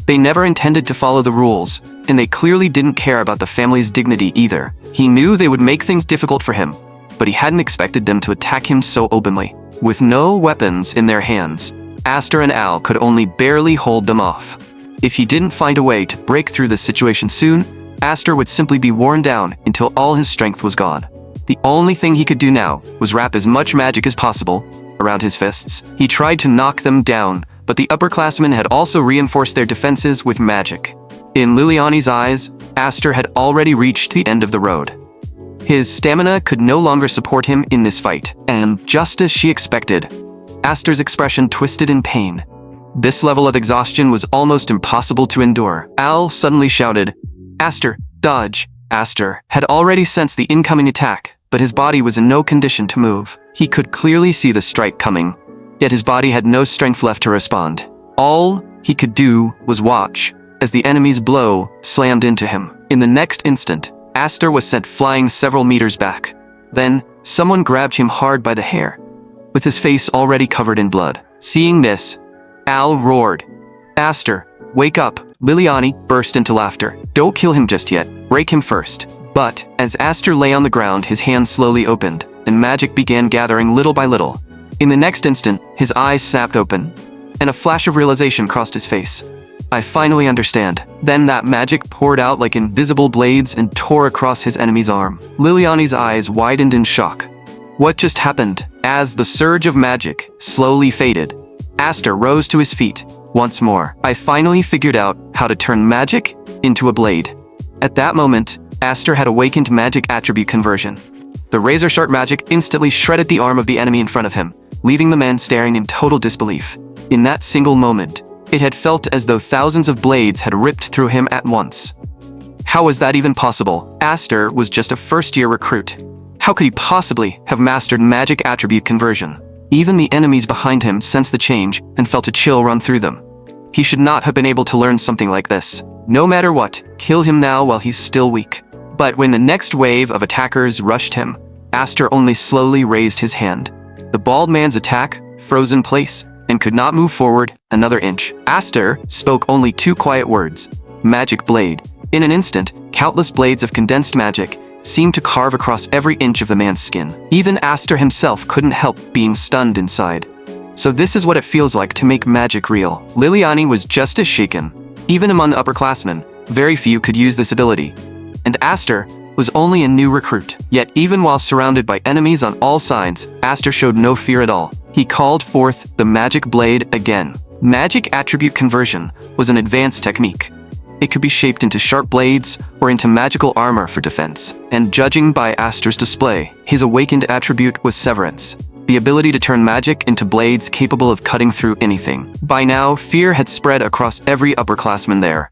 They never intended to follow the rules, and they clearly didn't care about the family's dignity either. He knew they would make things difficult for him, but he hadn't expected them to attack him so openly. With no weapons in their hands, Aster and Al could only barely hold them off. If he didn't find a way to break through this situation soon, Aster would simply be worn down until all his strength was gone. The only thing he could do now was wrap as much magic as possible around his fists. He tried to knock them down, but the upperclassmen had also reinforced their defenses with magic. In Liliani's eyes, Aster had already reached the end of the road. His stamina could no longer support him in this fight, and just as she expected, Aster's expression twisted in pain. This level of exhaustion was almost impossible to endure. Al suddenly shouted, Aster, dodge. Aster had already sensed the incoming attack, but his body was in no condition to move. He could clearly see the strike coming, yet his body had no strength left to respond. All he could do was watch as the enemy's blow slammed into him. In the next instant, Astor was sent flying several meters back. Then, someone grabbed him hard by the hair, with his face already covered in blood. Seeing this, Al roared, "Astor, wake up!" Liliani burst into laughter. "Don't kill him just yet. Break him first." But, as Astor lay on the ground, his hand slowly opened, and magic began gathering little by little. In the next instant, his eyes snapped open, and a flash of realization crossed his face. "I finally understand." Then that magic poured out like invisible blades and tore across his enemy's arm. Liliani's eyes widened in shock. What just happened? As the surge of magic slowly faded, Astor rose to his feet once more. "I finally figured out how to turn magic into a blade." At that moment, Astor had awakened magic attribute conversion. The razor-sharp magic instantly shredded the arm of the enemy in front of him, leaving the man staring in total disbelief. In that single moment, it had felt as though thousands of blades had ripped through him at once. How was that even possible? Astor was just a first-year recruit. How could he possibly have mastered magic attribute conversion? Even the enemies behind him sensed the change and felt a chill run through them. He should not have been able to learn something like this. No matter what, kill him now while he's still weak. But when the next wave of attackers rushed him, Astor only slowly raised his hand. The bald man's attack froze in place and could not move forward another inch. Astor spoke only two quiet words: "Magic blade." In an instant, countless blades of condensed magic seemed to carve across every inch of the man's skin. Even Astor himself couldn't help being stunned inside. So this is what it feels like to make magic real. Liliani was just as shaken. Even among upperclassmen, very few could use this ability. And Astor was only a new recruit. Yet even while surrounded by enemies on all sides, Astor showed no fear at all. He called forth the magic blade again. Magic attribute conversion was an advanced technique. It could be shaped into sharp blades or into magical armor for defense. And judging by Astor's display, his awakened attribute was severance, the ability to turn magic into blades capable of cutting through anything. By now, fear had spread across every upperclassman there.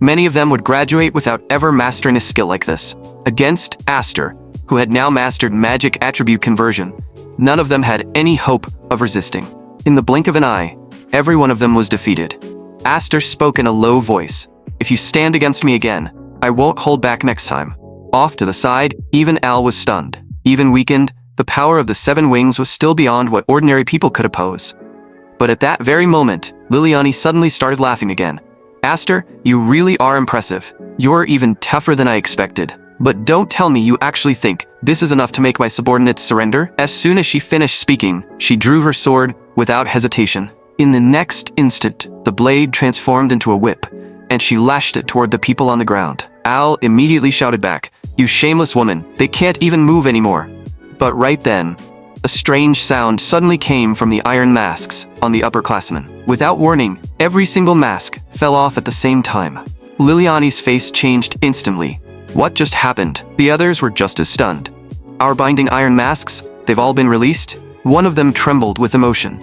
Many of them would graduate without ever mastering a skill like this. Against Astor, who had now mastered magic attribute conversion, none of them had any hope of resisting. In the blink of an eye, every one of them was defeated. Astor spoke in a low voice. "If you stand against me again, I won't hold back next time." Off to the side, even Al was stunned. Even weakened, the power of the seven wings was still beyond what ordinary people could oppose. But at that very moment, Liliani suddenly started laughing again. "Astor, you really are impressive. You're even tougher than I expected. But don't tell me you actually think this is enough to make my subordinates surrender?" As soon as she finished speaking, she drew her sword without hesitation. In the next instant, the blade transformed into a whip, and she lashed it toward the people on the ground. Al immediately shouted back, "You shameless woman, they can't even move anymore." But right then, a strange sound suddenly came from the iron masks on the upperclassmen. Without warning, every single mask fell off at the same time. Liliani's face changed instantly. What just happened? The others were just as stunned. "Our binding iron masks, they've all been released?" One of them trembled with emotion.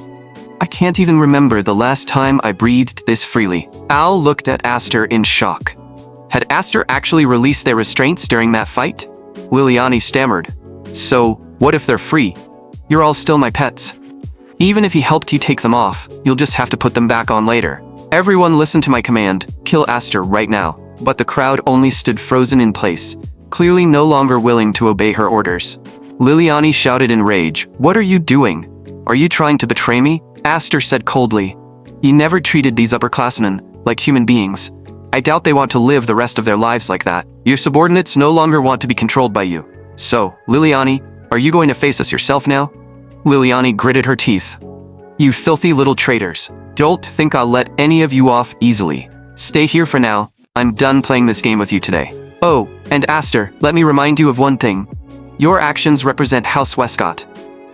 "I can't even remember the last time I breathed this freely." Al looked at Astor in shock. Had Astor actually released their restraints during that fight? Liliani stammered, "So, what if they're free? You're all still my pets. Even if he helped you take them off, you'll just have to put them back on later. Everyone listen to my command, kill Astor right now." But the crowd only stood frozen in place, clearly no longer willing to obey her orders. Liliani shouted in rage, "What are you doing? Are you trying to betray me?" Astor said coldly, "You never treated these upperclassmen like human beings. I doubt they want to live the rest of their lives like that. Your subordinates no longer want to be controlled by you. So, Liliani, are you going to face us yourself now?" Liliani gritted her teeth. "You filthy little traitors. Don't think I'll let any of you off easily. Stay here for now. I'm done playing this game with you today. Oh, and Astor, let me remind you of one thing. Your actions represent House Westcott.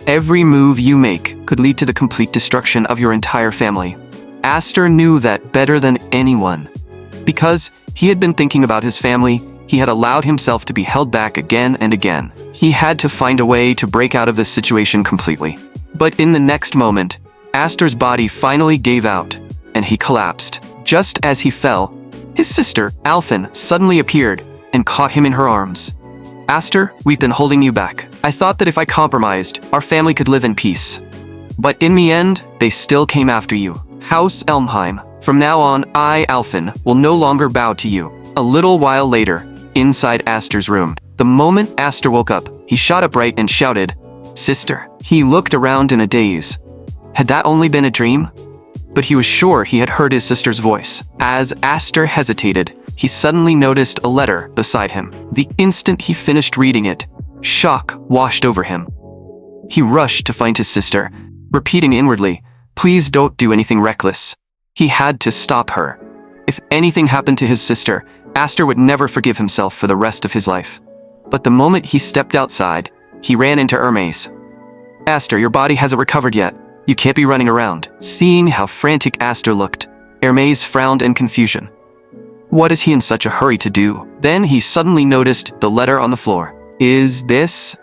Every move you make could lead to the complete destruction of your entire family." Astor knew that better than anyone. Because he had been thinking about his family, he had allowed himself to be held back again and again. He had to find a way to break out of this situation completely. But in the next moment, Astor's body finally gave out, and he collapsed. Just as he fell, his sister, Alphen, suddenly appeared and caught him in her arms. "Astor, we've been holding you back. I thought that if I compromised, our family could live in peace. But in the end, they still came after you. House Elmheim, From now on, I, Alphen, will no longer bow to you. A little while later, inside Aster's room, the moment Aster woke up, he shot upright and shouted, "Sister." He looked around in a daze. Had that only been a dream? But he was sure he had heard his sister's voice. As Aster hesitated, he suddenly noticed a letter beside him. The instant he finished reading it, shock washed over him. He rushed to find his sister, repeating inwardly, "Please don't do anything reckless." He had to stop her. If anything happened to his sister, Aster would never forgive himself for the rest of his life. But the moment he stepped outside, he ran into Hermes. "Aster, your body hasn't recovered yet. You can't be running around." Seeing how frantic Aster looked, Hermes frowned in confusion. What is he in such a hurry to do? Then he suddenly noticed the letter on the floor. Is this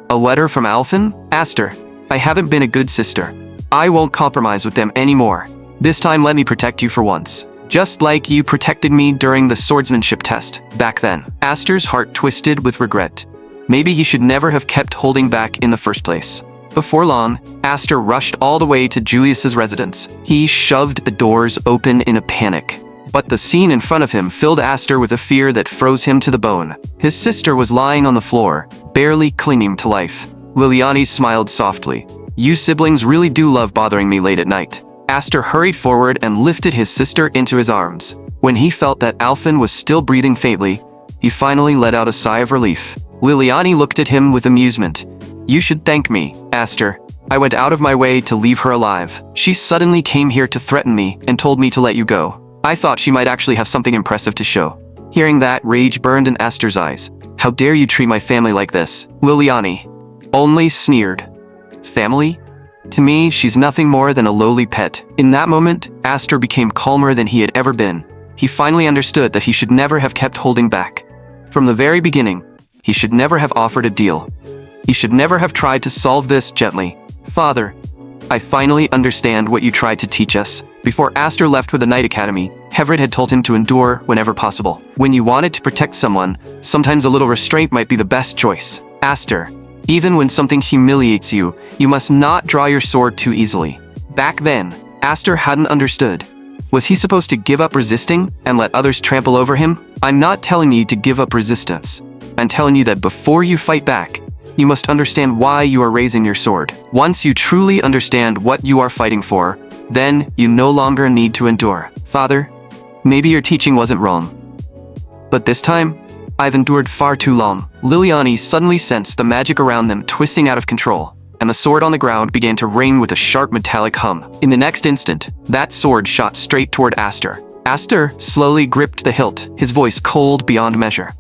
a letter from Alphen? "Aster, I haven't been a good sister. I won't compromise with them anymore. This time let me protect you for once. Just like you protected me during the swordsmanship test back then." Aster's heart twisted with regret. Maybe he should never have kept holding back in the first place. Before long, Aster rushed all the way to Julius's residence. He shoved the doors open in a panic. But the scene in front of him filled Aster with a fear that froze him to the bone. His sister was lying on the floor, barely clinging to life. Liliani smiled softly. "You siblings really do love bothering me late at night." Aster hurried forward and lifted his sister into his arms. When he felt that Alphen was still breathing faintly, he finally let out a sigh of relief. Liliani looked at him with amusement. "You should thank me, Aster. I went out of my way to leave her alive. She suddenly came here to threaten me and told me to let you go. I thought she might actually have something impressive to show." Hearing that, rage burned in Aster's eyes. "How dare you treat my family like this?" Liliani only sneered. "Family? To me, she's nothing more than a lowly pet." In that moment, Aster became calmer than he had ever been. He finally understood that he should never have kept holding back. From the very beginning, he should never have offered a deal. He should never have tried to solve this gently. "Father, I finally understand what you tried to teach us." Before Aster left with the Night Academy, Heverid had told him to endure whenever possible. When you wanted to protect someone, sometimes a little restraint might be the best choice. "Aster, even when something humiliates you, you must not draw your sword too easily." Back then, Aster hadn't understood. Was he supposed to give up resisting and let others trample over him? I'm not telling you to give up resistance. I'm telling you that before you fight back, you must understand why you are raising your sword. Once you truly understand what you are fighting for, then you no longer need to endure. "Father, maybe your teaching wasn't wrong. But this time, I've endured far too long." Liliani suddenly sensed the magic around them twisting out of control, and the sword on the ground began to ring with a sharp metallic hum. In the next instant, that sword shot straight toward Aster. Aster slowly gripped the hilt, his voice cold beyond measure.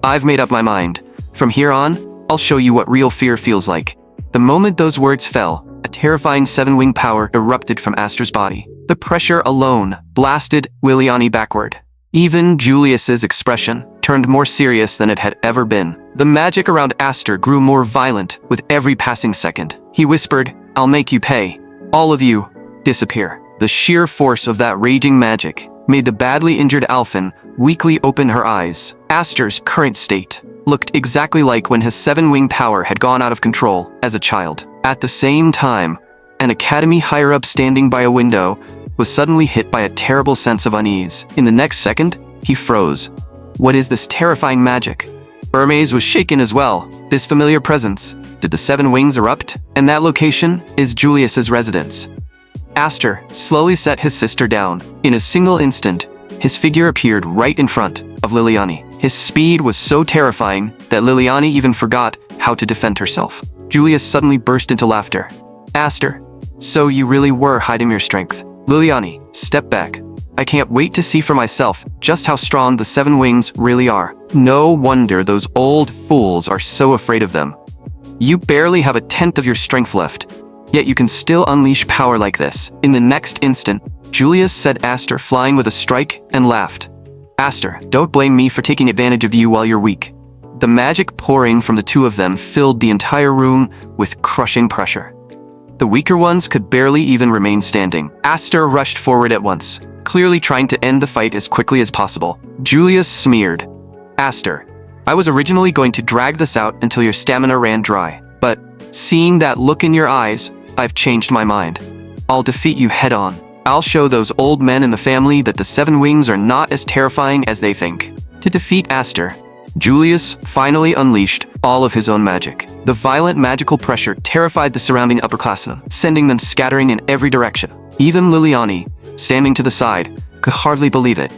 "I've made up my mind. From here on, I'll show you what real fear feels like." The moment those words fell, a terrifying seven-wing power erupted from Aster's body. The pressure alone blasted Liliani backward. Even Julius's expression turned more serious than it had ever been. The magic around Aster grew more violent with every passing second. He whispered, "I'll make you pay. All of you, disappear." The sheer force of that raging magic made the badly injured Alphen weakly open her eyes. Aster's current state looked exactly like when his seven-wing power had gone out of control as a child. At the same time, an academy higher-up standing by a window was suddenly hit by a terrible sense of unease. In the next second, he froze. What is this terrifying magic? Hermes was shaken as well. This familiar presence. Did the seven wings erupt? And that location is Julius's residence. Aster slowly set his sister down. In a single instant, his figure appeared right in front of Liliani. His speed was so terrifying that Liliani even forgot how to defend herself. Julius suddenly burst into laughter. "Aster, so you really were hiding your strength." "Liliani, step back. I can't wait to see for myself just how strong the seven wings really are. No wonder those old fools are so afraid of them. You barely have a tenth of your strength left, yet you can still unleash power like this." In the next instant, Julius set Aster flying with a strike and laughed. "Aster, don't blame me for taking advantage of you while you're weak." The magic pouring from the two of them filled the entire room with crushing pressure. The weaker ones could barely even remain standing. Aster rushed forward at once, clearly trying to end the fight as quickly as possible. Julius sneered. "Aster, I was originally going to drag this out until your stamina ran dry, but seeing that look in your eyes, I've changed my mind. I'll defeat you head on." I'll show those old men in the family that the seven wings are not as terrifying as they think. To defeat Aster, Julius finally unleashed all of his own magic. The violent magical pressure terrified the surrounding upperclassmen, sending them scattering in every direction. Even Liliani, standing to the side, could hardly believe it.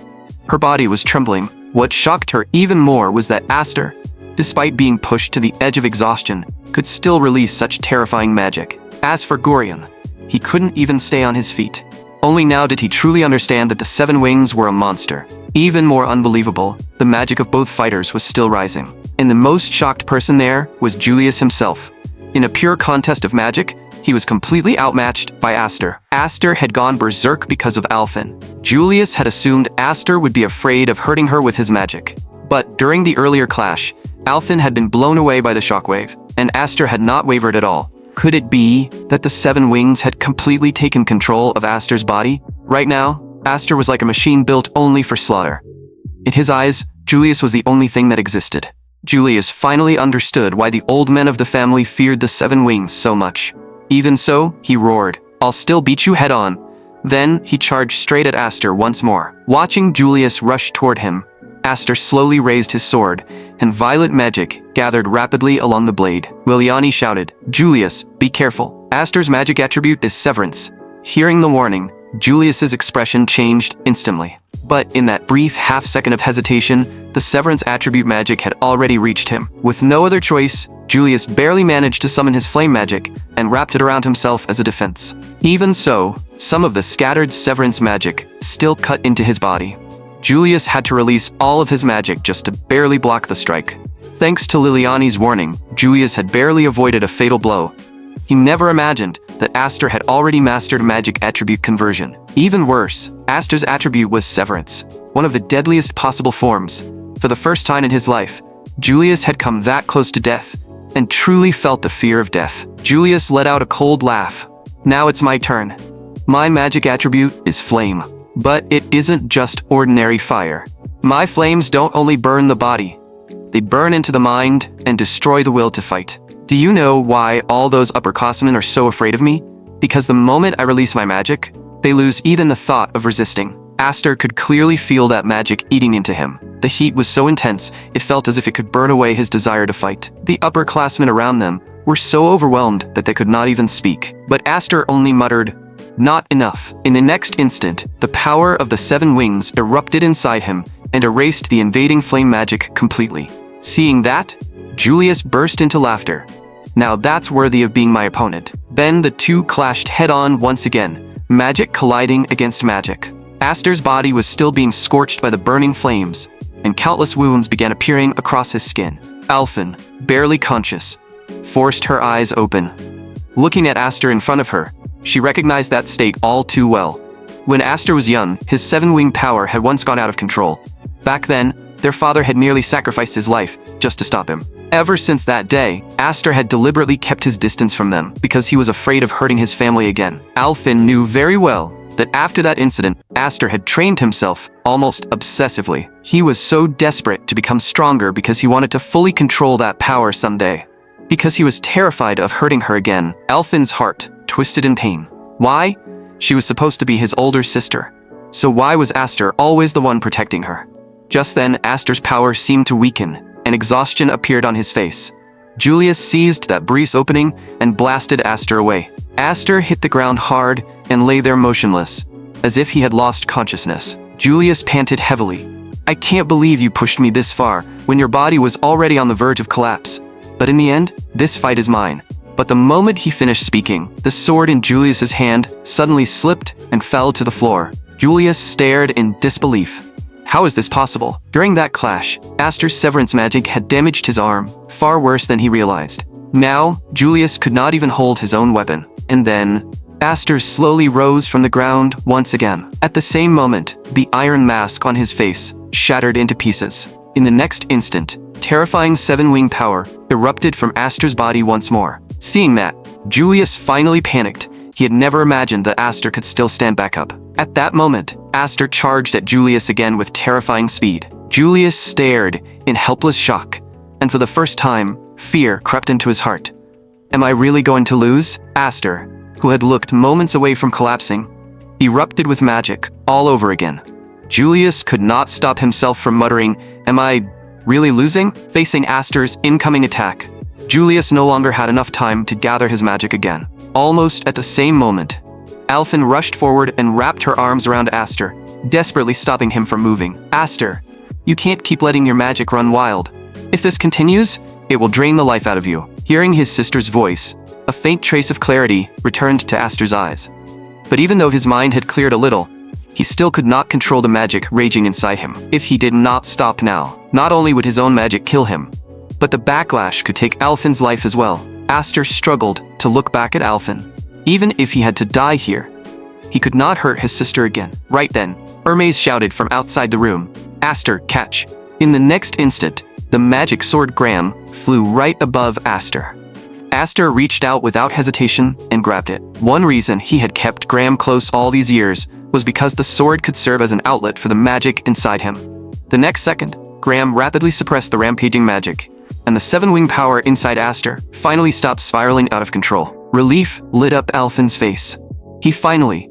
Her body was trembling. What shocked her even more was that Aster, despite being pushed to the edge of exhaustion, could still release such terrifying magic. As for Gorion, he couldn't even stay on his feet. Only now did he truly understand that the seven wings were a monster. Even more unbelievable, the magic of both fighters was still rising. And the most shocked person there was Julius himself. In a pure contest of magic, he was completely outmatched by Aster. Aster had gone berserk because of Alphen. Julius had assumed Aster would be afraid of hurting her with his magic. But during the earlier clash, Alphen had been blown away by the shockwave, and Aster had not wavered at all. Could it be that the seven wings had completely taken control of Aster's body? Right now, Aster was like a machine built only for slaughter. In his eyes, Julius was the only thing that existed. Julius finally understood why the old men of the family feared the seven wings so much. Even so, he roared, "I'll still beat you head on." Then, he charged straight at Aster once more. Watching Julius rush toward him, Aster slowly raised his sword, and violet magic gathered rapidly along the blade. Liliani shouted, "Julius, be careful. Aster's magic attribute is Severance." Hearing the warning, Julius's expression changed instantly. But in that brief half-second of hesitation, the Severance attribute magic had already reached him. With no other choice, Julius barely managed to summon his flame magic and wrapped it around himself as a defense. Even so, some of the scattered Severance magic still cut into his body. Julius had to release all of his magic just to barely block the strike. Thanks to Liliani's warning, Julius had barely avoided a fatal blow. He never imagined that Aster had already mastered magic attribute conversion. Even worse, Aster's attribute was Severance, one of the deadliest possible forms. For the first time in his life, Julius had come that close to death, and truly felt the fear of death. Julius let out a cold laugh. "Now it's my turn. My magic attribute is Flame. But it isn't just ordinary fire. My flames don't only burn the body. They burn into the mind and destroy the will to fight. Do you know why all those upperclassmen are so afraid of me? Because the moment I release my magic, they lose even the thought of resisting." Aster could clearly feel that magic eating into him. The heat was so intense, it felt as if it could burn away his desire to fight. The upperclassmen around them were so overwhelmed that they could not even speak. But Aster only muttered, "Not enough." In the next instant, the power of the seven wings erupted inside him and erased the invading flame magic completely. Seeing that, Julius burst into laughter. Now that's worthy of being my opponent. Then the two clashed head-on once again, magic colliding against magic. Aster's body was still being scorched by the burning flames, and countless wounds began appearing across his skin. Alphen, barely conscious, forced her eyes open. Looking at Aster in front of her, she recognized that state all too well. When Aster was young, his seven-wing power had once gone out of control. Back then, their father had nearly sacrificed his life just to stop him. Ever since that day, Aster had deliberately kept his distance from them because he was afraid of hurting his family again. Alphen knew very well that after that incident, Aster had trained himself almost obsessively. He was so desperate to become stronger because he wanted to fully control that power someday. Because he was terrified of hurting her again, Alphen's heart twisted in pain. Why? She was supposed to be his older sister. So why was Aster always the one protecting her? Just then, Aster's power seemed to weaken, and exhaustion appeared on his face. Julius seized that brief opening and blasted Aster away. Aster hit the ground hard and lay there motionless, as if he had lost consciousness. Julius panted heavily. "I can't believe you pushed me this far when your body was already on the verge of collapse. But in the end, this fight is mine." But the moment he finished speaking, the sword in Julius's hand suddenly slipped and fell to the floor. Julius stared in disbelief. How is this possible? During that clash, Aster's severance magic had damaged his arm, far worse than he realized. Now, Julius could not even hold his own weapon. And then, Aster slowly rose from the ground once again. At the same moment, the iron mask on his face shattered into pieces. In the next instant, terrifying seven-wing power erupted from Aster's body once more. Seeing that, Julius finally panicked. He had never imagined that Aster could still stand back up. At that moment, Aster charged at Julius again with terrifying speed. Julius stared in helpless shock, and for the first time, fear crept into his heart. Am I really going to lose? Aster, who had looked moments away from collapsing, erupted with magic all over again. Julius could not stop himself from muttering, "Am I really losing?" Facing Aster's incoming attack, Julius no longer had enough time to gather his magic again. Almost at the same moment, Alphen rushed forward and wrapped her arms around Aster, desperately stopping him from moving. "Aster, you can't keep letting your magic run wild. If this continues, it will drain the life out of you." Hearing his sister's voice, a faint trace of clarity returned to Aster's eyes. But even though his mind had cleared a little, he still could not control the magic raging inside him. If he did not stop now, not only would his own magic kill him, but the backlash could take Alphen's life as well. Aster struggled to look back at Alphen. Even if he had to die here, he could not hurt his sister again. Right then, Hermes shouted from outside the room, "Aster, catch!" In the next instant, the magic sword Graham flew right above Aster. Aster reached out without hesitation and grabbed it. One reason he had kept Graham close all these years was because the sword could serve as an outlet for the magic inside him. The next second, Graham rapidly suppressed the rampaging magic, and the seven-wing power inside Aster finally stopped spiraling out of control. Relief lit up Alphen's face. He finally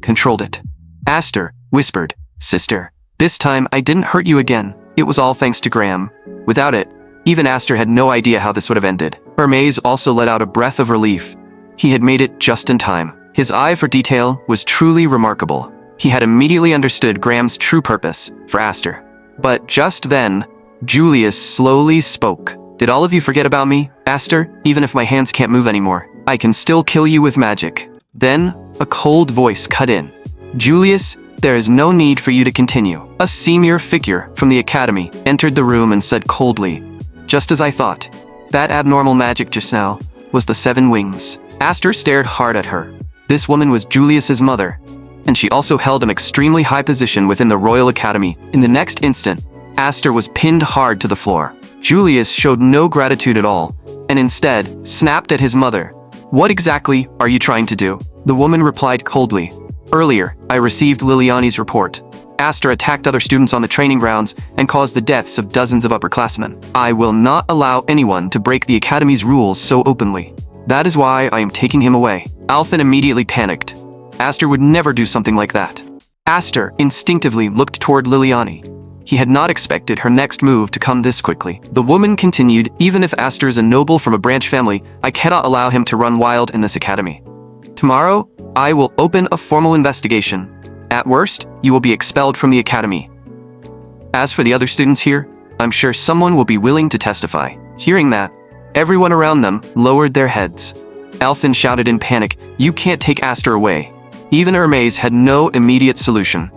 controlled it. Aster whispered, "Sister, this time I didn't hurt you again. It was all thanks to Graham. Without it, even Aster had no idea how this would have ended." Hermes also let out a breath of relief. He had made it just in time. His eye for detail was truly remarkable. He had immediately understood Graham's true purpose for Aster. But just then, Julius slowly spoke. "Did all of you forget about me, Aster? Even if my hands can't move anymore, I can still kill you with magic." Then, a cold voice cut in. "Julius, there is no need for you to continue." A senior figure from the academy entered the room and said coldly, "Just as I thought. That abnormal magic just now was the seven wings." Aster stared hard at her. This woman was Julius's mother, and she also held an extremely high position within the Royal Academy. In the next instant, Aster was pinned hard to the floor. Julius showed no gratitude at all, and instead snapped at his mother. "What exactly are you trying to do?" The woman replied coldly, "Earlier, I received Liliani's report. Aster attacked other students on the training grounds and caused the deaths of dozens of upperclassmen. I will not allow anyone to break the Academy's rules so openly. That is why I am taking him away." Alphen immediately panicked. Aster would never do something like that. Aster instinctively looked toward Liliani. He had not expected her next move to come this quickly. The woman continued, "Even if Aster is a noble from a branch family, I cannot allow him to run wild in this academy. Tomorrow, I will open a formal investigation. At worst, you will be expelled from the academy. As for the other students here, I'm sure someone will be willing to testify." Hearing that, everyone around them lowered their heads. Alphen shouted in panic, "You can't take Aster away." Even Hermes had no immediate solution.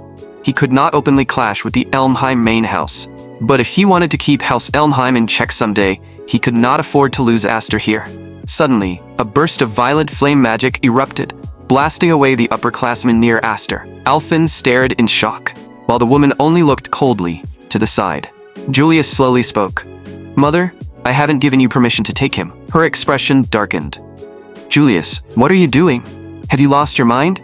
He could not openly clash with the Elmheim main house. But if he wanted to keep House Elmheim in check someday, he could not afford to lose Aster here. Suddenly, a burst of violet flame magic erupted, blasting away the upperclassmen near Aster. Alphen stared in shock, while the woman only looked coldly to the side. Julius slowly spoke. "Mother, I haven't given you permission to take him." Her expression darkened. "Julius, what are you doing? Have you lost your mind?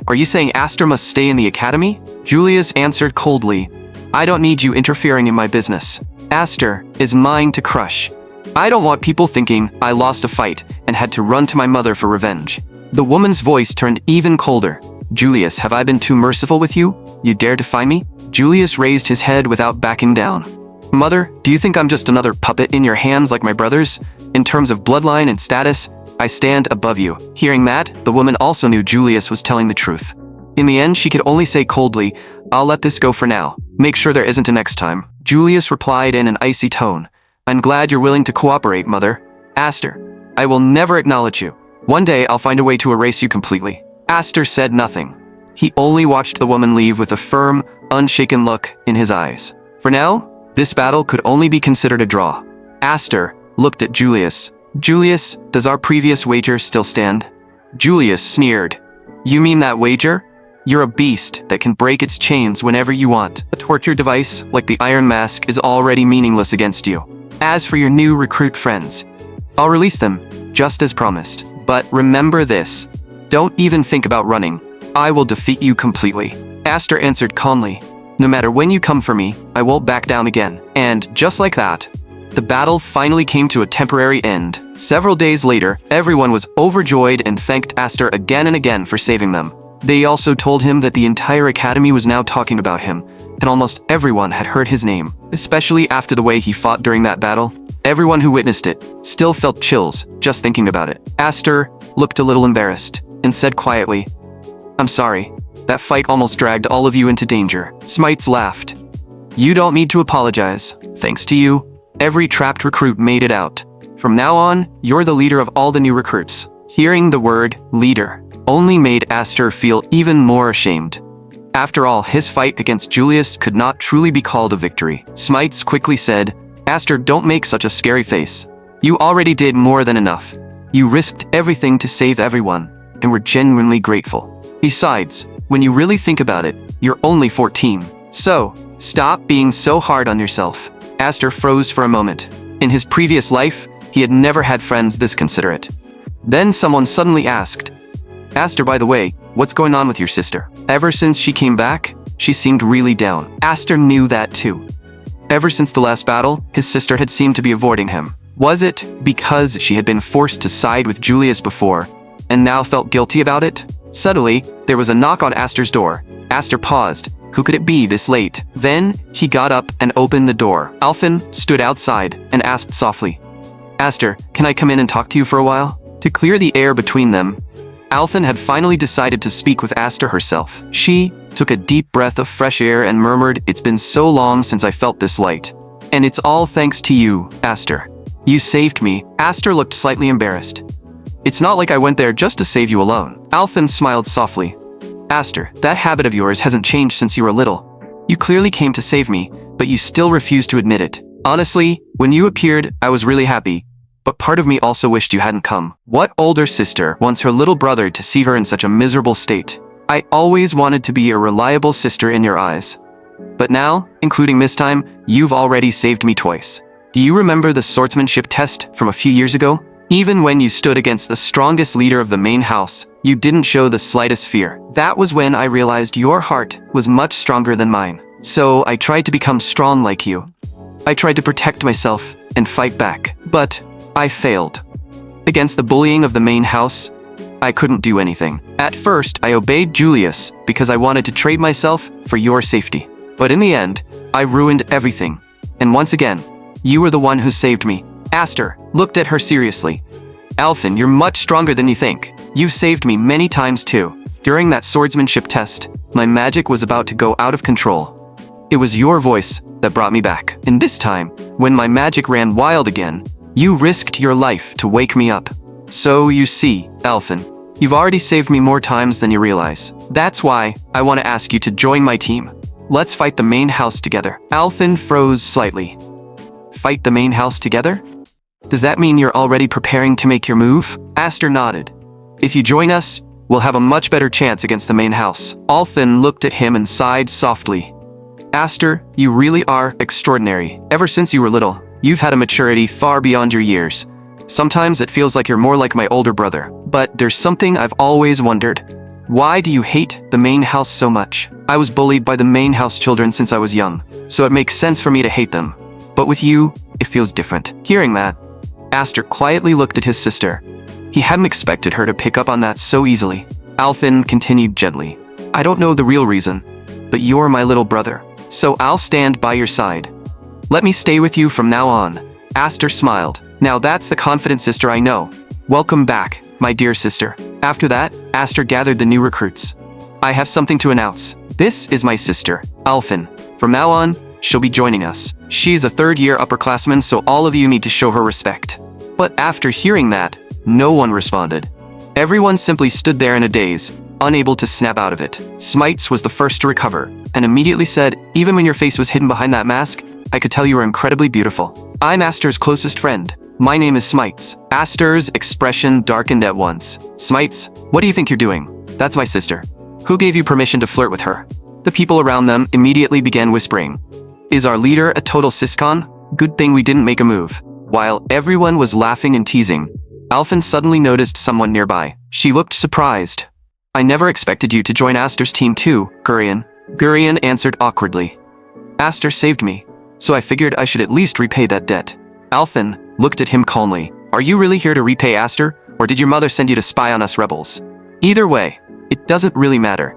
Are you saying Aster must stay in the academy?" Julius answered coldly, "I don't need you interfering in my business. Aster is mine to crush. I don't want people thinking I lost a fight and had to run to my mother for revenge." The woman's voice turned even colder. "Julius, have I been too merciful with you? You dare defy me?" Julius raised his head without backing down. "Mother, do you think I'm just another puppet in your hands like my brothers? In terms of bloodline and status, I stand above you." Hearing that, the woman also knew Julius was telling the truth. In the end, she could only say coldly, "I'll let this go for now. Make sure there isn't a next time." Julius replied in an icy tone, "I'm glad you're willing to cooperate, Mother. Aster, I will never acknowledge you. One day I'll find a way to erase you completely." Aster said nothing. He only watched the woman leave with a firm, unshaken look in his eyes. For now, this battle could only be considered a draw. Aster looked at Julius. "Julius, does our previous wager still stand?" Julius sneered. "You mean that wager? You're a beast that can break its chains whenever you want. A torture device like the Iron Mask is already meaningless against you. As for your new recruit friends, I'll release them, just as promised. But remember this, don't even think about running. I will defeat you completely." Aster answered calmly, "No matter when you come for me, I won't back down again." And just like that, the battle finally came to a temporary end. Several days later, everyone was overjoyed and thanked Aster again and again for saving them. They also told him that the entire academy was now talking about him, and almost everyone had heard his name, especially after the way he fought during that battle. Everyone who witnessed it still felt chills just thinking about it. Aster looked a little embarrassed and said quietly, "I'm sorry. That fight almost dragged all of you into danger." Smites laughed. "You don't need to apologize. Thanks to you, every trapped recruit made it out. From now on, you're the leader of all the new recruits." Hearing the word leader only made Aster feel even more ashamed. After all, his fight against Julius could not truly be called a victory. Smites quickly said, "Aster, don't make such a scary face. You already did more than enough. You risked everything to save everyone, and we're genuinely grateful. Besides, when you really think about it, you're only 14. So, stop being so hard on yourself." Aster froze for a moment. In his previous life, he had never had friends this considerate. Then someone suddenly asked, "Aster, by the way, what's going on with your sister? Ever since she came back, she seemed really down." Aster knew that too. Ever since the last battle, his sister had seemed to be avoiding him. Was it because she had been forced to side with Julius before, and now felt guilty about it? Suddenly, there was a knock on Aster's door. Aster paused. Who could it be this late? Then, he got up and opened the door. Alphen stood outside and asked softly, "Aster, can I come in and talk to you for a while?" To clear the air between them, Alphen had finally decided to speak with Aster herself. She took a deep breath of fresh air and murmured, "It's been so long since I felt this light. And it's all thanks to you, Aster. You saved me." Aster looked slightly embarrassed. "It's not like I went there just to save you alone." Alphen smiled softly. "Aster, that habit of yours hasn't changed since you were little. You clearly came to save me, but you still refuse to admit it. Honestly, when you appeared, I was really happy. But part of me also wished you hadn't come. What older sister wants her little brother to see her in such a miserable state? I always wanted to be a reliable sister in your eyes. But now, including this time, you've already saved me twice. Do you remember the swordsmanship test from a few years ago? Even when you stood against the strongest leader of the main house, you didn't show the slightest fear. That was when I realized your heart was much stronger than mine. So I tried to become strong like you. I tried to protect myself and fight back. But I failed. Against the bullying of the main house, I couldn't do anything. At first, I obeyed Julius because I wanted to trade myself for your safety. But in the end, I ruined everything. And once again, you were the one who saved me." Aster looked at her seriously. "Alphen, you're much stronger than you think. You've saved me many times too. During that swordsmanship test, my magic was about to go out of control. It was your voice that brought me back. And this time, when my magic ran wild again, you risked your life to wake me up. So you see, Alphen, you've already saved me more times than you realize. That's why I want to ask you to join my team. Let's fight the main house together." Alphen froze slightly. "Fight the main house together? Does that mean you're already preparing to make your move?" Aster nodded. "If you join us, we'll have a much better chance against the main house." Alphen looked at him and sighed softly. "Aster, you really are extraordinary. Ever since you were little, you've had a maturity far beyond your years. Sometimes it feels like you're more like my older brother. But there's something I've always wondered. Why do you hate the main house so much? I was bullied by the main house children since I was young, so it makes sense for me to hate them. But with you, it feels different." Hearing that, Aster quietly looked at his sister. He hadn't expected her to pick up on that so easily. Alphen continued gently. "I don't know the real reason, but you're my little brother, so I'll stand by your side. Let me stay with you from now on." Aster smiled. "Now that's the confident sister I know. Welcome back, my dear sister." After that, Aster gathered the new recruits. "I have something to announce. This is my sister, Alphen. From now on, she'll be joining us. She's a third-year upperclassman, so all of you need to show her respect." But after hearing that, no one responded. Everyone simply stood there in a daze, unable to snap out of it. Smites was the first to recover, and immediately said, "Even when your face was hidden behind that mask, I could tell you were incredibly beautiful. I'm Aster's closest friend. My name is Smites." Aster's expression darkened at once. "Smites, what do you think you're doing? That's my sister. Who gave you permission to flirt with her?" The people around them immediately began whispering. "Is our leader a total siscon? Good thing we didn't make a move." While everyone was laughing and teasing, Alphen suddenly noticed someone nearby. She looked surprised. "I never expected you to join Aster's team too, Gurion." Gurion answered awkwardly. "Aster saved me, so I figured I should at least repay that debt." Alphen looked at him calmly. "Are you really here to repay Aster, or did your mother send you to spy on us rebels? Either way, it doesn't really matter.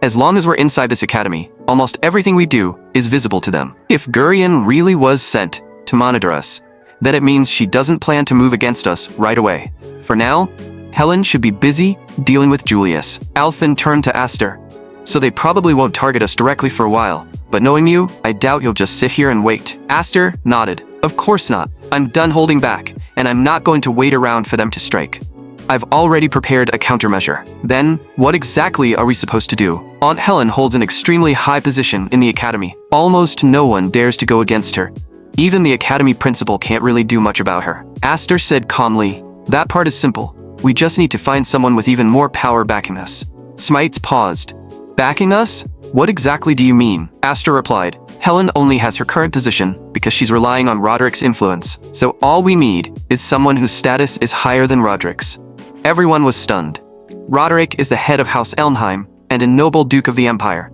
As long as we're inside this academy, almost everything we do is visible to them. If Gurion really was sent to monitor us, then it means she doesn't plan to move against us right away. For now, Helen should be busy dealing with Julius. Alfin turned to Aster. So they probably won't target us directly for a while, but knowing you, I doubt you'll just sit here and wait. Aster nodded. Of course not. I'm done holding back, and I'm not going to wait around for them to strike. I've already prepared a countermeasure. Then, what exactly are we supposed to do? Aunt Helen holds an extremely high position in the academy. Almost no one dares to go against her. Even the academy principal can't really do much about her. Aster said calmly, that part is simple. We just need to find someone with even more power backing us. Smites paused. Backing us? What exactly do you mean? Aster replied, Helen only has her current position because she's relying on Roderick's influence. So all we need is someone whose status is higher than Roderick's. Everyone was stunned. Roderick is the head of House Elnheim and a noble duke of the Empire.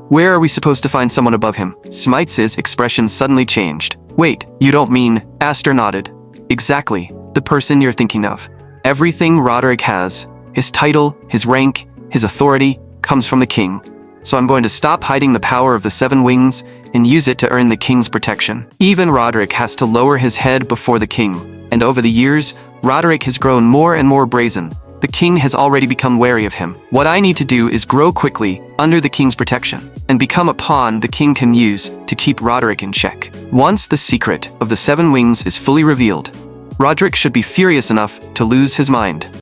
Where are we supposed to find someone above him? Smites' expression suddenly changed. Wait, you don't mean? Aster nodded. Exactly, the person you're thinking of. Everything Roderick has, his title, his rank, his authority, comes from the king. So I'm going to stop hiding the power of the 7 wings and use it to earn the king's protection. Even Roderick has to lower his head before the king. And over the years, Roderick has grown more and more brazen. The king has already become wary of him. What I need to do is grow quickly under the king's protection and become a pawn the king can use to keep Roderick in check. Once the secret of the 7 wings is fully revealed, Roderick should be furious enough to lose his mind.